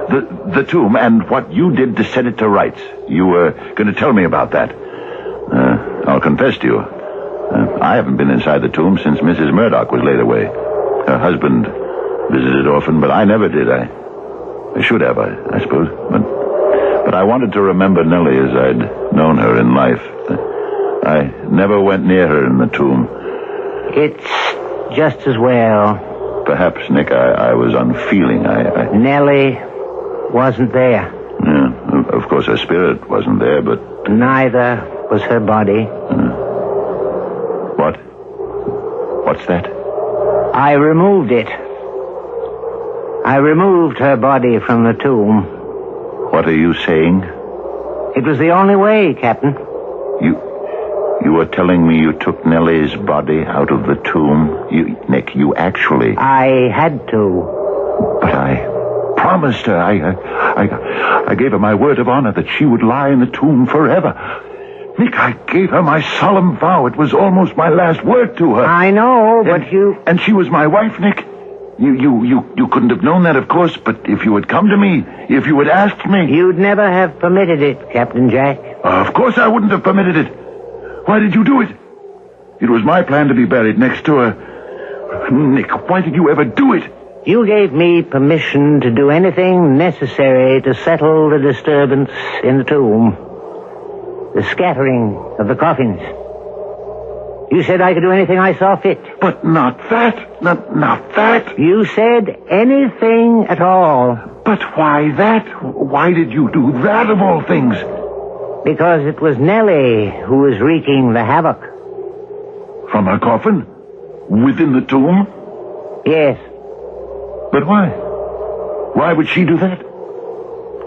The tomb and what you did to set it to rights. You were going to tell me about that. I'll confess to you. I haven't been inside the tomb since Mrs. Murdoch was laid away. Her husband visited often, but I never did. I should have, I suppose. But I wanted to remember Nellie as I'd known her in life. I never went near her in the tomb. It's just as well. Perhaps, Nick, I was unfeeling. Nellie wasn't there. Yeah, of course her spirit wasn't there, but... Neither was her body. What? What's that? I removed it. I removed her body from the tomb. What are you saying? It was the only way, Captain. You were telling me you took Nellie's body out of the tomb? Nick, you actually... I had to. But I promised her. I gave her my word of honor that she would lie in the tomb forever. Nick, I gave her my solemn vow. It was almost my last word to her. I know, but you... And she was my wife, Nick. You couldn't have known that, of course, but if you had come to me, if you had asked me... You'd never have permitted it, Captain Jack. Of course I wouldn't have permitted it. Why did you do it? It was my plan to be buried next to her. Nick, why did you ever do it? You gave me permission to do anything necessary to settle the disturbance in the tomb. The scattering of the coffins. You said I could do anything I saw fit. But not that. Not that. You said anything at all. But why that? Why did you do that of all things? Because it was Nellie who was wreaking the havoc. From her coffin? Within the tomb? Yes. But why? Why would she do that?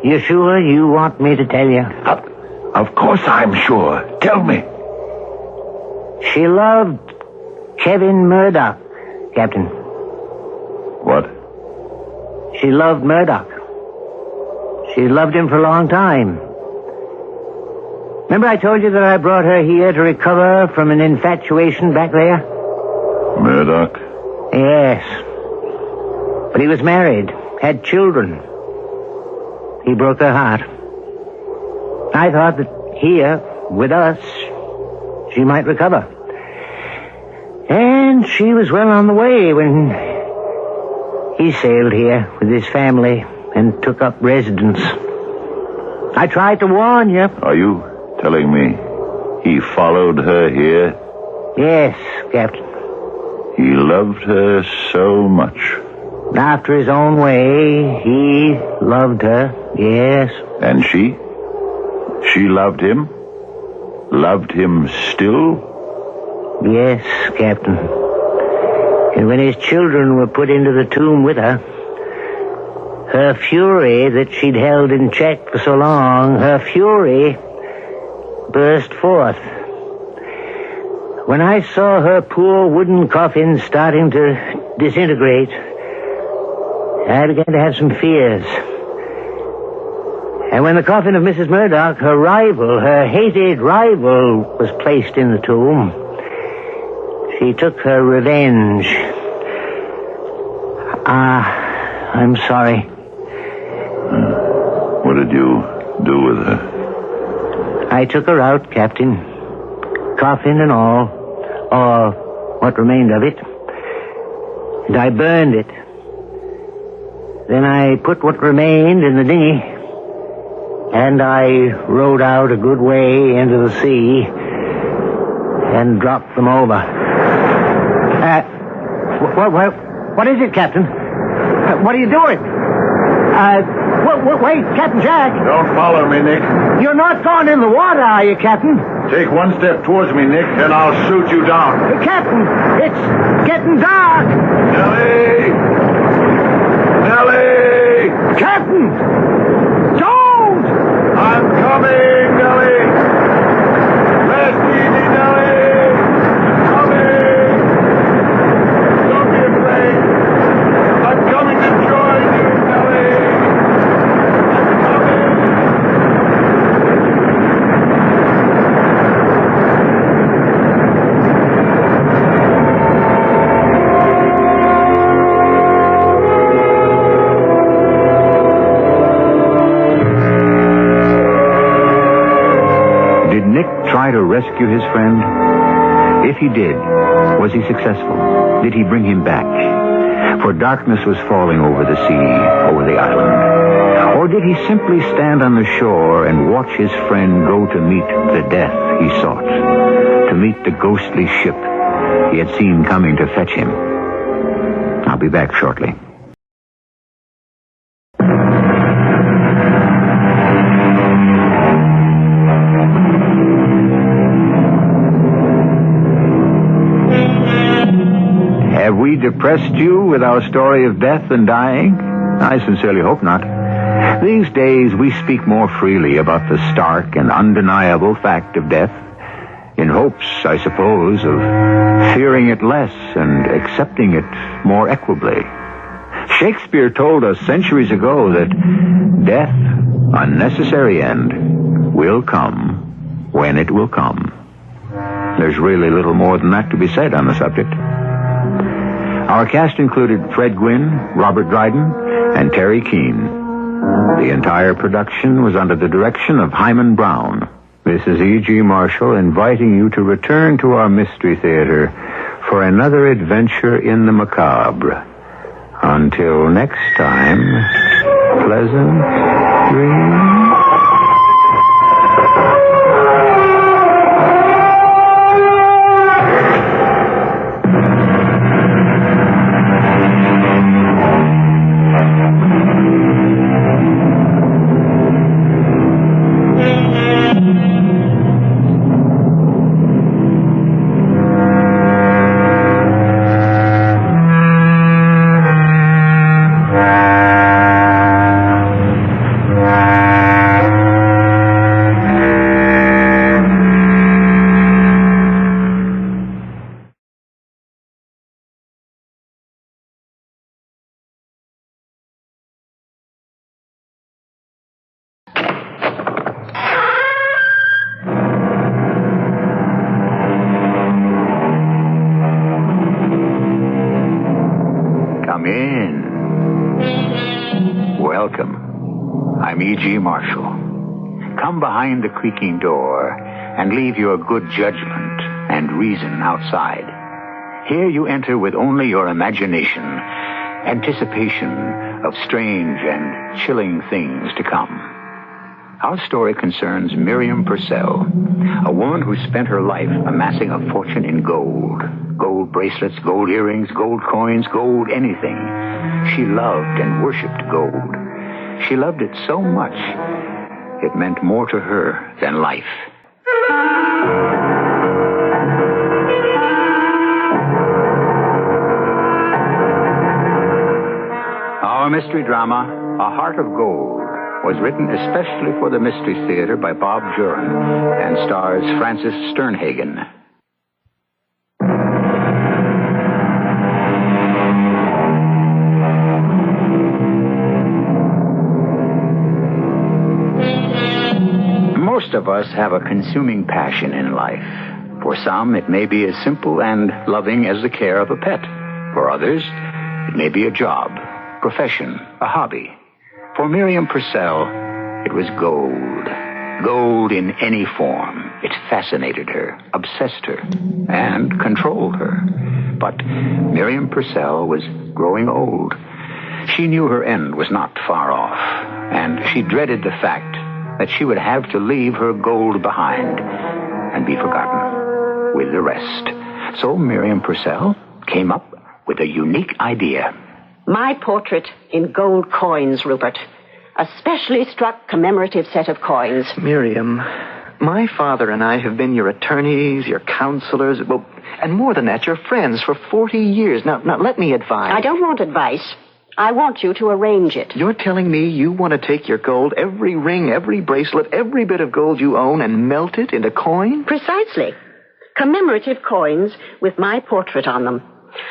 You sure you want me to tell you? Of course I'm sure. Tell me. She loved Kevin Murdoch, Captain. What? She loved Murdoch. She loved him for a long time. Remember I told you that I brought her here to recover from an infatuation back there? Murdoch? Yes. But he was married, had children. He broke her heart. I thought that here, with us, she might recover. And she was well on the way when he sailed here with his family and took up residence. I tried to warn you. Are you telling me he followed her here? Yes, Captain. He loved her so much. After his own way, he loved her, yes. And she? She loved him? Loved him still? Yes, Captain. And when his children were put into the tomb with her, her fury that she'd held in check for so long, her fury burst forth. When I saw her poor wooden coffin starting to disintegrate, I began to have some fears. And when the coffin of Mrs. Murdoch, her rival, her hated rival, was placed in the tomb, she took her revenge. I'm sorry. What did you do with her? I took her out, Captain. Coffin and all. Or what remained of it. And I burned it. Then I put what remained in the dinghy. And I rowed out a good way into the sea and dropped them over. What is it, Captain? What are you doing? Wait, Captain Jack. Don't follow me, Nick. You're not going in the water, are you, Captain? Take one step towards me, Nick, and I'll shoot you down. Captain, it's getting dark. Nellie! Nellie! Captain! Don't! I'm coming, Nellie! Rest easy, Nellie! I'm coming! Don't be afraid. I'm coming to join you, Nellie! I'm coming! Try to rescue his friend? If he did, was he successful? Did he bring him back? For darkness was falling over the sea, over the island. Or did he simply stand on the shore and watch his friend go to meet the death he sought, to meet the ghostly ship he had seen coming to fetch him? I'll be back shortly. Have we depressed you with our story of death and dying? I sincerely hope not. These days we speak more freely about the stark and undeniable fact of death, in hopes, I suppose, of fearing it less and accepting it more equably. Shakespeare told us centuries ago that death, a necessary end, will come when it will come. There's really little more than that to be said on the subject. Our cast included Fred Gwynne, Robert Dryden, and Terry Keane. The entire production was under the direction of Hyman Brown. This is E.G. Marshall inviting you to return to our Mystery Theater for another adventure in the macabre. Until next time, pleasant dreams. Come in. Welcome. I'm E.G. Marshall. Come behind the creaking door and leave your good judgment and reason outside. Here you enter with only your imagination, anticipation of strange and chilling things to come. Our story concerns Miriam Purcell, a woman who spent her life amassing a fortune in gold. Gold bracelets, gold earrings, gold coins, gold anything. She loved and worshipped gold. She loved it so much, it meant more to her than life. Our mystery drama, A Heart of Gold, was written especially for the Mystery Theater by Bob Jurin and stars Francis Sternhagen. Most of us have a consuming passion in life. For some, it may be as simple and loving as the care of a pet. For others, it may be a job, profession, a hobby. For Miriam Purcell, it was gold. Gold in any form. It fascinated her, obsessed her, and controlled her. But Miriam Purcell was growing old. She knew her end was not far off, and she dreaded the fact that she would have to leave her gold behind and be forgotten with the rest. So Miriam Purcell came up with a unique idea. My portrait in gold coins, Rupert. A specially struck commemorative set of coins. Miriam, my father and I have been your attorneys, your counselors, well, and more than that, your friends for 40 years. Now, let me advise. I don't want advice. I want you to arrange it. You're telling me you want to take your gold, every ring, every bracelet, every bit of gold you own, and melt it into coin? Precisely. Commemorative coins with my portrait on them.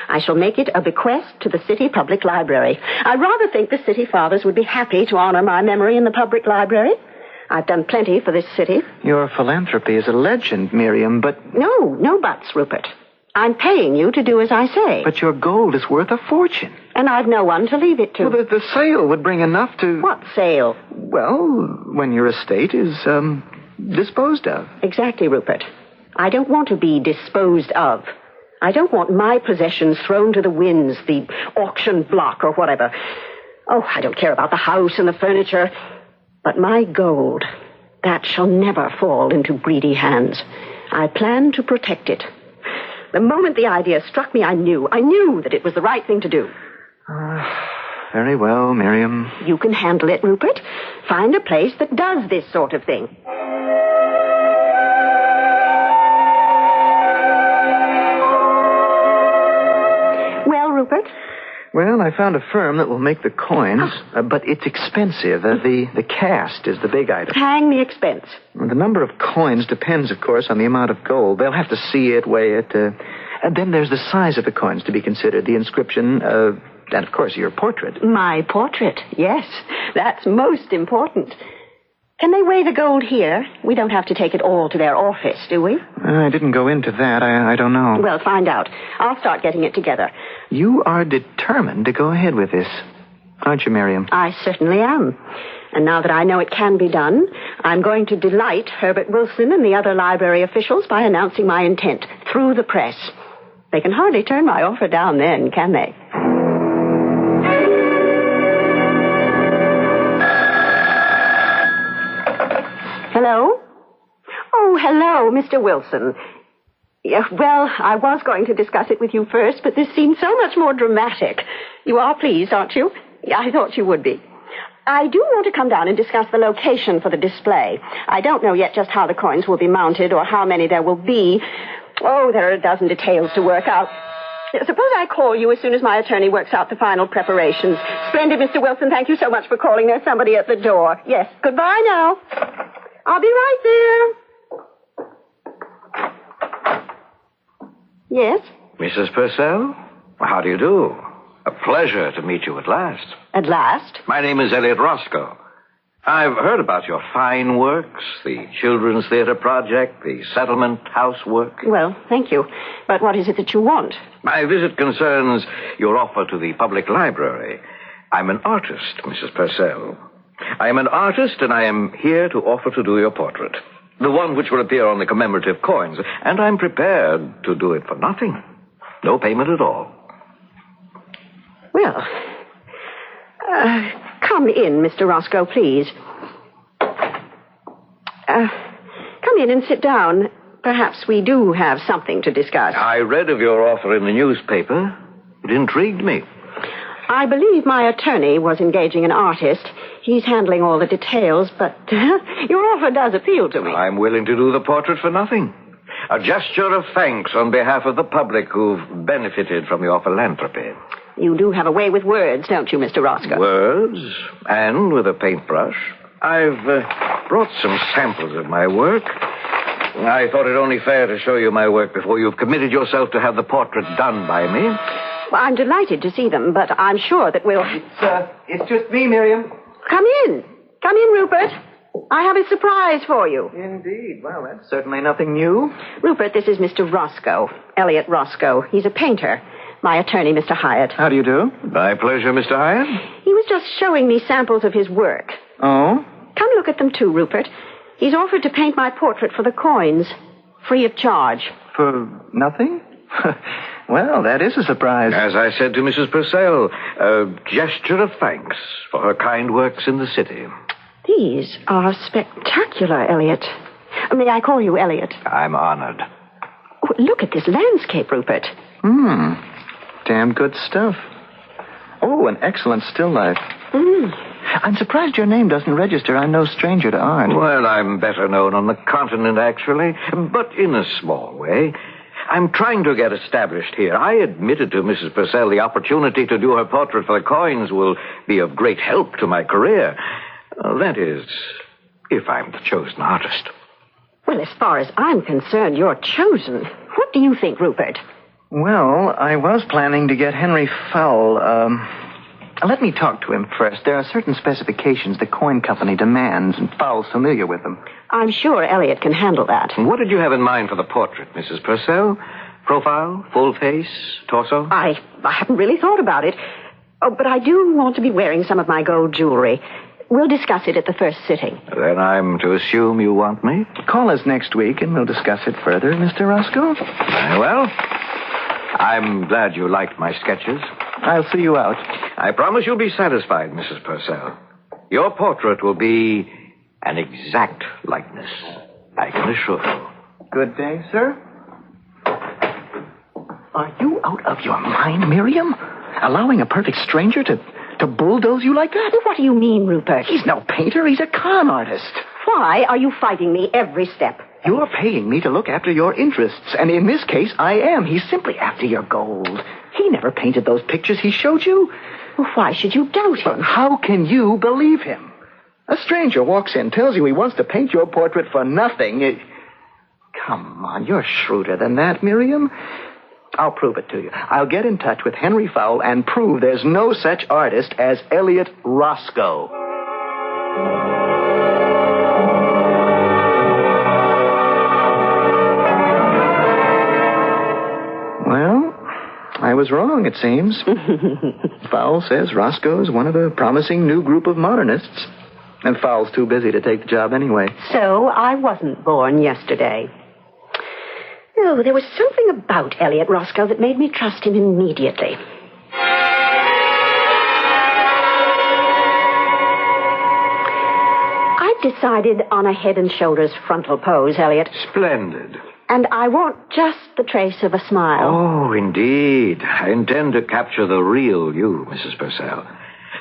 I shall make it a bequest to the city public library. I rather think the city fathers would be happy to honor my memory in the public library. I've done plenty for this city. Your philanthropy is a legend, Miriam, but... No buts, Rupert. I'm paying you to do as I say. But your gold is worth a fortune. And I've no one to leave it to. Well, the sale would bring enough to... What sale? Well, when your estate is, disposed of. Exactly, Rupert. I don't want to be disposed of. I don't want my possessions thrown to the winds, the auction block or whatever. Oh, I don't care about the house and the furniture. But my gold, that shall never fall into greedy hands. I plan to protect it. The moment the idea struck me, I knew that it was the right thing to do. Very well, Miriam. You can handle it, Rupert. Find a place that does this sort of thing. Rupert? Well, I found a firm that will make the coins, but it's expensive. The cast is the big item. Hang the expense. Well, the number of coins depends, of course, on the amount of gold. They'll have to see it, weigh it. And then there's the size of the coins to be considered, the inscription, and, of course, your portrait. My portrait, yes. That's most important. Can they weigh the gold here? We don't have to take it all to their office, do we? I didn't go into that. I don't know. Well, find out. I'll start getting it together. You are determined to go ahead with this, aren't you, Miriam? I certainly am. And now that I know it can be done, I'm going to delight Herbert Wilson and the other library officials by announcing my intent through the press. They can hardly turn my offer down then, can they? Hello? Oh, hello, Mr. Wilson. Yeah, well, I was going to discuss it with you first, but this seems so much more dramatic. You are pleased, aren't you? Yeah, I thought you would be. I do want to come down and discuss the location for the display. I don't know yet just how the coins will be mounted or how many there will be. Oh, there are a dozen details to work out. Suppose I call you as soon as my attorney works out the final preparations. Splendid, Mr. Wilson. Thank you so much for calling. There's somebody at the door. Yes, goodbye now. I'll be right there. Yes? Mrs. Purcell, how do you do? A pleasure to meet you at last. At last? My name is Elliot Roscoe. I've heard about your fine works, the Children's Theater Project, the Settlement House work. Well, thank you. But what is it that you want? My visit concerns your offer to the public library. I'm an artist, Mrs. Purcell. I am an artist, and I am here to offer to do your portrait. The one which will appear on the commemorative coins. And I'm prepared to do it for nothing. No payment at all. Well, come in, Mr. Roscoe, please. Come in and sit down. Perhaps we do have something to discuss. I read of your offer in the newspaper. It intrigued me. I believe my attorney was engaging an artist. He's handling all the details, but your offer does appeal to me. I'm willing to do the portrait for nothing. A gesture of thanks on behalf of the public who've benefited from your philanthropy. You do have a way with words, don't you, Mr. Roscoe? Words, and with a paintbrush. I've brought some samples of my work. I thought it only fair to show you my work before you've committed yourself to have the portrait done by me. Well, I'm delighted to see them, but I'm sure that we'll... It's just me, Miriam. Come in. Come in, Rupert. I have a surprise for you. Indeed. Well, that's certainly nothing new. Rupert, this is Mr. Roscoe, Elliot Roscoe. He's a painter. My attorney, Mr. Hyatt. How do you do? My pleasure, Mr. Hyatt. He was just showing me samples of his work. Oh? Come look at them, too, Rupert. He's offered to paint my portrait for the coins, free of charge. For nothing? Well, that is a surprise. As I said to Mrs. Purcell, a gesture of thanks for her kind works in the city. These are spectacular, Elliot. May I call you Elliot? I'm honored. Oh, look at this landscape, Rupert. Damn good stuff. Oh, an excellent still life. I'm surprised your name doesn't register. I'm no stranger to art. Well, I'm better known on the continent, actually, but in a small way. I'm trying to get established here. I admitted to Mrs. Purcell the opportunity to do her portrait for the coins will be of great help to my career. That is, if I'm the chosen artist. Well, as far as I'm concerned, you're chosen. What do you think, Rupert? Well, I was planning to get Henry Fowle. Let me talk to him first. There are certain specifications the coin company demands, and Fowle's familiar with them. I'm sure Elliot can handle that. What did you have in mind for the portrait, Mrs. Purcell? Profile, full face, torso? I haven't really thought about it. Oh, but I do want to be wearing some of my gold jewelry. We'll discuss it at the first sitting. Then I'm to assume you want me? Call us next week, and we'll discuss it further, Mr. Roscoe. Very well. I'm glad you liked my sketches. I'll see you out. I promise you'll be satisfied, Mrs. Purcell. Your portrait will be an exact likeness, I can assure you. Good day, sir. Are you out of your mind, Miriam? Allowing a perfect stranger to bulldoze you like that? What do you mean, Rupert? He's no painter. He's a con artist. Why are you fighting me every step? You're paying me to look after your interests, and in this case, I am. He's simply after your gold. He never painted those pictures he showed you. Well, why should you doubt him? How can you believe him? A stranger walks in, tells you he wants to paint your portrait for nothing. Come on, you're shrewder than that, Miriam. I'll prove it to you. I'll get in touch with Henry Fowle and prove there's no such artist as Elliot Roscoe. I was wrong, it seems. Fowle says Roscoe's one of a promising new group of modernists. And Fowle's too busy to take the job anyway. So I wasn't born yesterday. No, there was something about Elliot Roscoe that made me trust him immediately. I've decided on a head and shoulders frontal pose, Elliot. Splendid. And I want just the trace of a smile. Oh, indeed. I intend to capture the real you, Mrs. Purcell.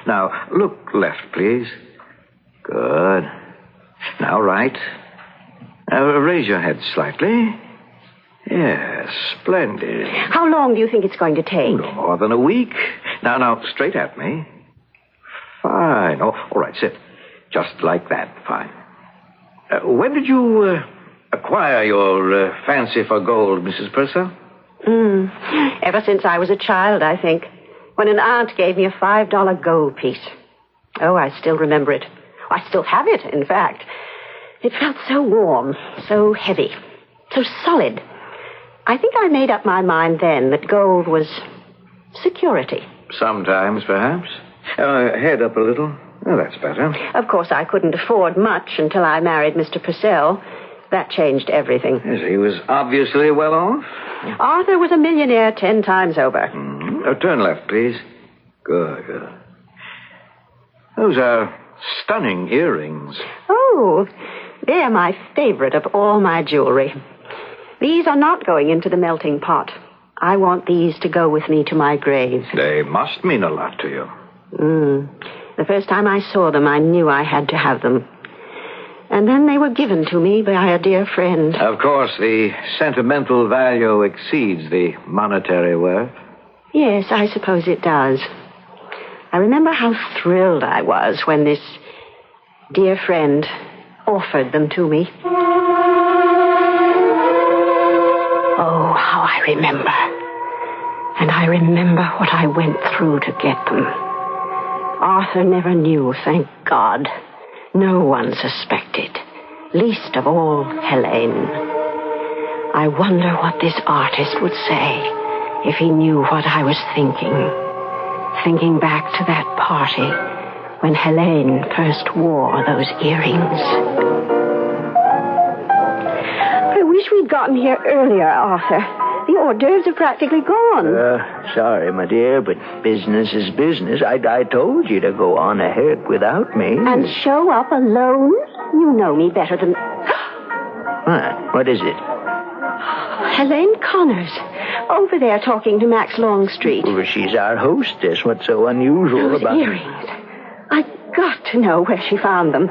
Now, look left, please. Good. Now, right. Raise your head slightly. Yes, splendid. How long do you think it's going to take? No more than a week. Now, straight at me. Fine. Oh, all right, sit. Just like that. Fine. When did you acquire your fancy for gold, Mrs. Purcell? Ever since I was a child, I think. When an aunt gave me a $5 gold piece. Oh, I still remember it. I still have it, in fact. It felt so warm, so heavy, so solid. I think I made up my mind then that gold was security. Sometimes, perhaps. Head up a little. Oh, that's better. Of course, I couldn't afford much until I married Mr. Purcell. That changed everything. Yes, he was obviously well off. Arthur was a millionaire 10 times over. Turn left, please. Good. Those are stunning earrings. Oh, they're my favorite of all my jewelry. These are not going into the melting pot. I want these to go with me to my grave. They must mean a lot to you. The first time I saw them, I knew I had to have them. And then they were given to me by a dear friend. Of course, the sentimental value exceeds the monetary worth. Yes, I suppose it does. I remember how thrilled I was when this dear friend offered them to me. Oh, how I remember. And I remember what I went through to get them. Arthur never knew, thank God. No one suspected, least of all Helene. I wonder what this artist would say if he knew what I was thinking back to that party when Helene first wore those earrings. I wish we'd gotten here earlier, Arthur. The hors d'oeuvres are practically gone. Sorry, my dear, but business is business. I told you to go on ahead without me. And show up alone? You know me better than... What is it? Helene Connors. Over there talking to Max Longstreet. Well, she's our hostess. What's so unusual those about earrings? I've got to know where she found them.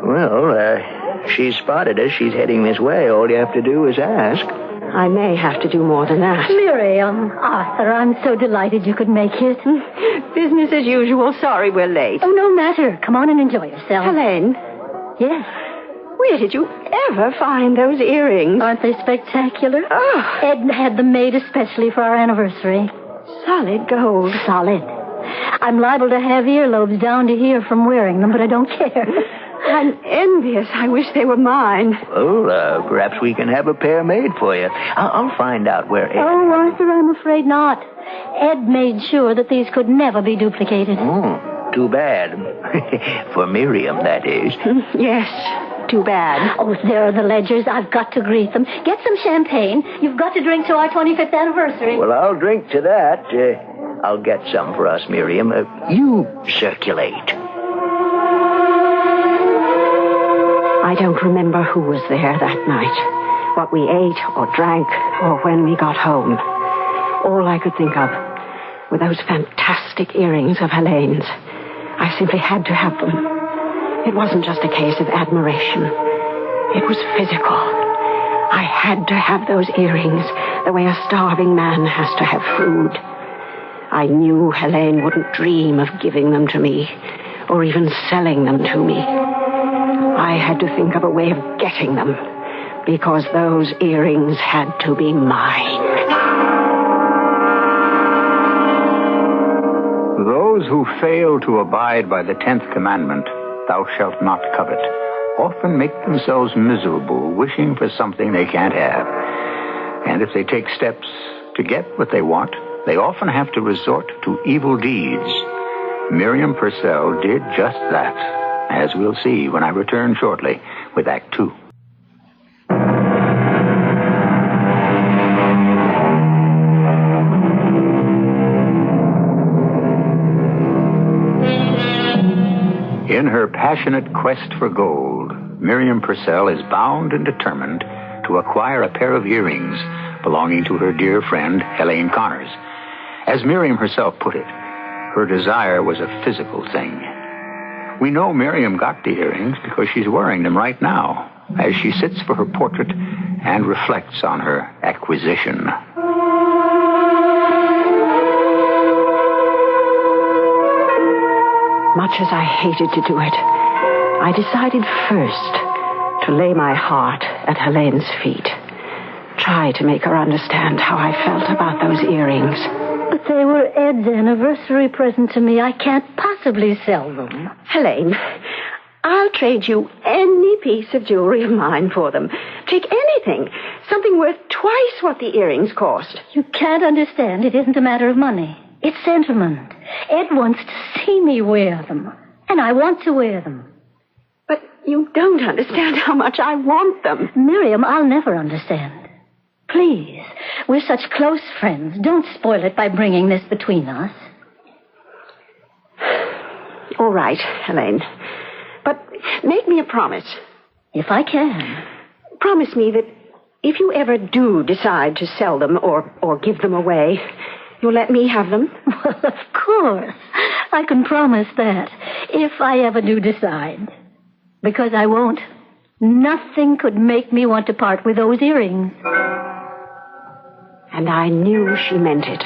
Well, she spotted us. She's heading this way. All you have to do is ask. I may have to do more than that. Miriam, Arthur, I'm so delighted you could make it. Business as usual. Sorry we're late. Oh, no matter. Come on and enjoy yourself. Helene? Yes? Where did you ever find those earrings? Aren't they spectacular? Oh. Ed had them made especially for our anniversary. Solid gold. Solid. I'm liable to have earlobes down to here from wearing them, but I don't care. I'm envious. I wish they were mine. Well, perhaps we can have a pair made for you. I'll find out where Ed... Oh, Arthur, I'm afraid not. Ed made sure that these could never be duplicated. Too bad. For Miriam, that is. Yes, too bad. Oh, there are the ledgers. I've got to greet them. Get some champagne. You've got to drink to our 25th anniversary. Well, I'll drink to that. I'll get some for us, Miriam. You circulate. I don't remember who was there that night, what we ate or drank, or when we got home. All I could think of were those fantastic earrings of Helene's. I simply had to have them. It wasn't just a case of admiration. It was physical. I had to have those earrings the way a starving man has to have food. I knew Helene wouldn't dream of giving them to me, or even selling them to me. I had to think of a way of getting them, because those earrings had to be mine. Those who fail to abide by the 10th commandment, thou shalt not covet, often make themselves miserable, wishing for something they can't have. And if they take steps to get what they want, they often have to resort to evil deeds. Miriam Purcell did just that, as we'll see when I return shortly with Act 2. In her passionate quest for gold, Miriam Purcell is bound and determined to acquire a pair of earrings belonging to her dear friend, Helene Connors. As Miriam herself put it, her desire was a physical thing. We know Miriam got the earrings because she's wearing them right now as she sits for her portrait and reflects on her acquisition. Much as I hated to do it, I decided first to lay my heart at Helene's feet. Try to make her understand how I felt about those earrings. But they were Ed's anniversary present to me. I can't possibly sell them. Helene, I'll trade you any piece of jewelry of mine for them. Take anything. Something worth twice what the earrings cost. You can't understand. It isn't a matter of money. It's sentiment. Ed wants to see me wear them. And I want to wear them. But you don't understand how much I want them. Miriam, I'll never understand. Please, we're such close friends. Don't spoil it by bringing this between us. All right, Helene. But make me a promise. If I can. Promise me that if you ever do decide to sell them or give them away, you'll let me have them? Well, of course. I can promise that. If I ever do decide. Because I won't. Nothing could make me want to part with those earrings. And I knew she meant it.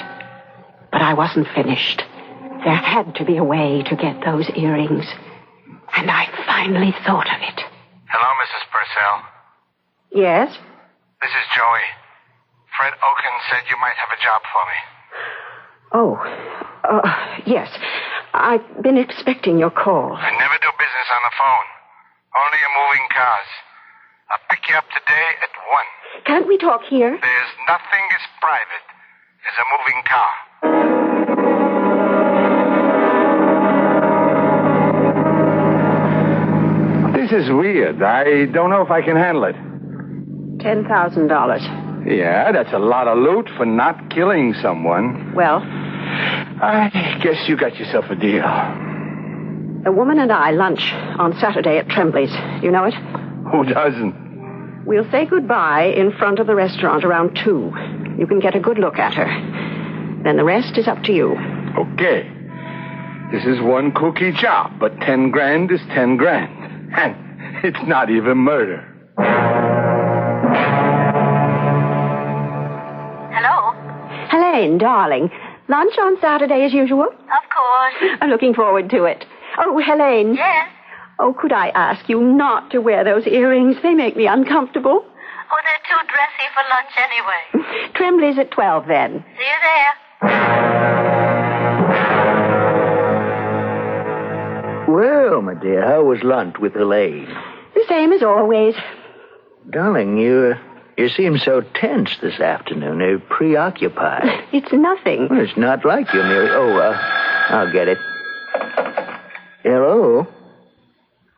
But I wasn't finished. There had to be a way to get those earrings. And I finally thought of it. Hello, Mrs. Purcell. Yes? This is Joey. Fred Oaken said you might have a job for me. Oh, yes. I've been expecting your call. I never do business on the phone. Only in moving cars. I'll pick you up today at 1. Can't we talk here? There's nothing as private as a moving car. This is weird. I don't know if I can handle it. $10,000. Yeah, that's a lot of loot for not killing someone. Well? I guess you got yourself a deal. A woman and I lunch on Saturday at Tremblay's. You know it? Who doesn't? We'll say goodbye in front of the restaurant around 2. You can get a good look at her. Then the rest is up to you. Okay. This is one cookie job, but 10 grand is 10 grand. And it's not even murder. Hello? Helene, darling. Lunch on Saturday as usual? Of course. I'm looking forward to it. Oh, Helene. Yes? Oh, could I ask you not to wear those earrings? They make me uncomfortable. Oh, they're too dressy for lunch anyway. Tremblay's at 12, then. See you there. Well, my dear, how was lunch with Elaine? The same as always. Darling, you seem so tense this afternoon. You're preoccupied. It's nothing. Well, it's not like you, Mary. Oh, I'll get it. Hello?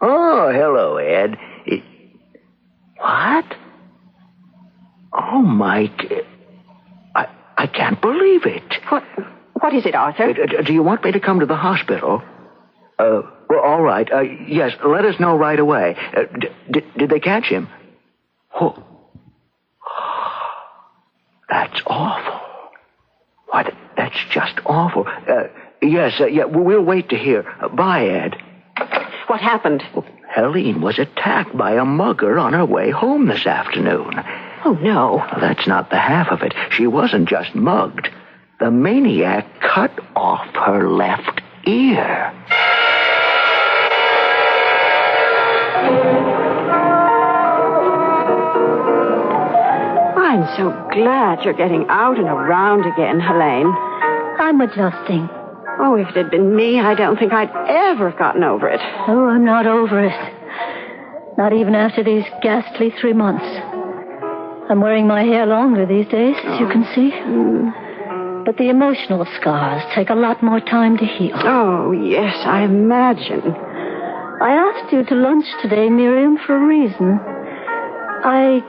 Oh, hello, Ed. What? Oh, Mike. I can't believe it. What is it, Arthur? Do you want me to come to the hospital? Well, all right. Yes, let us know right away. Did they catch him? Oh. That's awful. What? That's just awful. Yes, we'll wait to hear. Bye, Ed. What happened? Helene was attacked by a mugger on her way home this afternoon. Oh, no. That's not the half of it. She wasn't just mugged. The maniac cut off her left ear. I'm so glad you're getting out and around again, Helene. I'm adjusting. Oh, if it had been me, I don't think I'd ever have gotten over it. Oh, I'm not over it. Not even after these ghastly 3 months. I'm wearing my hair longer these days, as you can see. But the emotional scars take a lot more time to heal. Oh, yes, I imagine. I asked you to lunch today, Miriam, for a reason. I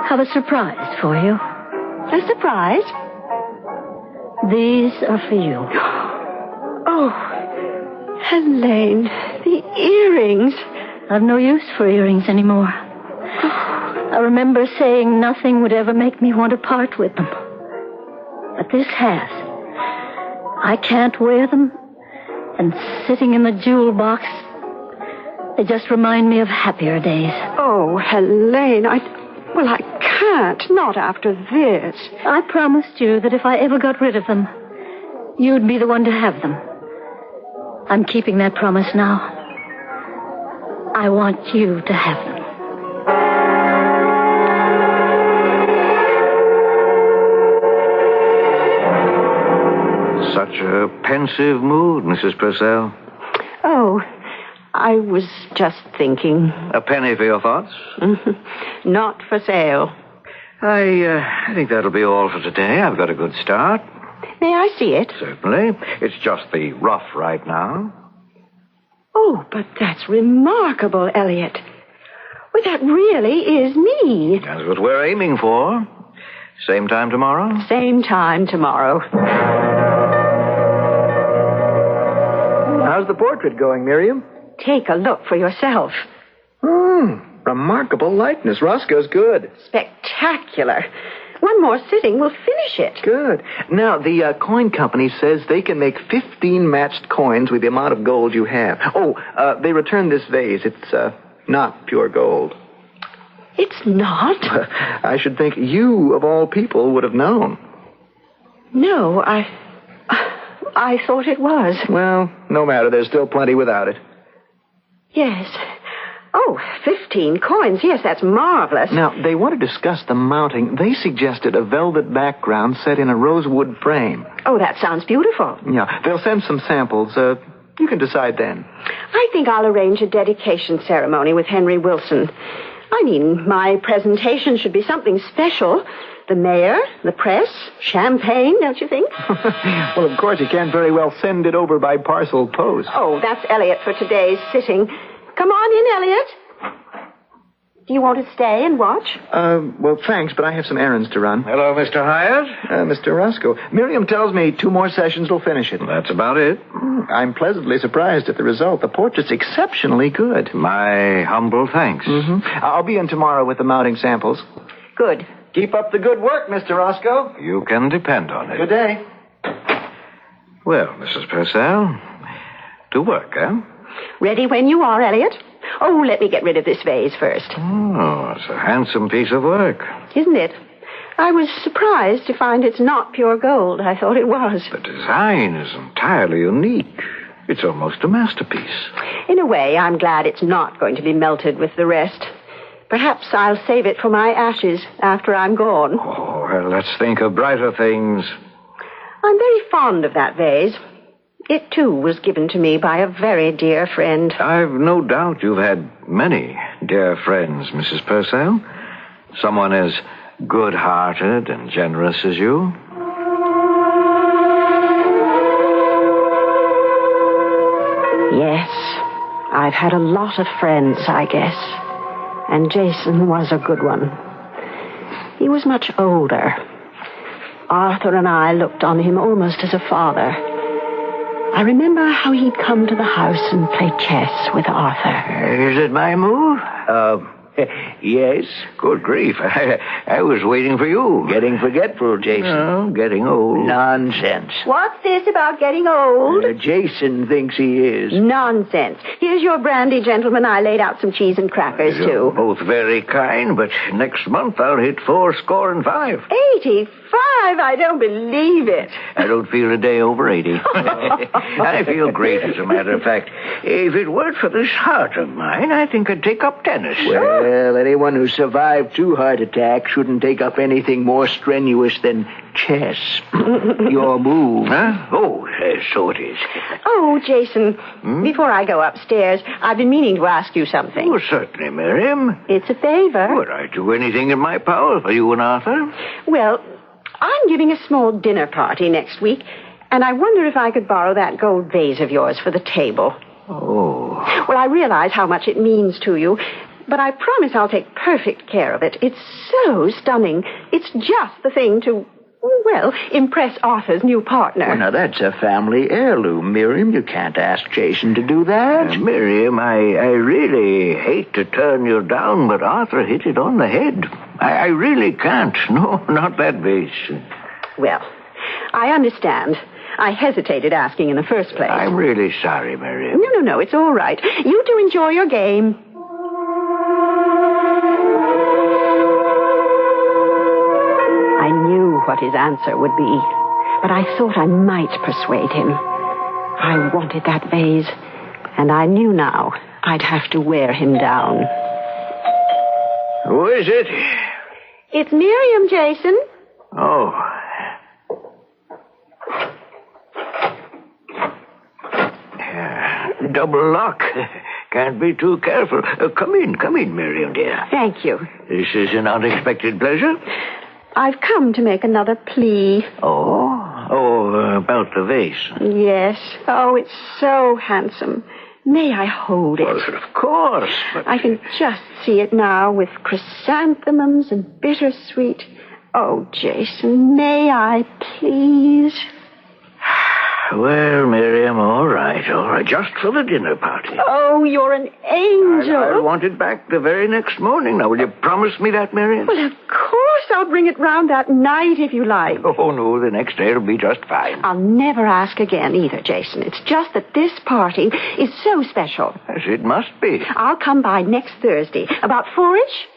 have a surprise for you. A surprise? These are for you. Oh, Helene, the earrings. I've no use for earrings anymore. I remember saying nothing would ever make me want to part with them. But this has. I can't wear them, and sitting in the jewel box, they just remind me of happier days. Oh, Helene, I can't. Not after this. I promised you that if I ever got rid of them, you'd be the one to have them. I'm keeping that promise now. I want you to have them. Such a pensive mood, Mrs. Purcell. Oh, I was just thinking. A penny for your thoughts? Not for sale. I think that'll be all for today. I've got a good start. May I see it? Certainly. It's just the rough right now. Oh, but that's remarkable, Elliot. Well, that really is me. That's what we're aiming for. Same time tomorrow? Same time tomorrow. How's the portrait going, Miriam? Take a look for yourself. Remarkable likeness. Roscoe's good. Spectacular. One more sitting will finish it. Good. Now, the coin company says they can make 15 matched coins with the amount of gold you have. They returned this vase. It's not pure gold. It's not? I should think you, of all people, would have known. No, I thought it was. Well, no matter. There's still plenty without it. Yes. Oh, 15 coins. Yes, that's marvelous. Now, they want to discuss the mounting. They suggested a velvet background set in a rosewood frame. Oh, that sounds beautiful. Yeah, they'll send some samples. You can decide then. I think I'll arrange a dedication ceremony with Henry Wilson. I mean, my presentation should be something special. The mayor, the press, champagne, don't you think? Well, of course, you can't very well send it over by parcel post. Oh, that's Elliot for today's sitting. Come on in, Elliot. Do you want to stay and watch? Well, thanks, but I have some errands to run. Hello, Mr. Hyatt. Mr. Roscoe. Miriam tells me 2 more sessions will finish it. That's about it. I'm pleasantly surprised at the result. The portrait's exceptionally good. My humble thanks. I'll be in tomorrow with the mounting samples. Good. Keep up the good work, Mr. Roscoe. You can depend on it. Good day. Well, Mrs. Purcell, to work, eh? Ready when you are, Elliot. Oh, let me get rid of this vase first. Oh, it's a handsome piece of work. Isn't it? I was surprised to find it's not pure gold. I thought it was. The design is entirely unique. It's almost a masterpiece. In a way, I'm glad it's not going to be melted with the rest. Perhaps I'll save it for my ashes after I'm gone. Oh, well, let's think of brighter things. I'm very fond of that vase. It, too, was given to me by a very dear friend. I've no doubt you've had many dear friends, Mrs. Purcell. Someone as good-hearted and generous as you. Yes, I've had a lot of friends, I guess. And Jason was a good one. He was much older. Arthur and I looked on him almost as a father. I remember how he'd come to the house and play chess with Arthur. Is it my move? Yes. Good grief. I was waiting for you. Getting forgetful, Jason. No, getting old. Nonsense. What's this about getting old? Jason thinks he is. Nonsense. Here's your brandy, gentlemen. I laid out some cheese and crackers, You're too. both very kind, but next month I'll hit 85. 85? I don't believe it. I don't feel a day over 80. I feel great, as a matter of fact. If it weren't for this heart of mine, I think I'd take up tennis. Well, anyone who survived 2 heart attacks shouldn't take up anything more strenuous than chess. Your move. Huh? Oh, so it is. Oh, Jason, before I go upstairs, I've been meaning to ask you something. Oh, certainly, Miriam. It's a favor. Would I do anything in my power for you and Arthur? Well, I'm giving a small dinner party next week, and I wonder if I could borrow that gold vase of yours for the table. Oh. Well, I realize how much it means to you, but I promise I'll take perfect care of it. It's so stunning. It's just the thing to, well, impress Arthur's new partner. Well, now, that's a family heirloom, Miriam. You can't ask Jason to do that. Miriam, I really hate to turn you down, but Arthur hit it on the head. I really can't. No, not that vase. Well, I understand. I hesitated asking in the first place. I'm really sorry, Miriam. No, it's all right. You two enjoy your game. I knew what his answer would be, but I thought I might persuade him. I wanted that vase, and I knew now I'd have to wear him down. Who is it? It's Miriam, Jason. Oh. Double lock. Can't be too careful. Come in, Miriam, dear. Thank you. This is an unexpected pleasure. I've come to make another plea. Oh, about the vase. Yes. Oh, it's so handsome. May I hold it? Well, of course. But I can just see it now with chrysanthemums and bittersweet. Oh, Jason, may I please? Well, Miriam, all right. Just for the dinner party. Oh, you're an angel. I want it back the very next morning. Now, will you promise me that, Miriam? Well, of course I'll bring it round that night if you like. Oh, no, the next day it'll be just fine. I'll never ask again either, Jason. It's just that this party is so special. Yes, it must be. I'll come by next Thursday, about 4-ish.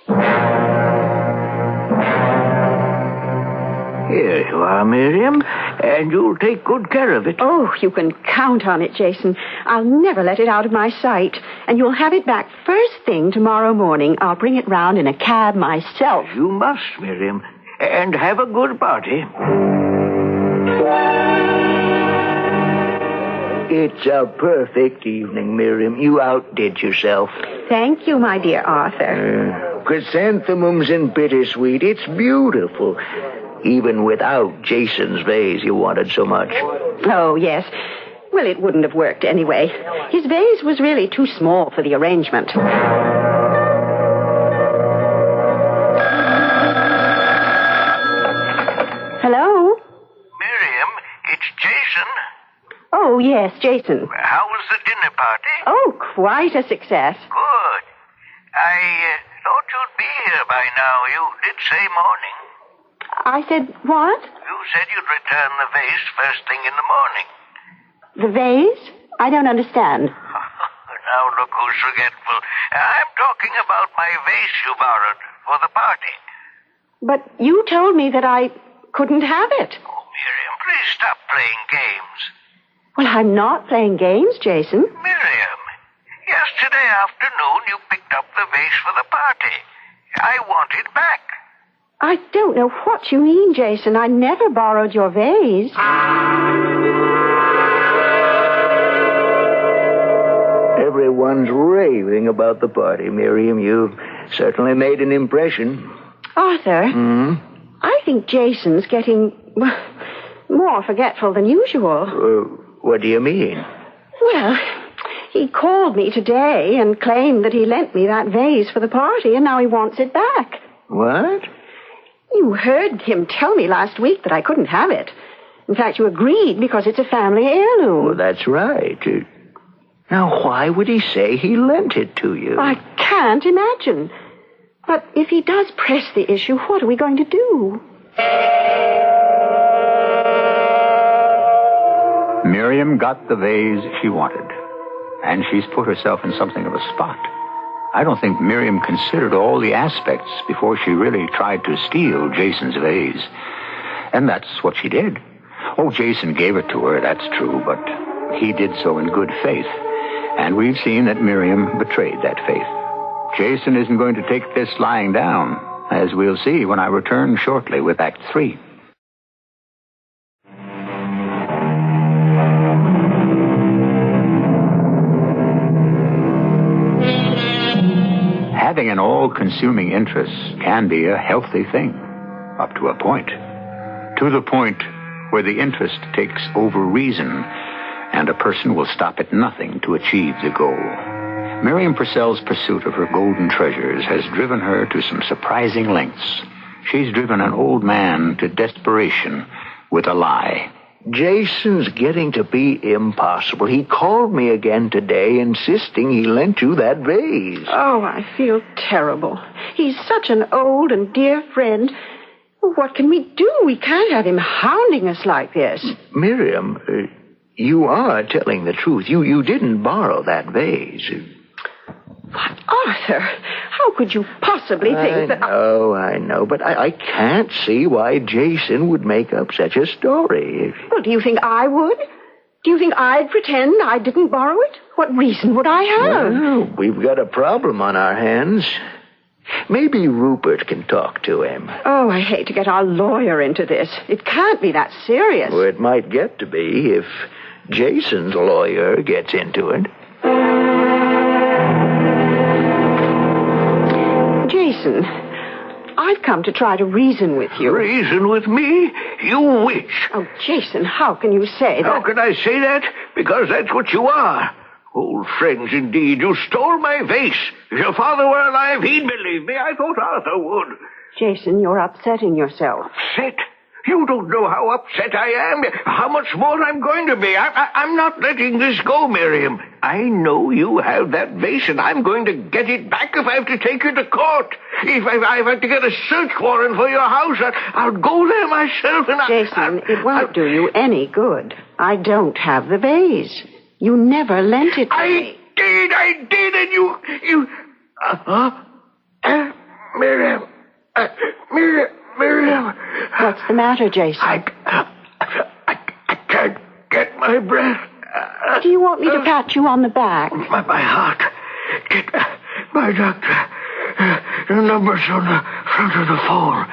Here you are, Miriam, and you'll take good care of it. Oh, you can count on it, Jason. I'll never let it out of my sight, and you'll have it back first thing tomorrow morning. I'll bring it round in a cab myself. You must, Miriam, and have a good party. It's a perfect evening, Miriam. You outdid yourself. Thank you, my dear Arthur. Chrysanthemums and bittersweet. It's beautiful. Even without Jason's vase you wanted so much. Oh, yes. Well, it wouldn't have worked anyway. His vase was really too small for the arrangement. Hello? Miriam, it's Jason. Oh, yes, Jason. How was the dinner party? Oh, quite a success. Good. I thought you'd be here by now. You did say morning. I said what? You said you'd return the vase first thing in the morning. The vase? I don't understand. Now look who's forgetful. I'm talking about my vase you borrowed for the party. But you told me that I couldn't have it. Oh, Miriam, please stop playing games. Well, I'm not playing games, Jason. Miriam, yesterday afternoon you picked up the vase for the party. I want it back. I don't know what you mean, Jason. I never borrowed your vase. Everyone's raving about the party, Miriam. You certainly made an impression. Arthur, I think Jason's getting more forgetful than usual. What do you mean? Well, he called me today and claimed that he lent me that vase for the party, and now he wants it back. What? You heard him tell me last week that I couldn't have it. In fact, you agreed because it's a family heirloom. Well, that's right. Now, why would he say he lent it to you? I can't imagine. But if he does press the issue, what are we going to do? Miriam got the vase she wanted, and she's put herself in something of a spot. I don't think Miriam considered all the aspects before she really tried to steal Jason's vase. And that's what she did. Oh, Jason gave it to her, that's true, but he did so in good faith. And we've seen that Miriam betrayed that faith. Jason isn't going to take this lying down, as we'll see when I return shortly with Act 3. Having an all-consuming interest can be a healthy thing, up to a point. to the point where the interest takes over reason, and a person will stop at nothing to achieve the goal. Miriam Purcell's pursuit of her golden treasures has driven her to some surprising lengths. She's driven an old man to desperation with a lie. Jason's getting to be impossible. He called me again today, insisting he lent you that vase. Oh, I feel terrible. He's such an old and dear friend. What can we do? We can't have him hounding us like this. Miriam, you are telling the truth. You didn't borrow that vase. But, Arthur, how could you possibly think that... I know, but I can't see why Jason would make up such a story. Well, do you think I would? Do you think I'd pretend I didn't borrow it? What reason would I have? Well, we've got a problem on our hands. Maybe Rupert can talk to him. Oh, I hate to get our lawyer into this. It can't be that serious. Well, it might get to be if Jason's lawyer gets into it. Jason, I've come to try to reason with you. Reason with me? You wish. Oh, Jason, how can you say that? How can I say that? Because that's what you are. Old friends, indeed. You stole my vase. If your father were alive, he'd believe me. I thought Arthur would. Jason, you're upsetting yourself. Upset? You don't know how upset I am, how much more I'm going to be. I'm not letting this go, Miriam. I know you have that vase, and I'm going to get it back if I have to take you to court. If I have to get a search warrant for your house, I'll go there myself and... Jason, it won't do you any good. I don't have the vase. You never lent it to me. I did, and you... Miriam. What's the matter, Jason? I can't get my breath. Do you want me to pat you on the back? My heart. Get my doctor. The number's on the front of the phone.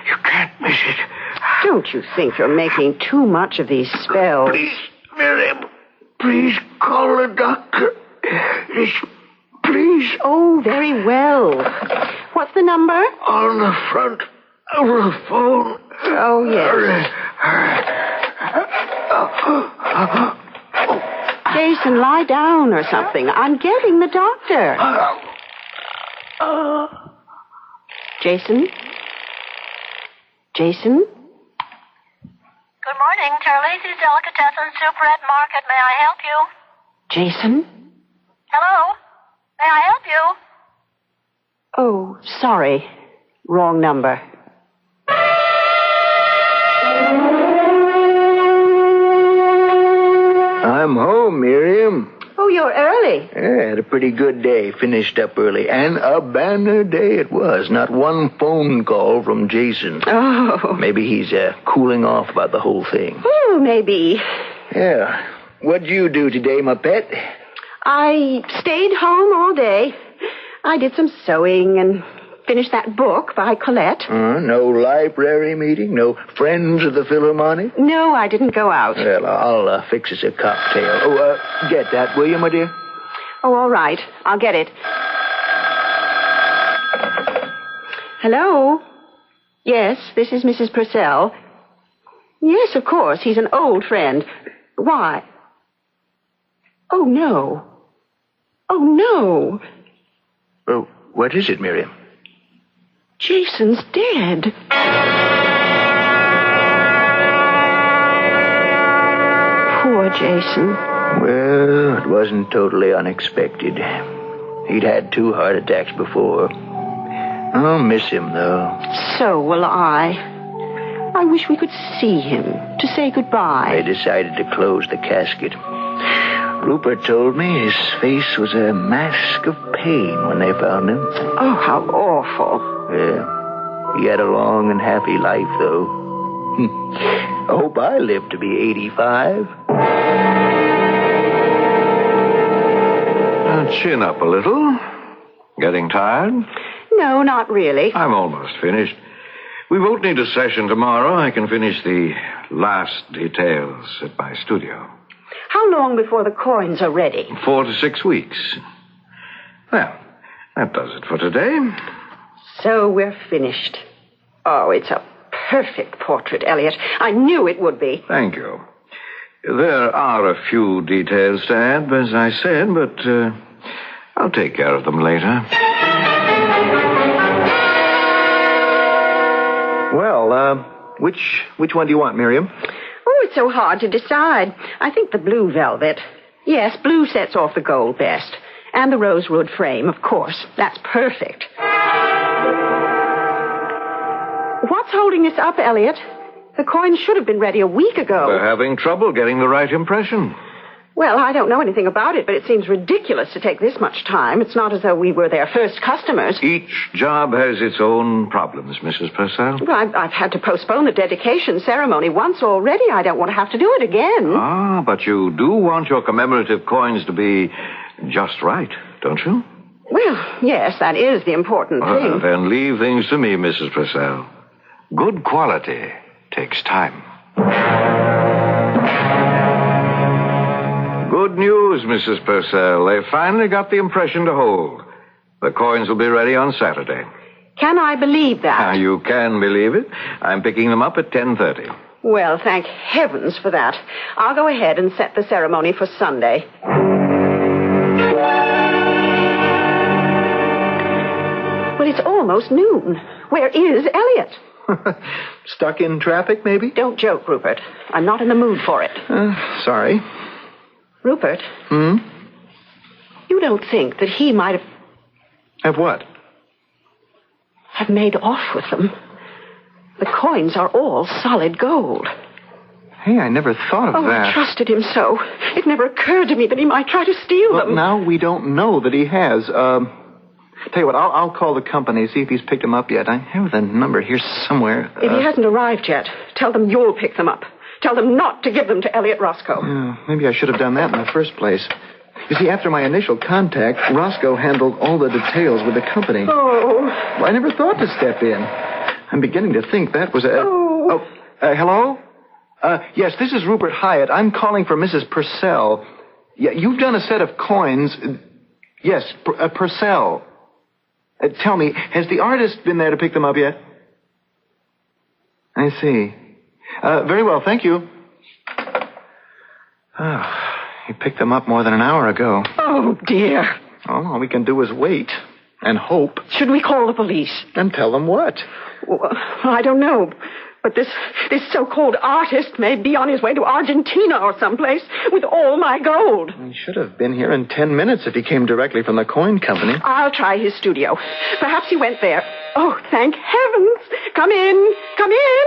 You can't miss it. Don't you think you're making too much of these spells? Please, Miriam. Please call the doctor. Please. Oh, very well. What's the number? On the front of the phone. Oh, yes. Jason, lie down or something. I'm getting the doctor. Jason? Jason? Good morning, Turley's Delicatessen Superette Market. May I help you? Jason? Hello? May I help you? Oh, sorry. Wrong number. I'm home, Miriam. Oh, you're early. Yeah, had a pretty good day. Finished up early. And a banner day it was. Not one phone call from Jason. Oh. Maybe he's cooling off about the whole thing. Oh, maybe. Yeah. What'd you do today, my pet? I stayed home all day. I did some sewing and finished that book by Colette. No library meeting? No Friends of the Philharmonic? No, I didn't go out. Well, I'll fix us a cocktail. Oh, get that, will you, my dear? Oh, all right. I'll get it. Hello? Yes, this is Mrs. Purcell. Yes, of course. He's an old friend. Why? Oh, no. Oh, no. Oh, what is it, Miriam? Jason's dead. Poor Jason. Well, it wasn't totally unexpected. He'd had 2 heart attacks before. I'll miss him, though. So will I. I wish we could see him to say goodbye. They decided to close the casket. Rupert told me his face was a mask of pain when they found him. Oh, how awful. Yeah. He had a long and happy life, though. I hope I live to be 85. Now, chin up a little. Getting tired? No, not really. I'm almost finished. We won't need a session tomorrow. I can finish the last details at my studio. How long before the coins are ready? 4 to 6 weeks. Well, that does it for today. So we're finished. Oh, it's a perfect portrait, Elliot. I knew it would be. Thank you. There are a few details to add, as I said, but I'll take care of them later. Well, which one do you want, Miriam? Oh, it's so hard to decide. I think the blue velvet. Yes, blue sets off the gold best. And the rosewood frame, of course. That's perfect. What's holding this up, Elliot? The coins should have been ready a week ago. We're having trouble getting the right impression. Well, I don't know anything about it, but it seems ridiculous to take this much time. It's not as though we were their first customers. Each job has its own problems, Mrs. Purcell. Well, I've had to postpone the dedication ceremony once already. I don't want to have to do it again. Ah, but you do want your commemorative coins to be just right, don't you? Well, yes, that is the important thing. Then leave things to me, Mrs. Purcell. Good quality takes time. Good news, Mrs. Purcell. They finally got the impression to hold. The coins will be ready on Saturday. Can I believe that? You can believe it. I'm picking them up at 10:30. Well, thank heavens for that. I'll go ahead and set the ceremony for Sunday. Well, it's almost noon. Where is Elliot? Stuck in traffic, maybe? Don't joke, Rupert. I'm not in the mood for it. Sorry. Rupert? You don't think that he might have... Have what? Have made off with them. The coins are all solid gold. Hey, I never thought of that. I trusted him so. It never occurred to me that he might try to steal them. Now we don't know that he has. Tell you what, I'll call the company, see if he's picked them up yet. I have the number here somewhere. If he hasn't arrived yet, tell them you'll pick them up. Tell them not to give them to Elliot Roscoe. Maybe I should have done that in the first place. You see, after my initial contact, Roscoe handled all the details with the company. Oh. Well, I never thought to step in. I'm beginning to think that was a... hello? Yes, this is Rupert Hyatt. I'm calling for Mrs. Purcell. Yeah, you've done a set of coins. Yes, Purcell. Tell me, has the artist been there to pick them up yet? I see. Very well, thank you. He picked them up more than an hour ago. Oh, dear. All we can do is wait and hope. Should we call the police? And tell them what? Well, I don't know. But this so-called artist may be on his way to Argentina or someplace with all my gold. He should have been here in 10 minutes if he came directly from the coin company. I'll try his studio. Perhaps he went there. Oh, thank heavens. Come in. Come in.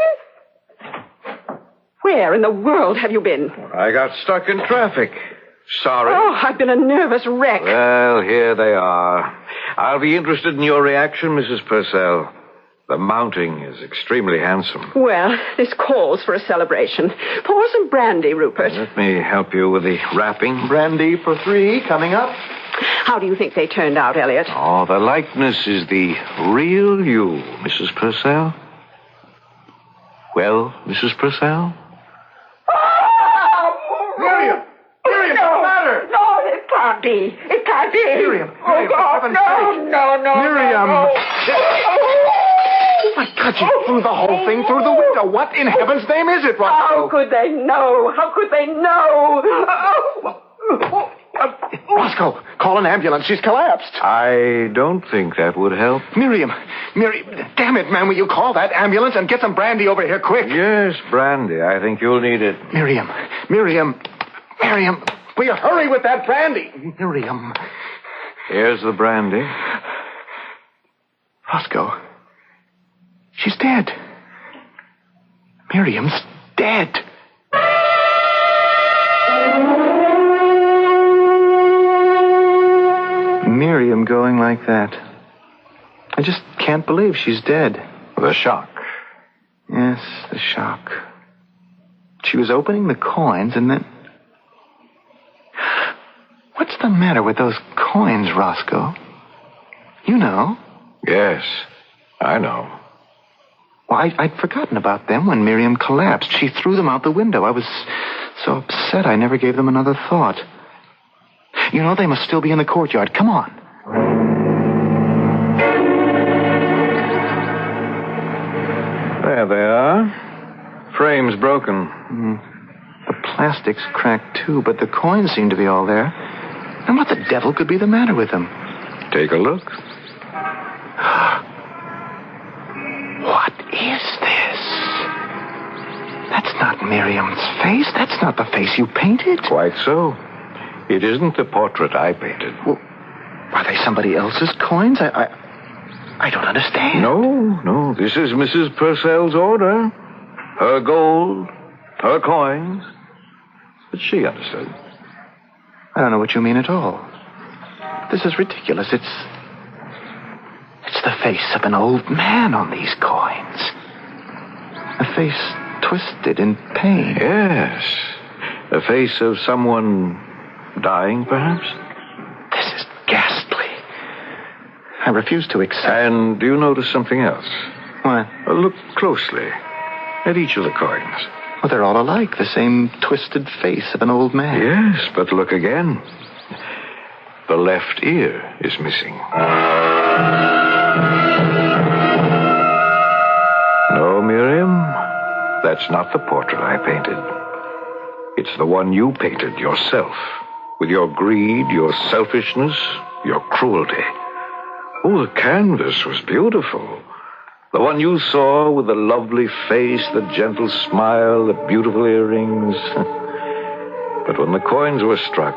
Where in the world have you been? I got stuck in traffic. Sorry. Oh, I've been a nervous wreck. Well, here they are. I'll be interested in your reaction, Mrs. Purcell. The mounting is extremely handsome. Well, this calls for a celebration. Pour some brandy, Rupert. Let me help you with the wrapping. Brandy for 3 coming up. How do you think they turned out, Elliot? Oh, the likeness is the real you, Mrs. Purcell. Well, Mrs. Purcell? Miriam! Miriam, what's the matter? No, it can't be. It can't be. Miriam, Oh, God, no. Miriam! My God, you threw the whole thing through the window. What in heaven's name is it, Roscoe? How could they know? How could they know? Roscoe, call an ambulance. She's collapsed. I don't think that would help. Miriam, damn it, man, will you call that ambulance and get some brandy over here quick? Yes, brandy. I think you'll need it. Miriam, will you hurry with that brandy? Miriam. Here's the brandy. Roscoe, she's dead. Miriam's dead. Miriam going like that. I just can't believe she's dead. The shock. Yes, the shock. She was opening the coins and then... What's the matter with those coins, Roscoe? You know. Yes, I know. Well, I'd forgotten about them when Miriam collapsed. She threw them out the window. I was so upset I never gave them another thought. You know, they must still be in the courtyard. Come on. There they are. The plastic's cracked, too, but the coins seem to be all there. And what the devil could be the matter with them? Take a look. What is this? That's not Miriam's face. That's not the face you painted. Quite so. It isn't the portrait I painted. Well, are they somebody else's coins? I don't understand. No. This is Mrs. Purcell's order. Her gold, her coins. But she understood. I don't know what you mean at all. This is ridiculous. It's the face of an old man on these coins. A face twisted in pain. Yes. A face of someone dying, perhaps? This is ghastly. I refuse to accept. And do you notice something else? What? Look closely at each of the coins. Well, they're all alike. The same twisted face of an old man. Yes, but look again. The left ear is missing. No, Miriam. That's not the portrait I painted. It's the one you painted yourself. With your greed, your selfishness, your cruelty. Oh, the canvas was beautiful. The one you saw with the lovely face, the gentle smile, the beautiful earrings. But when the coins were struck,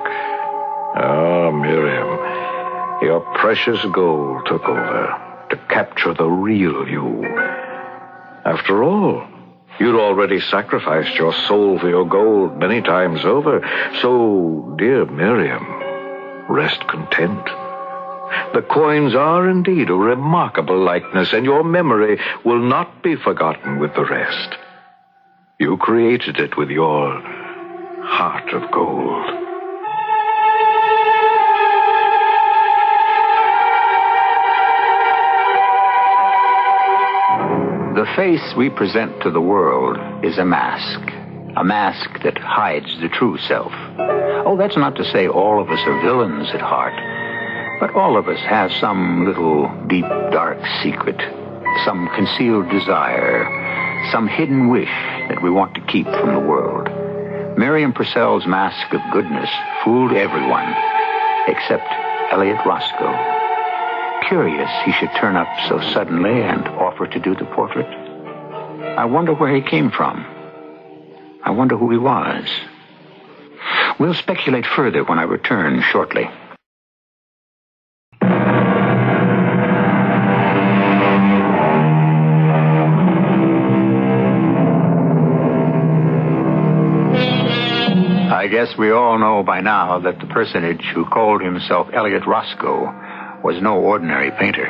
Miriam, your precious gold took over to capture the real you. After all, you'd already sacrificed your soul for your gold many times over. So, dear Miriam, rest content. The coins are indeed a remarkable likeness, and your memory will not be forgotten with the rest. You created it with your heart of gold. The face we present to the world is a mask that hides the true self. Oh, that's not to say all of us are villains at heart, but all of us have some little deep, dark secret, some concealed desire, some hidden wish that we want to keep from the world. Miriam Purcell's mask of goodness fooled everyone except Elliot Roscoe. Curious he should turn up so suddenly and offer to do the portrait. I wonder where he came from. I wonder who he was. We'll speculate further when I return shortly. I guess we all know by now that the personage who called himself Elliot Roscoe was no ordinary painter,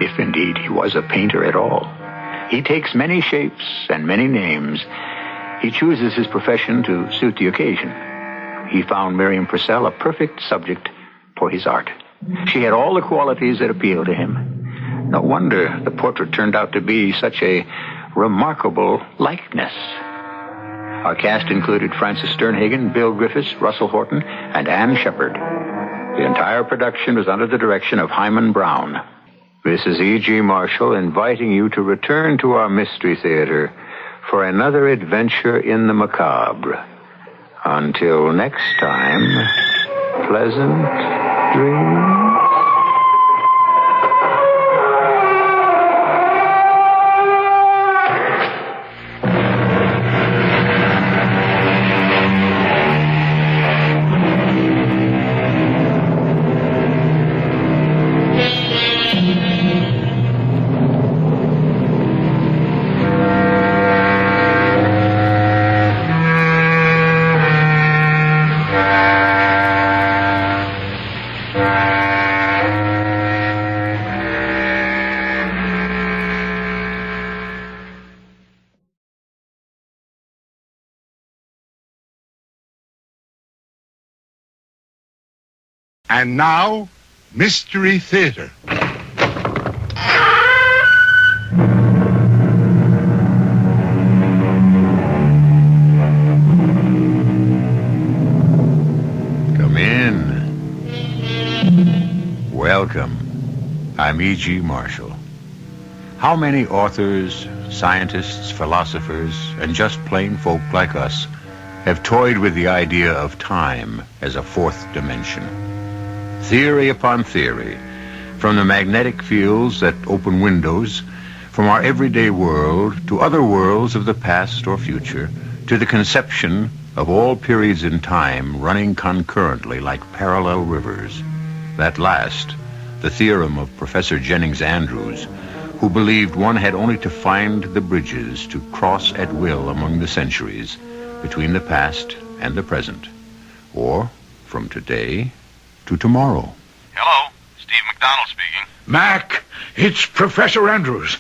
if indeed he was a painter at all. He takes many shapes and many names. He chooses his profession to suit the occasion. He found Miriam Purcell a perfect subject for his art. She had all the qualities that appealed to him. No wonder the portrait turned out to be such a remarkable likeness. Our cast included Francis Sternhagen, Bill Griffiths, Russell Horton, and Ann Shepard. The entire production was under the direction of Hyman Brown. This is E.G. Marshall inviting you to return to our Mystery Theater for another adventure in the macabre. Until next time, pleasant dreams. And now, Mystery Theater. Come in. Welcome. I'm E.G. Marshall. How many authors, scientists, philosophers, and just plain folk like us have toyed with the idea of time as a fourth dimension? Theory upon theory, from the magnetic fields that open windows, from our everyday world to other worlds of the past or future, to the conception of all periods in time running concurrently like parallel rivers. That last, the theorem of Professor Jennings Andrews, who believed one had only to find the bridges to cross at will among the centuries between the past and the present, or from today to tomorrow. Hello, Steve McDonald speaking. Mac, it's Professor Andrews.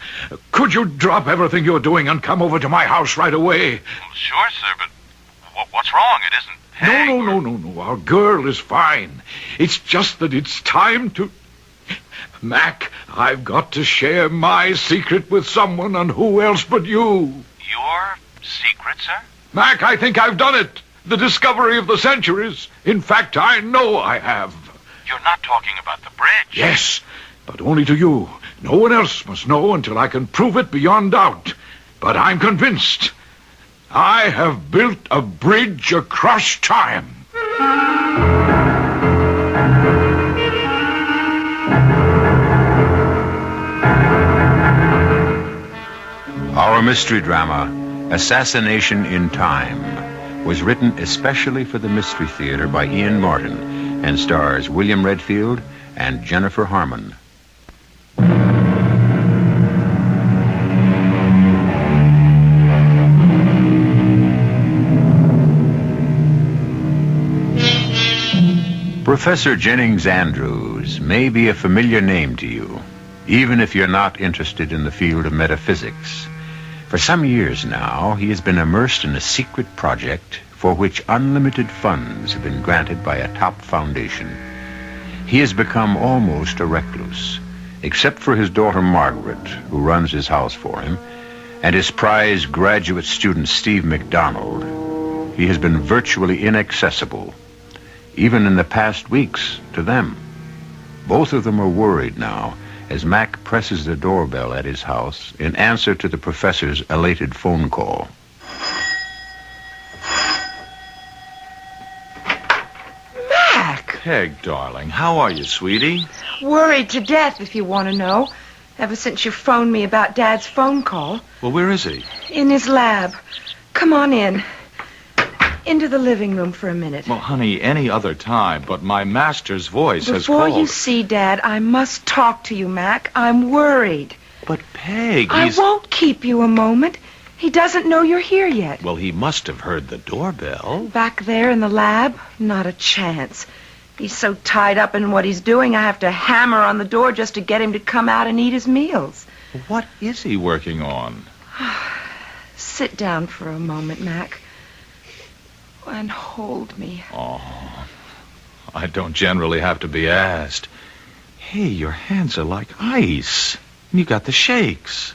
Could you drop everything you're doing and come over to my house right away? Well, sure, sir, but what's wrong? It isn't Peg. No. Our girl is fine. It's just that it's time to... Mac, I've got to share my secret with someone, and who else but you? Your secret, sir? Mac, I think I've done it. The discovery of the centuries. In fact, I know I have. You're not talking about the bridge. Yes, but only to you. No one else must know until I can prove it beyond doubt. But I'm convinced. I have built a bridge across time. Our mystery drama, Assassination in Time, was written especially for the Mystery Theater by Ian Martin and stars William Redfield and Jennifer Harmon. Professor Jennings Andrews may be a familiar name to you, even if you're not interested in the field of metaphysics. For some years now, he has been immersed in a secret project for which unlimited funds have been granted by a top foundation. He has become almost a recluse, except for his daughter Margaret, who runs his house for him, and his prize graduate student Steve McDonald. He has been virtually inaccessible, even in the past weeks, to them. Both of them are worried now as Mac presses the doorbell at his house in answer to the professor's elated phone call. Mac! Peg, darling, how are you, sweetie? Worried to death, if you want to know. Ever since you phoned me about Dad's phone call. Well, where is he? In his lab. Come on in. Into the living room for a minute. Well, honey, any other time, but my master's voice has Before called. you see Dad, I must talk to you, Mac. I'm worried. But, Peg, I won't keep you a moment. He doesn't know you're here yet. Well, he must have heard the doorbell. Back there in the lab? Not a chance. He's so tied up in what he's doing, I have to hammer on the door just to get him to come out and eat his meals. What is he working on? Sit down for a moment, Mac. And hold me. Oh, I don't generally have to be asked. Hey, your hands are like ice. You got the shakes.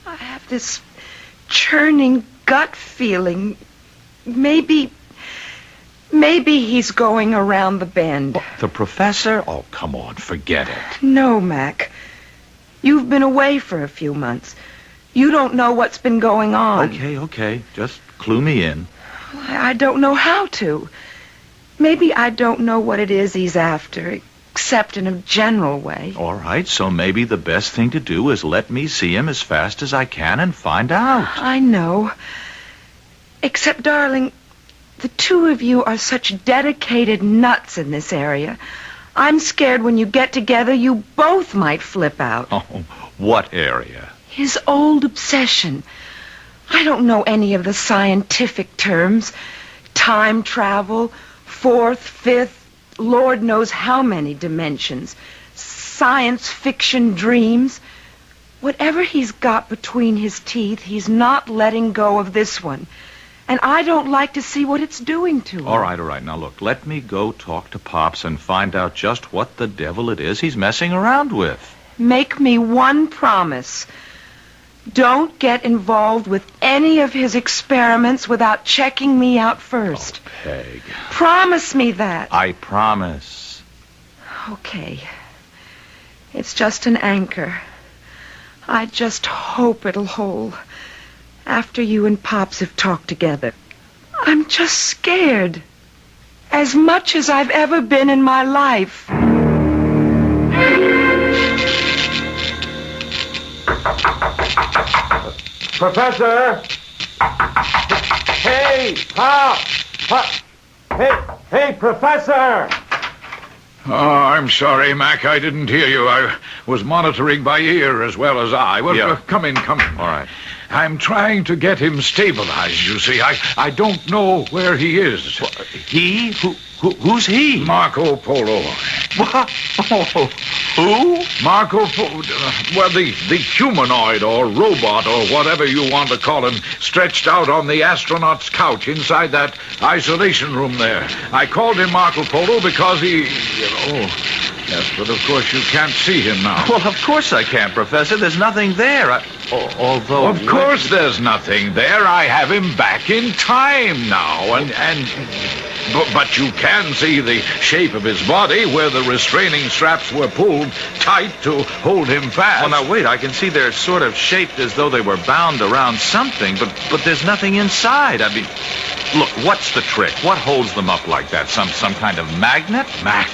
I have this churning gut feeling. Maybe he's going around the bend. What, the professor? Oh, come on, forget it. No, Mac. You've been away for a few months. You don't know what's been going on. Okay. Just clue me in. I don't know how to. Maybe I don't know what it is he's after, except in a general way. All right, so maybe the best thing to do is let me see him as fast as I can and find out. I know. Except, darling, the two of you are such dedicated nuts in this area. I'm scared when you get together, you both might flip out. Oh, what area? His old obsession. I don't know any of the scientific terms. Time travel, fourth, fifth, Lord knows how many dimensions. Science fiction dreams. Whatever he's got between his teeth, he's not letting go of this one. And I don't like to see what it's doing to him. All right. Now, look, let me go talk to Pops and find out just what the devil it is he's messing around with. Make me one promise. Don't get involved with any of his experiments without checking me out first. Oh, Peg. Promise me that. I promise. Okay. It's just an anchor. I just hope it'll hold. After you and Pops have talked together. I'm just scared. As much as I've ever been in my life. Professor! Hey, Pop! Hey, Professor! Oh, I'm sorry, Mac. I didn't hear you. I was monitoring by ear as well as eye. Well, Yeah. Come in. All right. I'm trying to get him stabilized, you see. I don't know where he is. He? Who's he? Marco Polo. What? Who? Marco Polo. Well, the humanoid or robot or whatever you want to call him stretched out on the astronaut's couch inside that isolation room there. I called him Marco Polo because he... Yes, but of course you can't see him now. Well, of course I can't, Professor. There's nothing there. Although... Of course there's nothing there. I have him back in time now. But you can see the shape of his body where the restraining straps were pulled tight to hold him fast. Well, now, wait. I can see they're sort of shaped as though they were bound around something, but there's nothing inside. I mean, look, what's the trick? What holds them up like that? Some kind of magnet? Mac,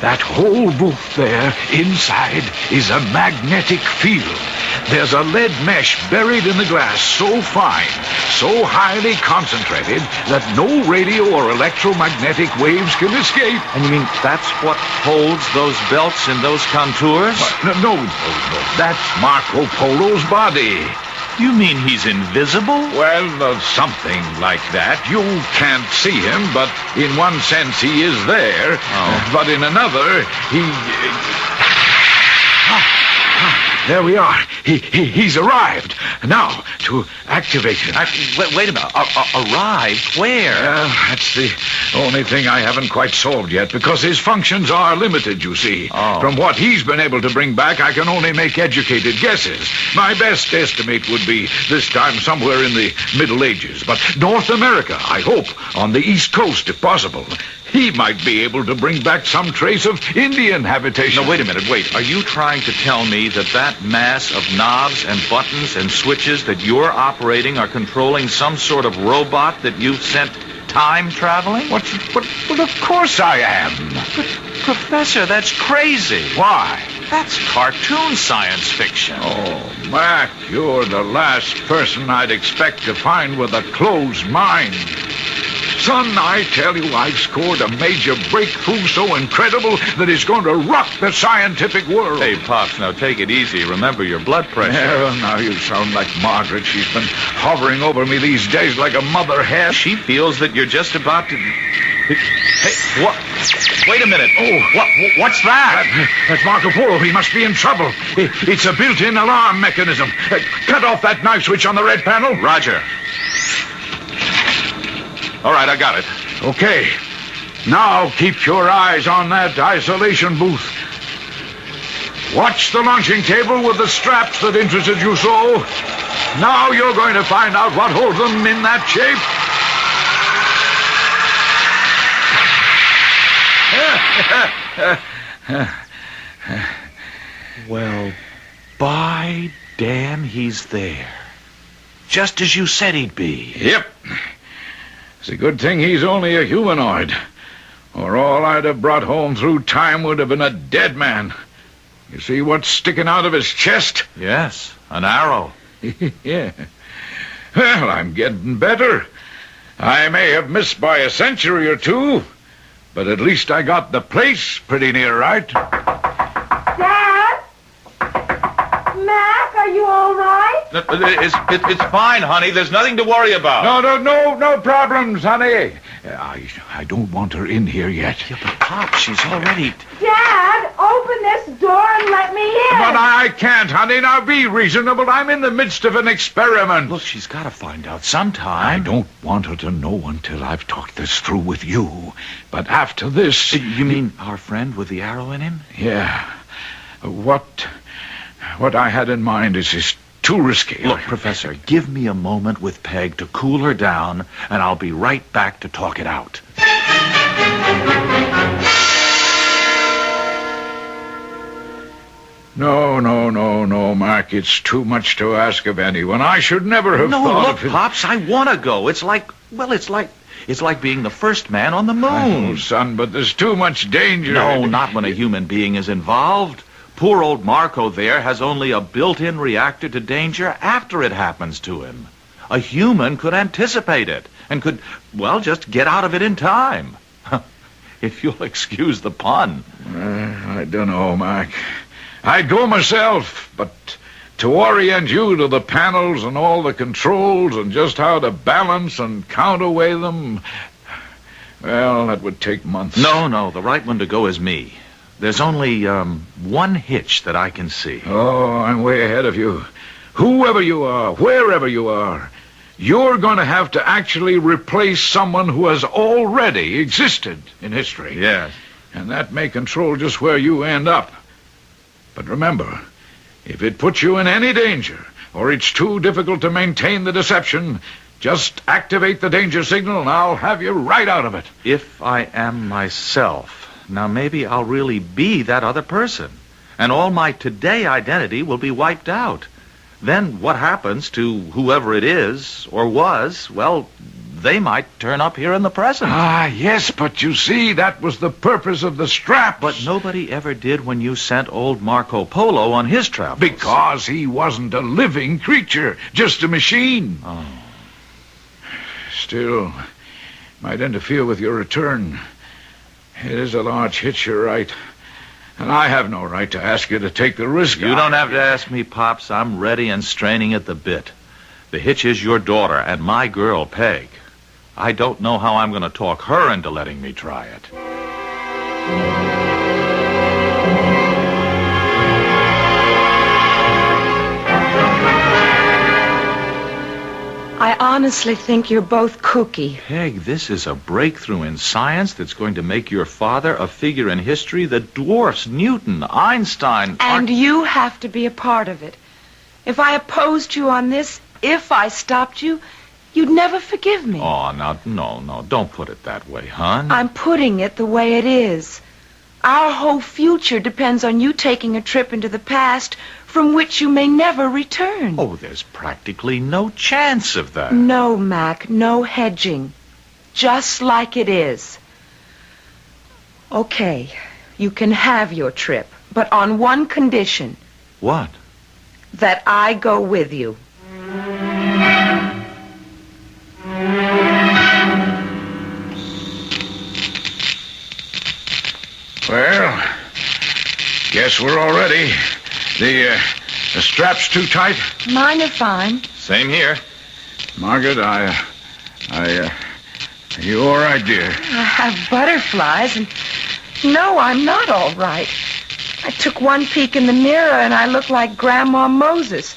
that whole booth there inside is a magnetic field. There's a lead mesh buried in the glass so fine, so highly concentrated, that no radio or electromagnetic waves can escape. And you mean that's what holds those belts and those contours? No. That's Marco Polo's body. You mean he's invisible? Well, something like that. You can't see him, but in one sense he is there. But in another, there we are. He's arrived. Now, to activate him. Wait a minute. Arrived? Where? That's the only thing I haven't quite solved yet, because his functions are limited, you see. From what he's been able to bring back, I can only make educated guesses. My best estimate would be this time somewhere in the Middle Ages. But North America, I hope, on the East Coast, if possible. He might be able to bring back some trace of Indian habitation. No, wait a minute. Wait. Are you trying to tell me that mass of knobs and buttons and switches that you're operating are controlling some sort of robot that you've sent time traveling? Well, of course I am. But, Professor, that's crazy. Why? That's cartoon science fiction. Oh, Mac, you're the last person I'd expect to find with a closed mind. Son, I tell you, I've scored a major breakthrough so incredible that it's going to rock the scientific world. Hey, Pops, now take it easy. Remember your blood pressure. Yeah, now you sound like Margaret. She's been hovering over me these days like a mother hen. She feels that you're just about to... Hey, what? Wait a minute. Oh, what's that? That's Marco Polo. He must be in trouble. It's a built-in alarm mechanism. Cut off that knife switch on the red panel. Roger. All right, I got it. Okay. Now keep your eyes on that isolation booth. Watch the launching table with the straps that interested you so. Now you're going to find out what holds them in that shape. Well, by damn, he's there. Just as you said he'd be. Yep. It's a good thing he's only a humanoid, or all I'd have brought home through time would have been a dead man. You see what's sticking out of his chest? Yes, an arrow. Yeah. Well, I'm getting better. I may have missed by a century or two, but at least I got the place pretty near right. Dad? Mac, are you all right? It's fine, honey. There's nothing to worry about. No problems, honey. I don't want her in here yet. Yeah, but Pop, she's already... Dad, open this door and let me in. But I can't, honey. Now be reasonable. I'm in the midst of an experiment. Look, she's got to find out sometime. I don't want her to know until I've talked this through with you. But after this... You mean our friend with the arrow in him? Yeah. What I had in mind is too risky. Look, Professor, give me a moment with Peg to cool her down, and I'll be right back to talk it out. No, Mark. It's too much to ask of anyone. I should never have thought look, of it. Pops, I want to go. It's like being the first man on the moon. Oh, son, but there's too much danger. No, not when a human being is involved. Poor old Marco there has only a built-in reactor to danger after it happens to him. A human could anticipate it and could, just get out of it in time. If you'll excuse the pun. I don't know, Mark. I'd go myself, but to orient you to the panels and all the controls and just how to balance and counterweigh them, well, that would take months. No, the right one to go is me. There's only one hitch that I can see. Oh, I'm way ahead of you. Whoever you are, wherever you are, you're going to have to actually replace someone who has already existed in history. Yes. And that may control just where you end up. But remember, if it puts you in any danger, or it's too difficult to maintain the deception, just activate the danger signal and I'll have you right out of it. If I am myself, now maybe I'll really be that other person, and all my today identity will be wiped out. Then what happens to whoever it is, or was, they might turn up here in the present. Ah, yes, but you see, that was the purpose of the straps. But nobody ever did when you sent old Marco Polo on his travels. Because he wasn't a living creature, just a machine. Oh. Still, might interfere with your return. It is a large hitch, you're right. And I have no right to ask you to take the risk. You don't have to ask me, Pops. I'm ready and straining at the bit. The hitch is your daughter and my girl, Peg. I don't know how I'm going to talk her into letting me try it. I honestly think you're both kooky. Peg, this is a breakthrough in science that's going to make your father a figure in history that dwarfs Newton, Einstein... And you have to be a part of it. If I opposed you on this, if I stopped you, you'd never forgive me. Oh, now, no, don't put it that way, hon. I'm putting it the way it is. Our whole future depends on you taking a trip into the past from which you may never return. Oh, there's practically no chance of that. No, Mac, no hedging. Just like it is. Okay, you can have your trip, but on one condition. What? That I go with you. Well, guess we're all ready. The strap's too tight? Mine are fine. Same here. Margaret, you all right, dear? I have butterflies, and no, I'm not all right. I took one peek in the mirror, and I look like Grandma Moses.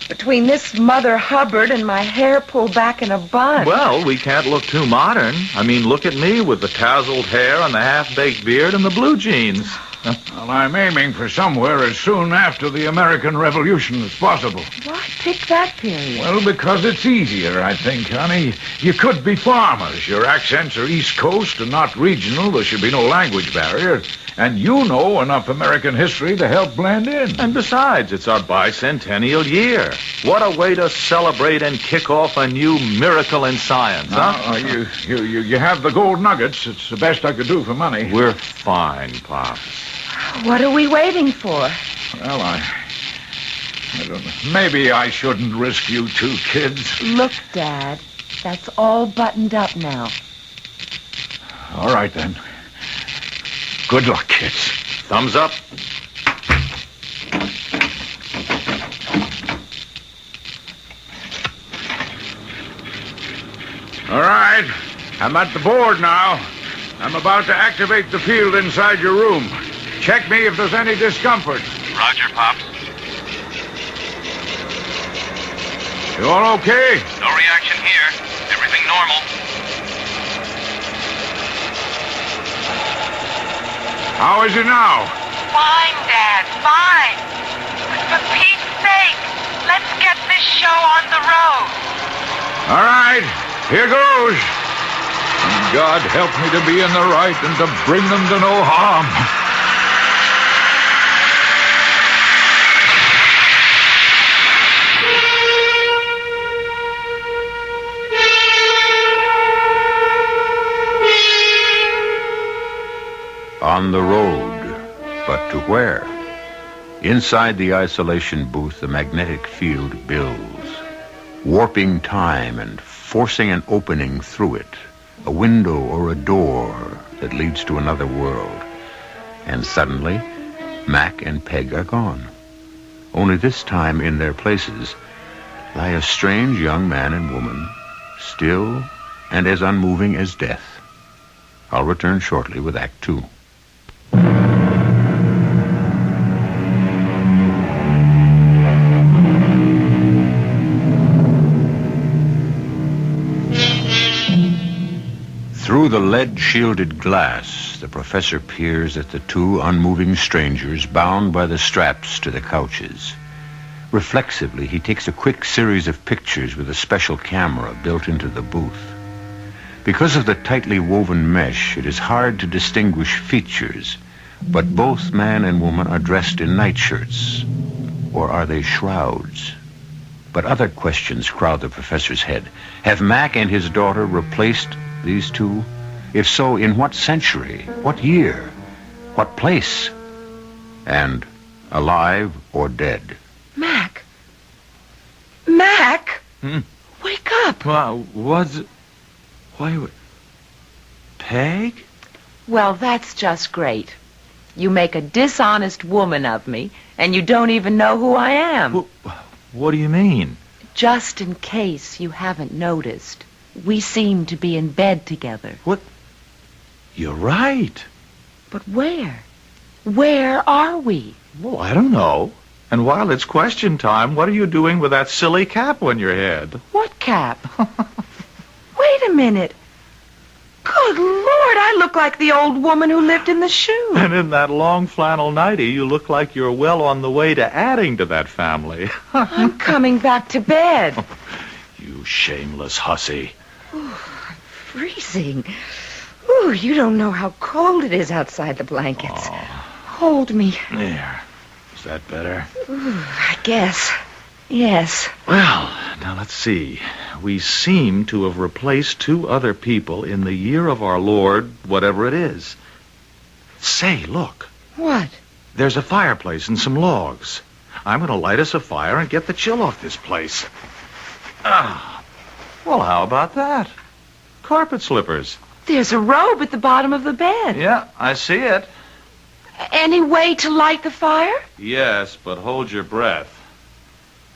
Between this Mother Hubbard and my hair pulled back in a bun. Well, we can't look too modern. I mean, look at me with the tousled hair and the half-baked beard and the blue jeans. Well, I'm aiming for somewhere as soon after the American Revolution as possible. Why pick that period? Well, because it's easier, I think, honey. You could be farmers. Your accents are East Coast and not regional. There should be no language barrier. And you know enough American history to help blend in. And besides, it's our bicentennial year. What a way to celebrate and kick off a new miracle in science, huh? You have the gold nuggets. It's the best I could do for money. We're fine, Pops. What are we waiting for? Well, I don't know. Maybe I shouldn't risk you two kids. Look, Dad, that's all buttoned up now. All right, then. Good luck, kids. Thumbs up. All right. I'm at the board now. I'm about to activate the field inside your room. Check me if there's any discomfort. Roger, Pops. You all okay? No reaction here. Everything normal. How is it now? Fine, Dad, fine. For Pete's sake, let's get this show on the road. All right, here goes. And God help me to be in the right and to bring them to no harm. Inside the isolation booth, the magnetic field builds, warping time and forcing an opening through it, a window or a door that leads to another world. And suddenly, Mac and Peg are gone. Only this time in their places lie a strange young man and woman, still and as unmoving as death. I'll return shortly with Act 2. Through the lead-shielded glass, the professor peers at the two unmoving strangers bound by the straps to the couches. Reflexively, he takes a quick series of pictures with a special camera built into the booth. Because of the tightly woven mesh, it is hard to distinguish features, but both man and woman are dressed in nightshirts. Or are they shrouds? But other questions crowd the professor's head. Have Mac and his daughter replaced these two? If so, in what century? What year? What place? And alive or dead? Mac! Mac! Wake up! Why, Peg? Well, that's just great. You make a dishonest woman of me, and you don't even know who I am. What do you mean? Just in case you haven't noticed, we seem to be in bed together. What? You're right. But where? Where are we? Well, I don't know. And while it's question time, what are you doing with that silly cap on your head? What cap? Wait a minute. Good Lord, I look like the old woman who lived in the shoe. And in that long flannel nightie, you look like you're well on the way to adding to that family. I'm coming back to bed. You shameless hussy. Ooh, I'm freezing. Ooh, you don't know how cold it is outside the blankets. Oh. Hold me. There. Is that better? Ooh, I guess. Yes. Well, now let's see. We seem to have replaced two other people in the year of our Lord, whatever it is. Say, look. What? There's a fireplace and some logs. I'm going to light us a fire and get the chill off this place. Well, how about that? Carpet slippers. There's a robe at the bottom of the bed. Yeah, I see it. Any way to light the fire? Yes, but hold your breath.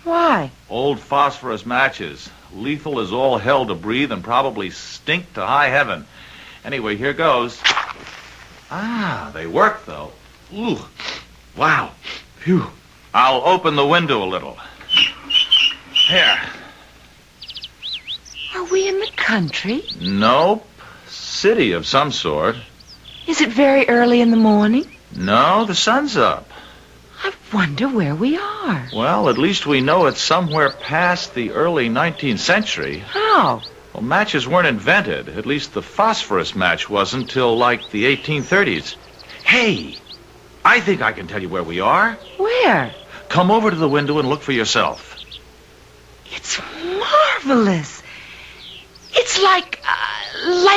Why? Old phosphorus matches. Lethal as all hell to breathe and probably stink to high heaven. Anyway, here goes. They work, though. Ooh. Wow. Phew. I'll open the window a little. Here. Are we in the country? Nope. City of some sort. Is it very early in the morning? No, the sun's up. I wonder where we are. Well, at least we know it's somewhere past the early 19th century. How? Well, matches weren't invented. At least the phosphorus match wasn't till like the 1830s. Hey, I think I can tell you where we are. Where? Come over to the window and look for yourself. It's marvelous. It's like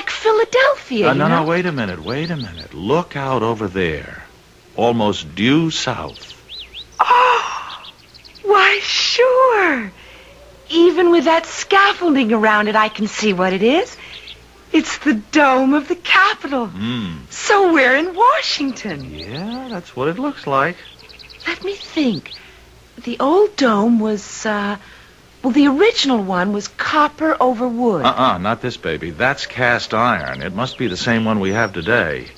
Philadelphia. No, wait a minute. Look out over there. Almost due south. Oh, why, sure. Even with that scaffolding around it, I can see what it is. It's the dome of the Capitol. So we're in Washington. Yeah, that's what it looks like. Let me think. The old dome was, the original one was copper over wood. Not this baby. That's cast iron. It must be the same one we have today.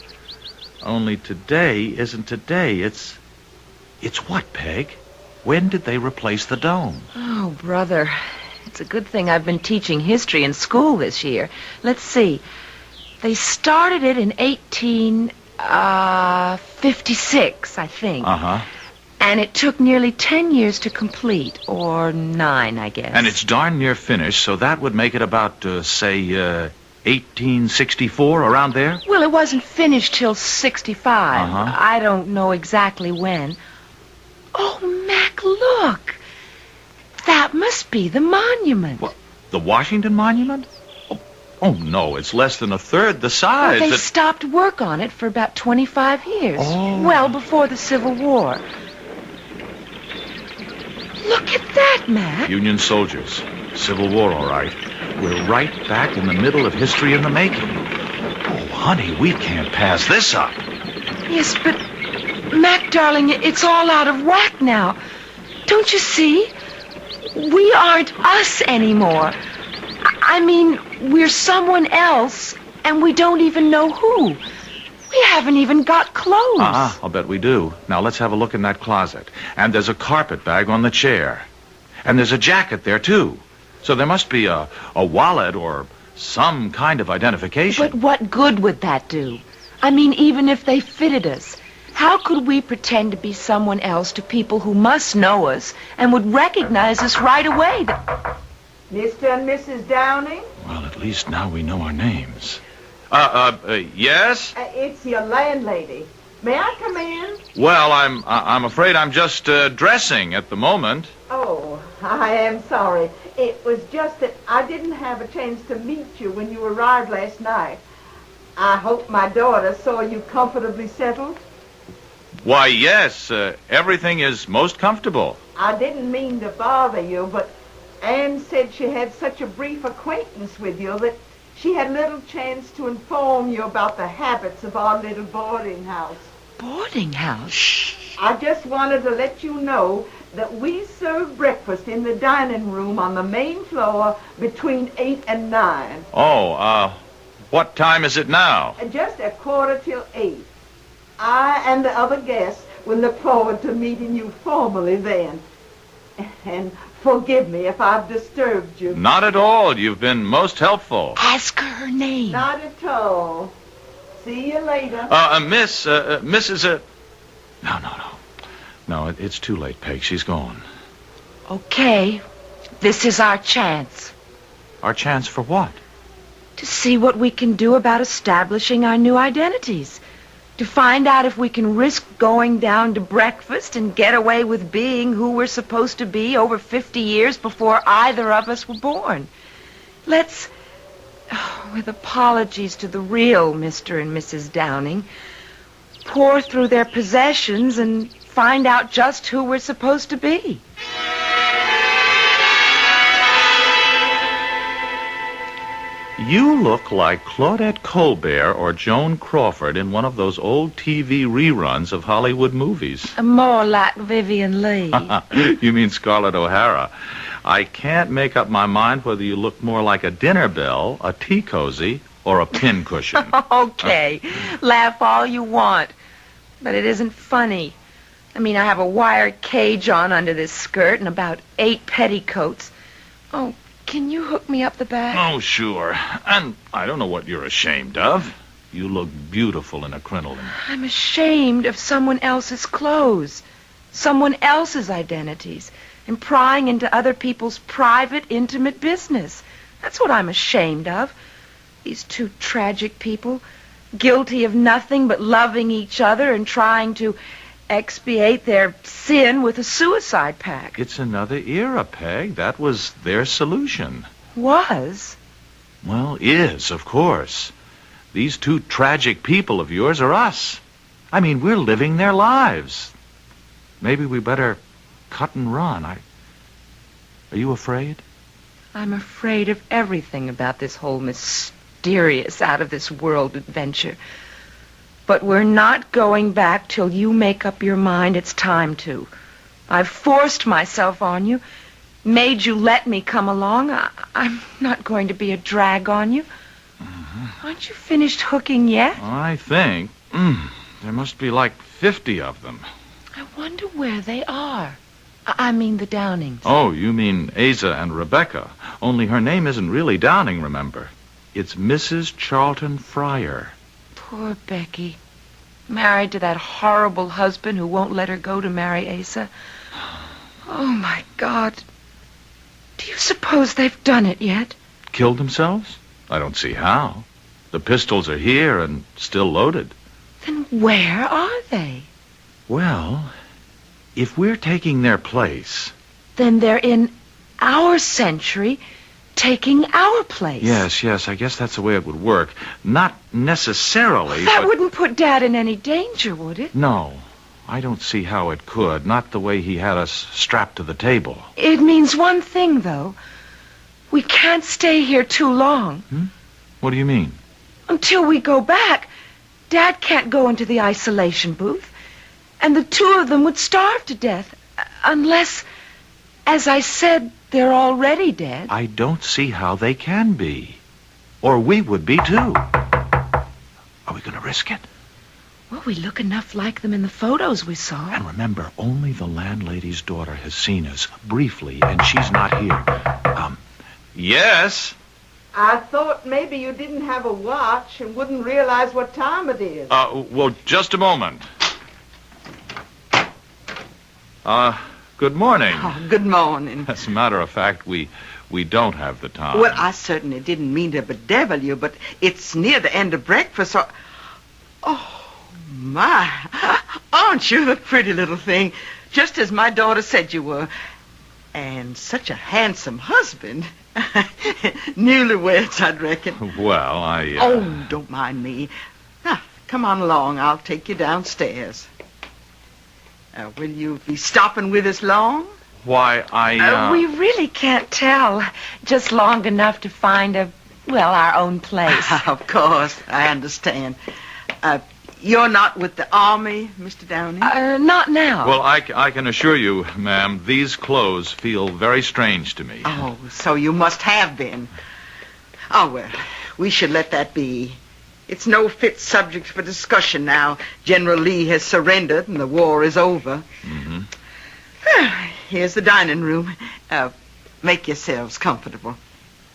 Only today isn't today. It's what, Peg? When did they replace the dome? Oh, brother. It's a good thing I've been teaching history in school this year. Let's see. They started it in 1856, I think. And it took nearly 10 years to complete, or 9, I guess. And it's darn near finished, so that would make it about, 1864, around there? Well, it wasn't finished till 65. I don't know exactly when. Oh, Mac, look. That must be the monument. What, the Washington Monument? Oh, no, it's less than a third the size. Well, they stopped work on it for about 25 years. Oh. Well before the Civil War. Look at that, Matt. Union soldiers. Civil War, all right. We're right back in the middle of history in the making. Oh, honey, we can't pass this up. Yes, but, Mac, darling, it's all out of whack now. Don't you see? We aren't us anymore. I mean, we're someone else, and we don't even know who. We haven't even got clothes. I'll bet we do. Now, let's have a look in that closet. And there's a carpet bag on the chair. And there's a jacket there, too. So there must be a wallet or some kind of identification. But what good would that do? I mean, even if they fitted us, how could we pretend to be someone else to people who must know us and would recognize us right away? Mr. and Mrs. Downing? Well, at least now we know our names. Yes? It's your landlady. May I come in? Well, I'm afraid I'm just dressing at the moment. Oh, I am sorry. It was just that I didn't have a chance to meet you when you arrived last night. I hope my daughter saw you comfortably settled. Why, yes. Everything is most comfortable. I didn't mean to bother you, but Anne said she had such a brief acquaintance with you that she had little chance to inform you about the habits of our little boarding house. Boarding house? I just wanted to let you know that we serve breakfast in the dining room on the main floor between 8 and 9. Oh, what time is it now? Just 7:45. I and the other guests will look forward to meeting you formally then. And forgive me if I've disturbed you. Not at all. You've been most helpful. Ask her name. Not at all. See you later. Mrs. No, it's too late, Peg. She's gone. Okay. This is our chance. Our chance for what? To see what we can do about establishing our new identities. To find out if we can risk going down to breakfast and get away with being who we're supposed to be over 50 years before either of us were born. Let's, with apologies to the real Mr. and Mrs. Downing, pour through their possessions and find out just who we're supposed to be. You look like Claudette Colbert or Joan Crawford in one of those old TV reruns of Hollywood movies. More like Vivian Lee. You mean Scarlett O'Hara. I can't make up my mind whether you look more like a dinner bell, a tea cozy, or a pincushion. Okay, laugh all you want, but it isn't funny. I mean, I have a wire cage on under this skirt and about 8 petticoats. Oh, can you hook me up the back? Oh, sure. And I don't know what you're ashamed of. You look beautiful in a crinoline. I'm ashamed of someone else's clothes, someone else's identities, and prying into other people's private, intimate business. That's what I'm ashamed of. These two tragic people, guilty of nothing but loving each other and trying to expiate their sin with a suicide pact. It's another era, Peg. That was their solution. Was? Well, is, of course. These two tragic people of yours are us. I mean, we're living their lives. Maybe we better cut and run. Are you afraid? I'm afraid of everything about this whole mysterious, out-of-this-world adventure. But we're not going back till you make up your mind it's time to. I've forced myself on you, made you let me come along. I'm not going to be a drag on you. Mm-hmm. Aren't you finished hooking yet? I think. There must be like 50 of them. I wonder where they are. I mean the Downings. Oh, you mean Asa and Rebecca. Only her name isn't really Downing, remember. It's Mrs. Charlton Fryer. Poor Becky. Married to that horrible husband who won't let her go to marry Asa. Oh, my God. Do you suppose they've done it yet? Killed themselves? I don't see how. The pistols are here and still loaded. Then where are they? Well, if we're taking their place... Then they're in our century, taking our place. Yes, I guess that's the way it would work. Not necessarily, That but... wouldn't put Dad in any danger, would it? No, I don't see how it could. Not the way he had us strapped to the table. It means one thing, though. We can't stay here too long. What do you mean? Until we go back, Dad can't go into the isolation booth. And the two of them would starve to death. Unless, as I said, they're already dead. I don't see how they can be. Or we would be, too. Are we going to risk it? Well, we look enough like them in the photos we saw. And remember, only the landlady's daughter has seen us, briefly, and she's not here. Yes? I thought maybe you didn't have a watch and wouldn't realize what time it is. Well, just a moment. Good morning. Oh, good morning. As a matter of fact, we don't have the time. Well, I certainly didn't mean to bedevil you, but it's near the end of breakfast, so... Oh, my. Aren't you a pretty little thing? Just as my daughter said you were. And such a handsome husband. Newlyweds, I'd reckon. Well, Oh, don't mind me. Now, come on along. I'll take you downstairs. Will you be stopping with us long? Why, We really can't tell. Just long enough to find our own place. Of course, I understand. You're not with the Army, Mr. Downey? Not now. Well, I can assure you, ma'am, these clothes feel very strange to me. Oh, so you must have been. Oh, well, we should let that be. It's no fit subject for discussion now. General Lee has surrendered and the war is over. Here's the dining room. Make yourselves comfortable.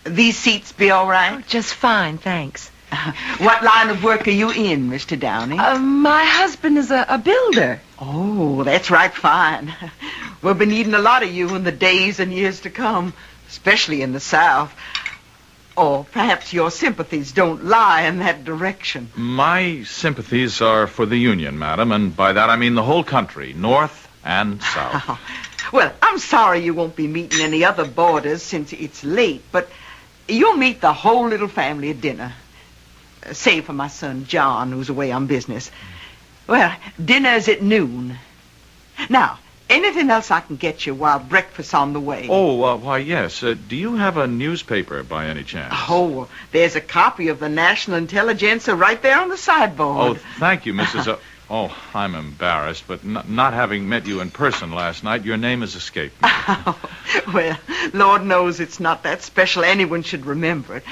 These seats be all right? Oh, just fine, thanks. What line of work are you in, Mr. Downey? My husband is a builder. Oh, that's right fine. We'll be needing a lot of you in the days and years to come, especially in the South. Or perhaps your sympathies don't lie in that direction. My sympathies are for the Union, madam, and by that I mean the whole country, North and South. Well, I'm sorry you won't be meeting any other boarders since it's late, but you'll meet the whole little family at dinner. Save for my son, John, who's away on business. Well, dinner's at noon. Now, anything else I can get you while breakfast's on the way? Oh, why, yes. Do you have a newspaper by any chance? Oh, there's a copy of the National Intelligencer right there on the sideboard. Oh, thank you, Mrs. Oh, I'm embarrassed, but not having met you in person last night, your name has escaped me. Well, Lord knows it's not that special anyone should remember it.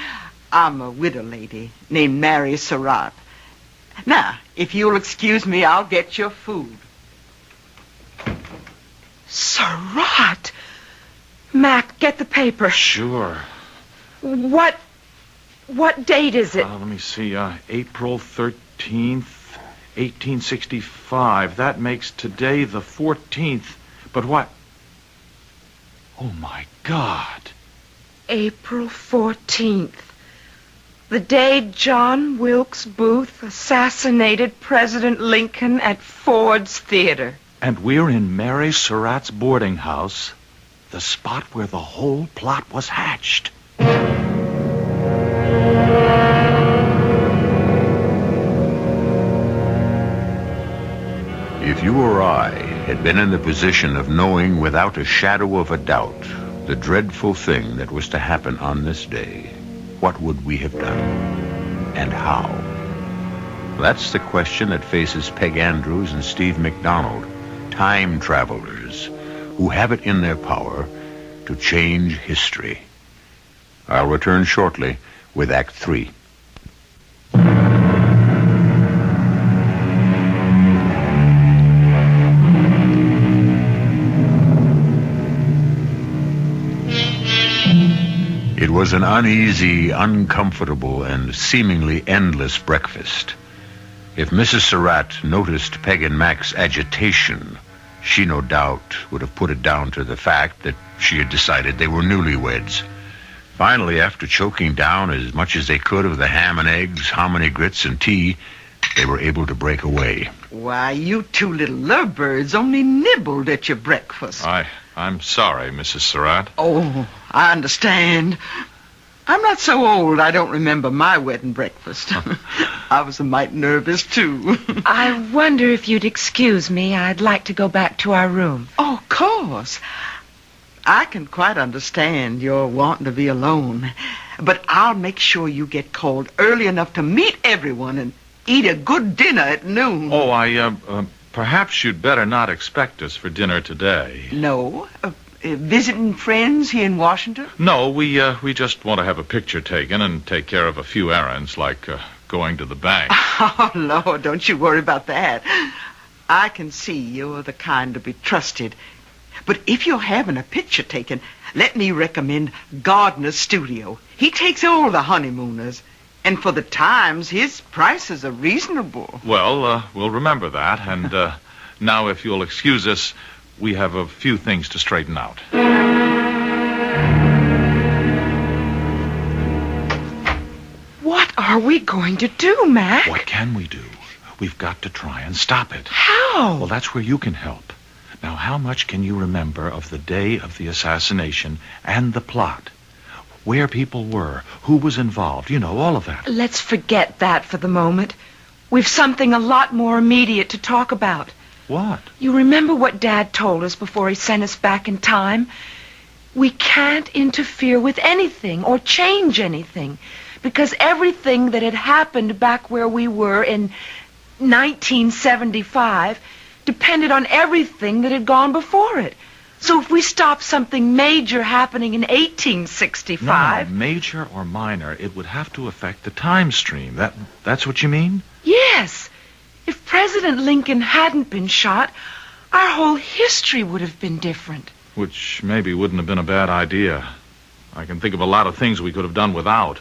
I'm a widow lady named Mary Surratt. Now, if you'll excuse me, I'll get your food. Surratt! Mac, get the paper. Sure. What date is it? Let me see. April 13th, 1865. That makes today the 14th. But what? Oh, my God. April 14th. The day John Wilkes Booth assassinated President Lincoln at Ford's Theater. And we're in Mary Surratt's boarding house, the spot where the whole plot was hatched. If you or I had been in the position of knowing without a shadow of a doubt the dreadful thing that was to happen on this day, what would we have done? And how? That's the question that faces Peg Andrews and Steve McDonald, time travelers who have it in their power to change history. I'll return shortly with Act 3. It was an uneasy, uncomfortable, and seemingly endless breakfast. If Mrs. Surratt noticed Peg and Mac's agitation, she no doubt would have put it down to the fact that she had decided they were newlyweds. Finally, after choking down as much as they could of the ham and eggs, hominy grits, and tea, they were able to break away. Why, you two little lovebirds only nibbled at your breakfast. 'cause. I'm sorry, Mrs. Surratt. Oh, I understand. I'm not so old I don't remember my wedding breakfast. I was a mite nervous, too. I wonder if you'd excuse me. I'd like to go back to our room. Oh, of course. I can quite understand your wanting to be alone. But I'll make sure you get called early enough to meet everyone and eat a good dinner at noon. Oh, perhaps you'd better not expect us for dinner today. No? Visiting friends here in Washington? No, we just want to have a picture taken and take care of a few errands, like going to the bank. Oh, Lord, don't you worry about that. I can see you're the kind to be trusted. But if you're having a picture taken, let me recommend Gardner's Studio. He takes all the honeymooners. And for the times, his prices are reasonable. Well, we'll remember that. And now, if you'll excuse us, we have a few things to straighten out. What are we going to do, Mac? What can we do? We've got to try and stop it. How? Well, that's where you can help. Now, how much can you remember of the day of the assassination and the plot? Where people were, who was involved, all of that. Let's forget that for the moment. We've something a lot more immediate to talk about. What? You remember what Dad told us before he sent us back in time? We can't interfere with anything or change anything because everything that had happened back where we were in 1975 depended on everything that had gone before it. So if we stop something major happening in 1865... No, major or minor, it would have to affect the time stream. That's what you mean? Yes. If President Lincoln hadn't been shot, our whole history would have been different. Which maybe wouldn't have been a bad idea. I can think of a lot of things we could have done without.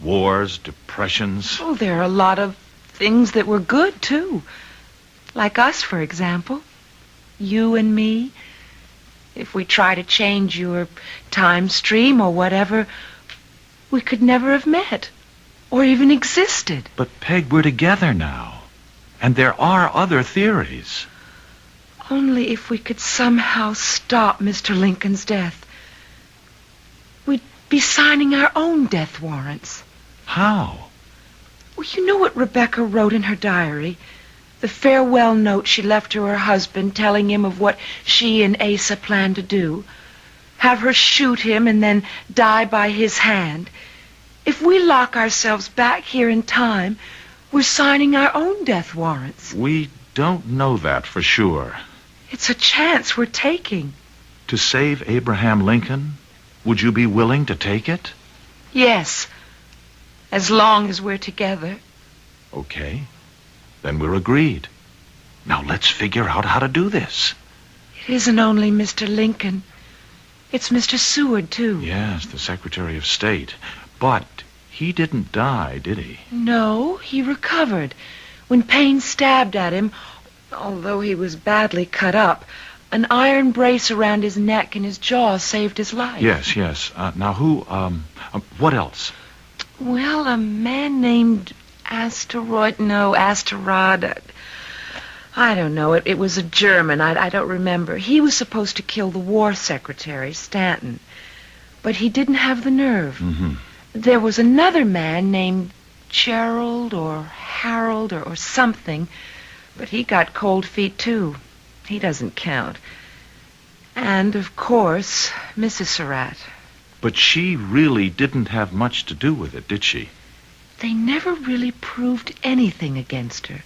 Wars, depressions. Oh, there are a lot of things that were good, too. Like us, for example. You and me. If we try to change your time stream or whatever, we could never have met or even existed. But, Peg, we're together now. And there are other theories. Only if we could somehow stop Mr. Lincoln's death. We'd be signing our own death warrants. How? Well, you know what Rebecca wrote in her diary? The farewell note she left to her husband telling him of what she and Asa planned to do. Have her shoot him and then die by his hand. If we lock ourselves back here in time, we're signing our own death warrants. We don't know that for sure. It's a chance we're taking. To save Abraham Lincoln? Would you be willing to take it? Yes. As long as we're together. Okay. Then we're agreed. Now let's figure out how to do this. It isn't only Mr. Lincoln. It's Mr. Seward, too. Yes, the Secretary of State. But he didn't die, did he? No, he recovered. When Payne stabbed at him, although he was badly cut up, an iron brace around his neck and his jaw saved his life. Yes. Now who, what else? Well, a man named Asterod. I don't know. It was a German. I don't remember. He was supposed to kill the war secretary, Stanton. But he didn't have the nerve. Mm-hmm. There was another man named Gerald or Harold or something, but he got cold feet, too. He doesn't count. And, of course, Mrs. Surratt. But she really didn't have much to do with it, did she? They never really proved anything against her.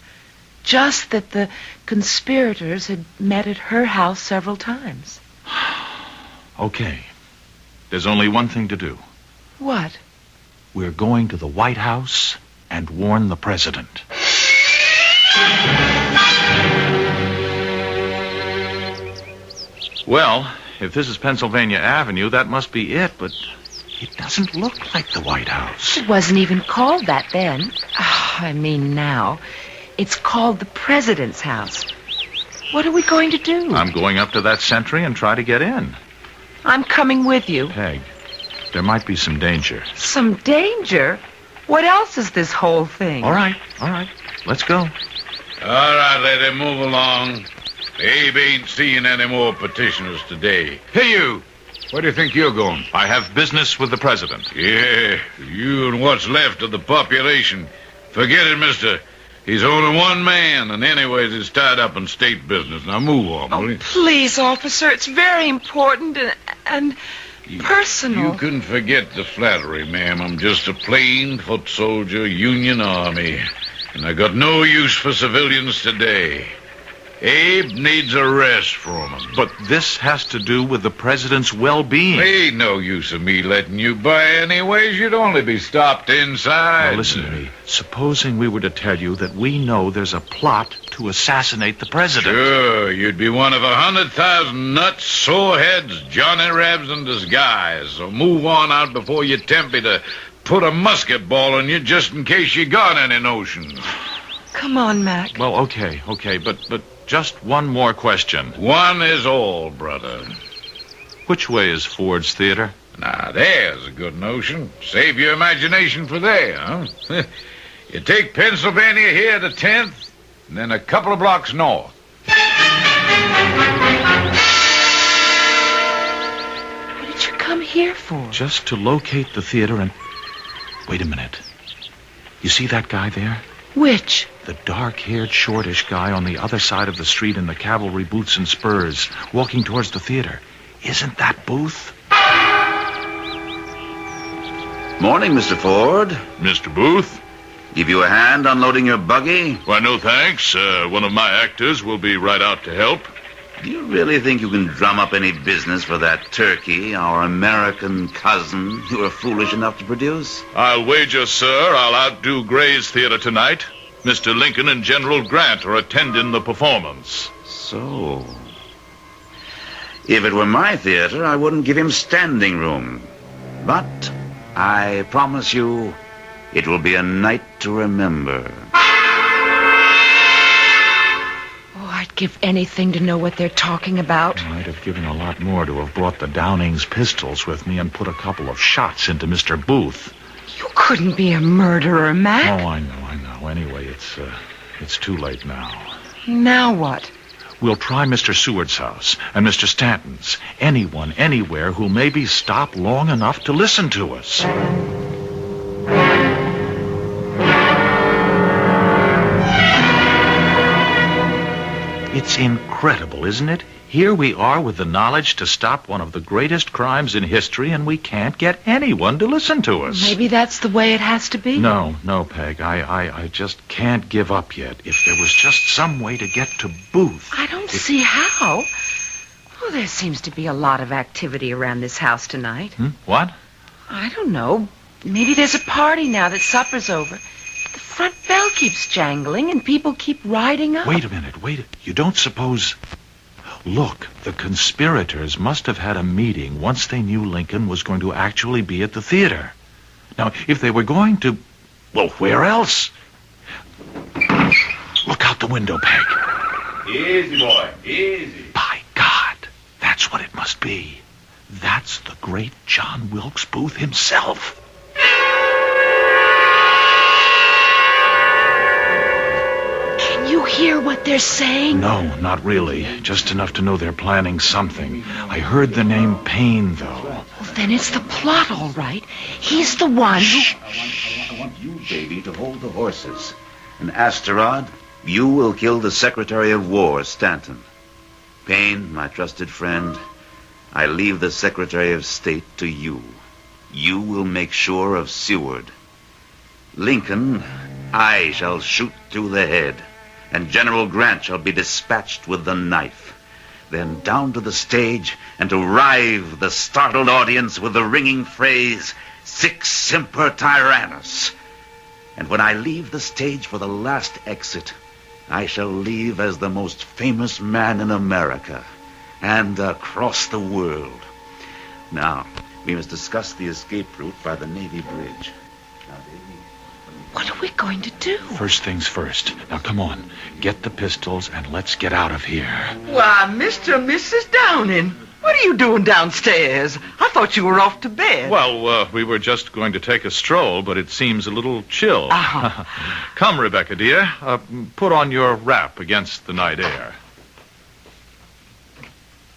Just that the conspirators had met at her house several times. Okay. There's only one thing to do. What? We're going to the White House and warn the president. Well, if this is Pennsylvania Avenue, that must be it, but it doesn't look like the White House. It wasn't even called that then. Oh, I mean now. It's called the President's house. What are we going to do? I'm going up to that sentry and try to get in. I'm coming with you. Peg, there might be some danger. Some danger? What else is this whole thing? All right. Let's go. All right, lady, move along. Abe ain't seeing any more petitioners today. Hey, you. Where do you think you're going? I have business with the president. Yeah, you and what's left of the population. Forget it, mister. He's only one man, and anyways, he's tied up in state business. Now move on, will you? Please, officer, it's very important and personal. You can forget the flattery, ma'am. I'm just a plain foot soldier, Union Army. And I got no use for civilians today. Abe needs a rest from him. But this has to do with the president's well-being. Ain't no use of me letting you by anyways. You'd only be stopped inside. Now, listen to me. Supposing we were to tell you that we know there's a plot to assassinate the president. Sure, you'd be one of 100,000 nuts, soreheads, Johnny Rebs in disguise. So move on out before you tempt me to put a musket ball on you just in case you got any notions. Come on, Mac. Well, okay, but just one more question. One is all, brother. Which way is Ford's Theater? Now, there's a good notion. Save your imagination for there, huh? You take Pennsylvania here to 10th, and then a couple of blocks north. What did you come here for? Just to locate the theater and... Wait a minute. You see that guy there? Which? The dark-haired, shortish guy on the other side of the street in the cavalry boots and spurs, walking towards the theater. Isn't that Booth? Morning, Mr. Ford. Mr. Booth? Give you a hand unloading your buggy? Why, no thanks. One of my actors will be right out to help. Do you really think you can drum up any business for that turkey, our American cousin, you were foolish enough to produce? I'll wager, sir, I'll outdo Gray's theater tonight. Mr. Lincoln and General Grant are attending the performance. So, if it were my theater, I wouldn't give him standing room. But I promise you, it will be a night to remember. I'd give anything to know what they're talking about. I'd have given a lot more to have brought the Downing's pistols with me and put a couple of shots into Mr. Booth. You couldn't be a murderer, Mac. Oh, I know. Anyway, it's too late now. Now what? We'll try Mr. Seward's house and Mr. Stanton's. Anyone, anywhere who'll maybe stop long enough to listen to us. It's incredible, isn't it? Here we are with the knowledge to stop one of the greatest crimes in history, and we can't get anyone to listen to us. Maybe that's the way it has to be. No, Peg. I just can't give up yet. If there was just some way to get to Booth. I don't see how. Well, there seems to be a lot of activity around this house tonight. What? I don't know. Maybe there's a party now that supper's over. The front bell keeps jangling and people keep riding up. Wait a minute. You don't suppose... Look, the conspirators must have had a meeting once they knew Lincoln was going to actually be at the theater. Now, if they were going to... Well, where else? Look out the window, Peg. Easy, boy. Easy. By God, that's what it must be. That's the great John Wilkes Booth himself. You hear what they're saying? No, not really. Just enough to know they're planning something. I heard the name Payne, though. Well, then it's the plot, all right. He's the one who... I want you, baby, to hold the horses. And Asterod, you will kill the Secretary of War, Stanton. Payne, my trusted friend, I leave the Secretary of State to you. You will make sure of Seward. Lincoln, I shall shoot through the head. And General Grant shall be dispatched with the knife. Then down to the stage and to rive the startled audience with the ringing phrase, Sic Semper Tyrannis. And when I leave the stage for the last exit, I shall leave as the most famous man in America and across the world. Now, we must discuss the escape route by the Navy Bridge. Now, baby... What are we going to do? First things first. Now, come on. Get the pistols and let's get out of here. Why, Mr. and Mrs. Downing, what are you doing downstairs? I thought you were off to bed. Well, we were just going to take a stroll, but it seems a little chill. Come, Rebecca, dear. Put on your wrap against the night air.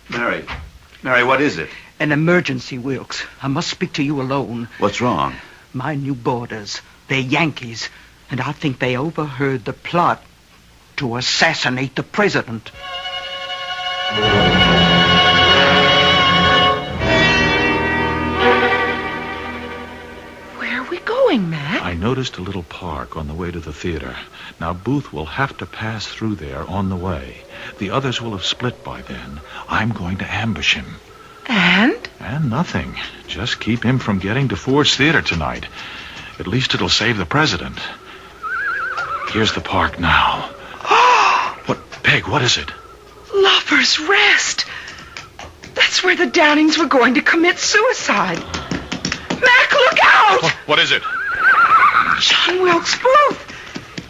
Mary, what is it? An emergency, Wilkes. I must speak to you alone. What's wrong? My new boarders. They're Yankees, and I think they overheard the plot to assassinate the president. Where are we going, Mac? I noticed a little park on the way to the theater. Now, Booth will have to pass through there on the way. The others will have split by then. I'm going to ambush him. And? And nothing. Just keep him from getting to Ford's Theater tonight. At least it'll save the president. Here's the park now. What, Peg, what is it? Lover's Rest. That's where the Downings were going to commit suicide. Mac, look out! What is it? John Wilkes Booth.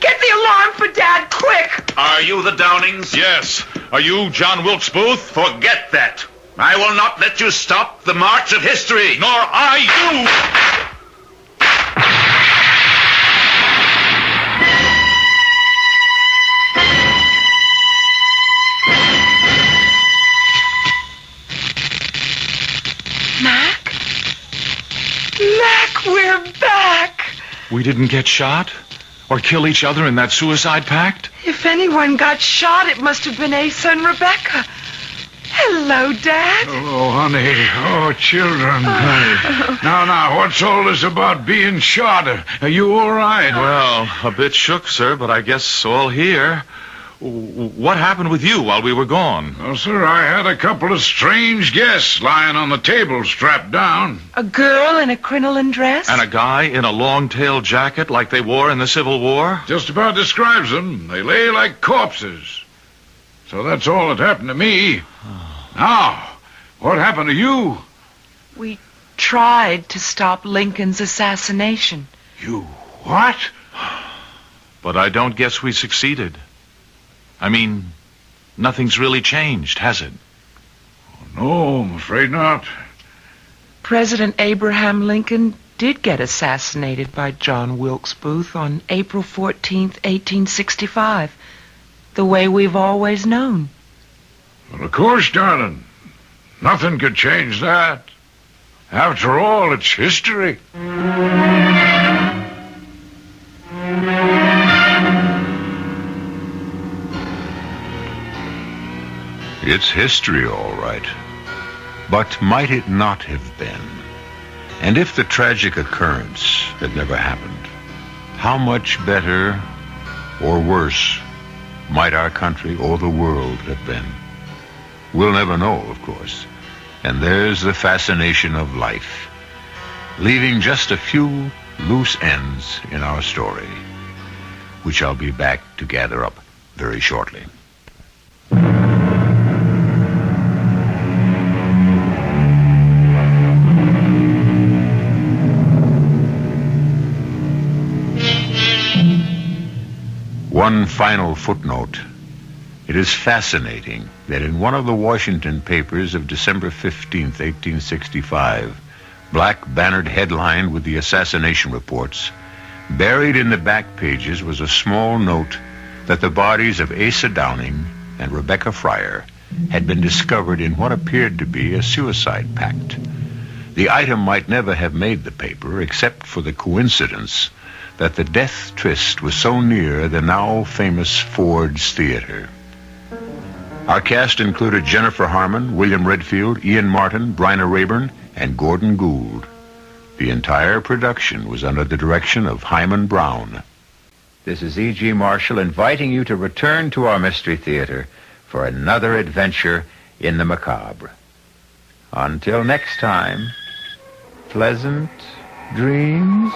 Get the alarm for Dad, quick! Are you the Downings? Yes. Are you John Wilkes Booth? Forget that. I will not let you stop the march of history. Nor I you! Mac? Mac, we're back! We didn't get shot? Or kill each other in that suicide pact? If anyone got shot, it must have been Asa and Rebecca. Hello, Dad. Oh, honey. Oh, children. Now, what's all this about being shot? Are you all right? Well, a bit shook, sir, but I guess all here. What happened with you while we were gone? Well, sir, I had a couple of strange guests lying on the table strapped down. A girl in a crinoline dress? And a guy in a long-tailed jacket like they wore in the Civil War? Just about describes them. They lay like corpses. So that's all that happened to me. Now, what happened to you? We tried to stop Lincoln's assassination. You what? But I don't guess we succeeded. I mean, nothing's really changed, has it? No, I'm afraid not. President Abraham Lincoln did get assassinated by John Wilkes Booth on April 14th, 1865, the way we've always known. Well, of course, darling. Nothing could change that. After all, it's history. It's history, all right. But might it not have been? And if the tragic occurrence had never happened, how much better or worse might our country or the world have been? We'll never know, of course. And there's the fascination of life, leaving just a few loose ends in our story, which I'll be back to gather up very shortly. One final footnote. It is fascinating that in one of the Washington papers of December 15th, 1865, black bannered headlined with the assassination reports, buried in the back pages was a small note that the bodies of Asa Downing and Rebecca Fryer had been discovered in what appeared to be a suicide pact. The item might never have made the paper except for the coincidence that the death tryst was so near the now famous Ford's Theater. Our cast included Jennifer Harmon, William Redfield, Ian Martin, Bryna Rayburn, and Gordon Gould. The entire production was under the direction of Hyman Brown. This is E.G. Marshall inviting you to return to our Mystery Theater for another adventure in the macabre. Until next time, pleasant dreams.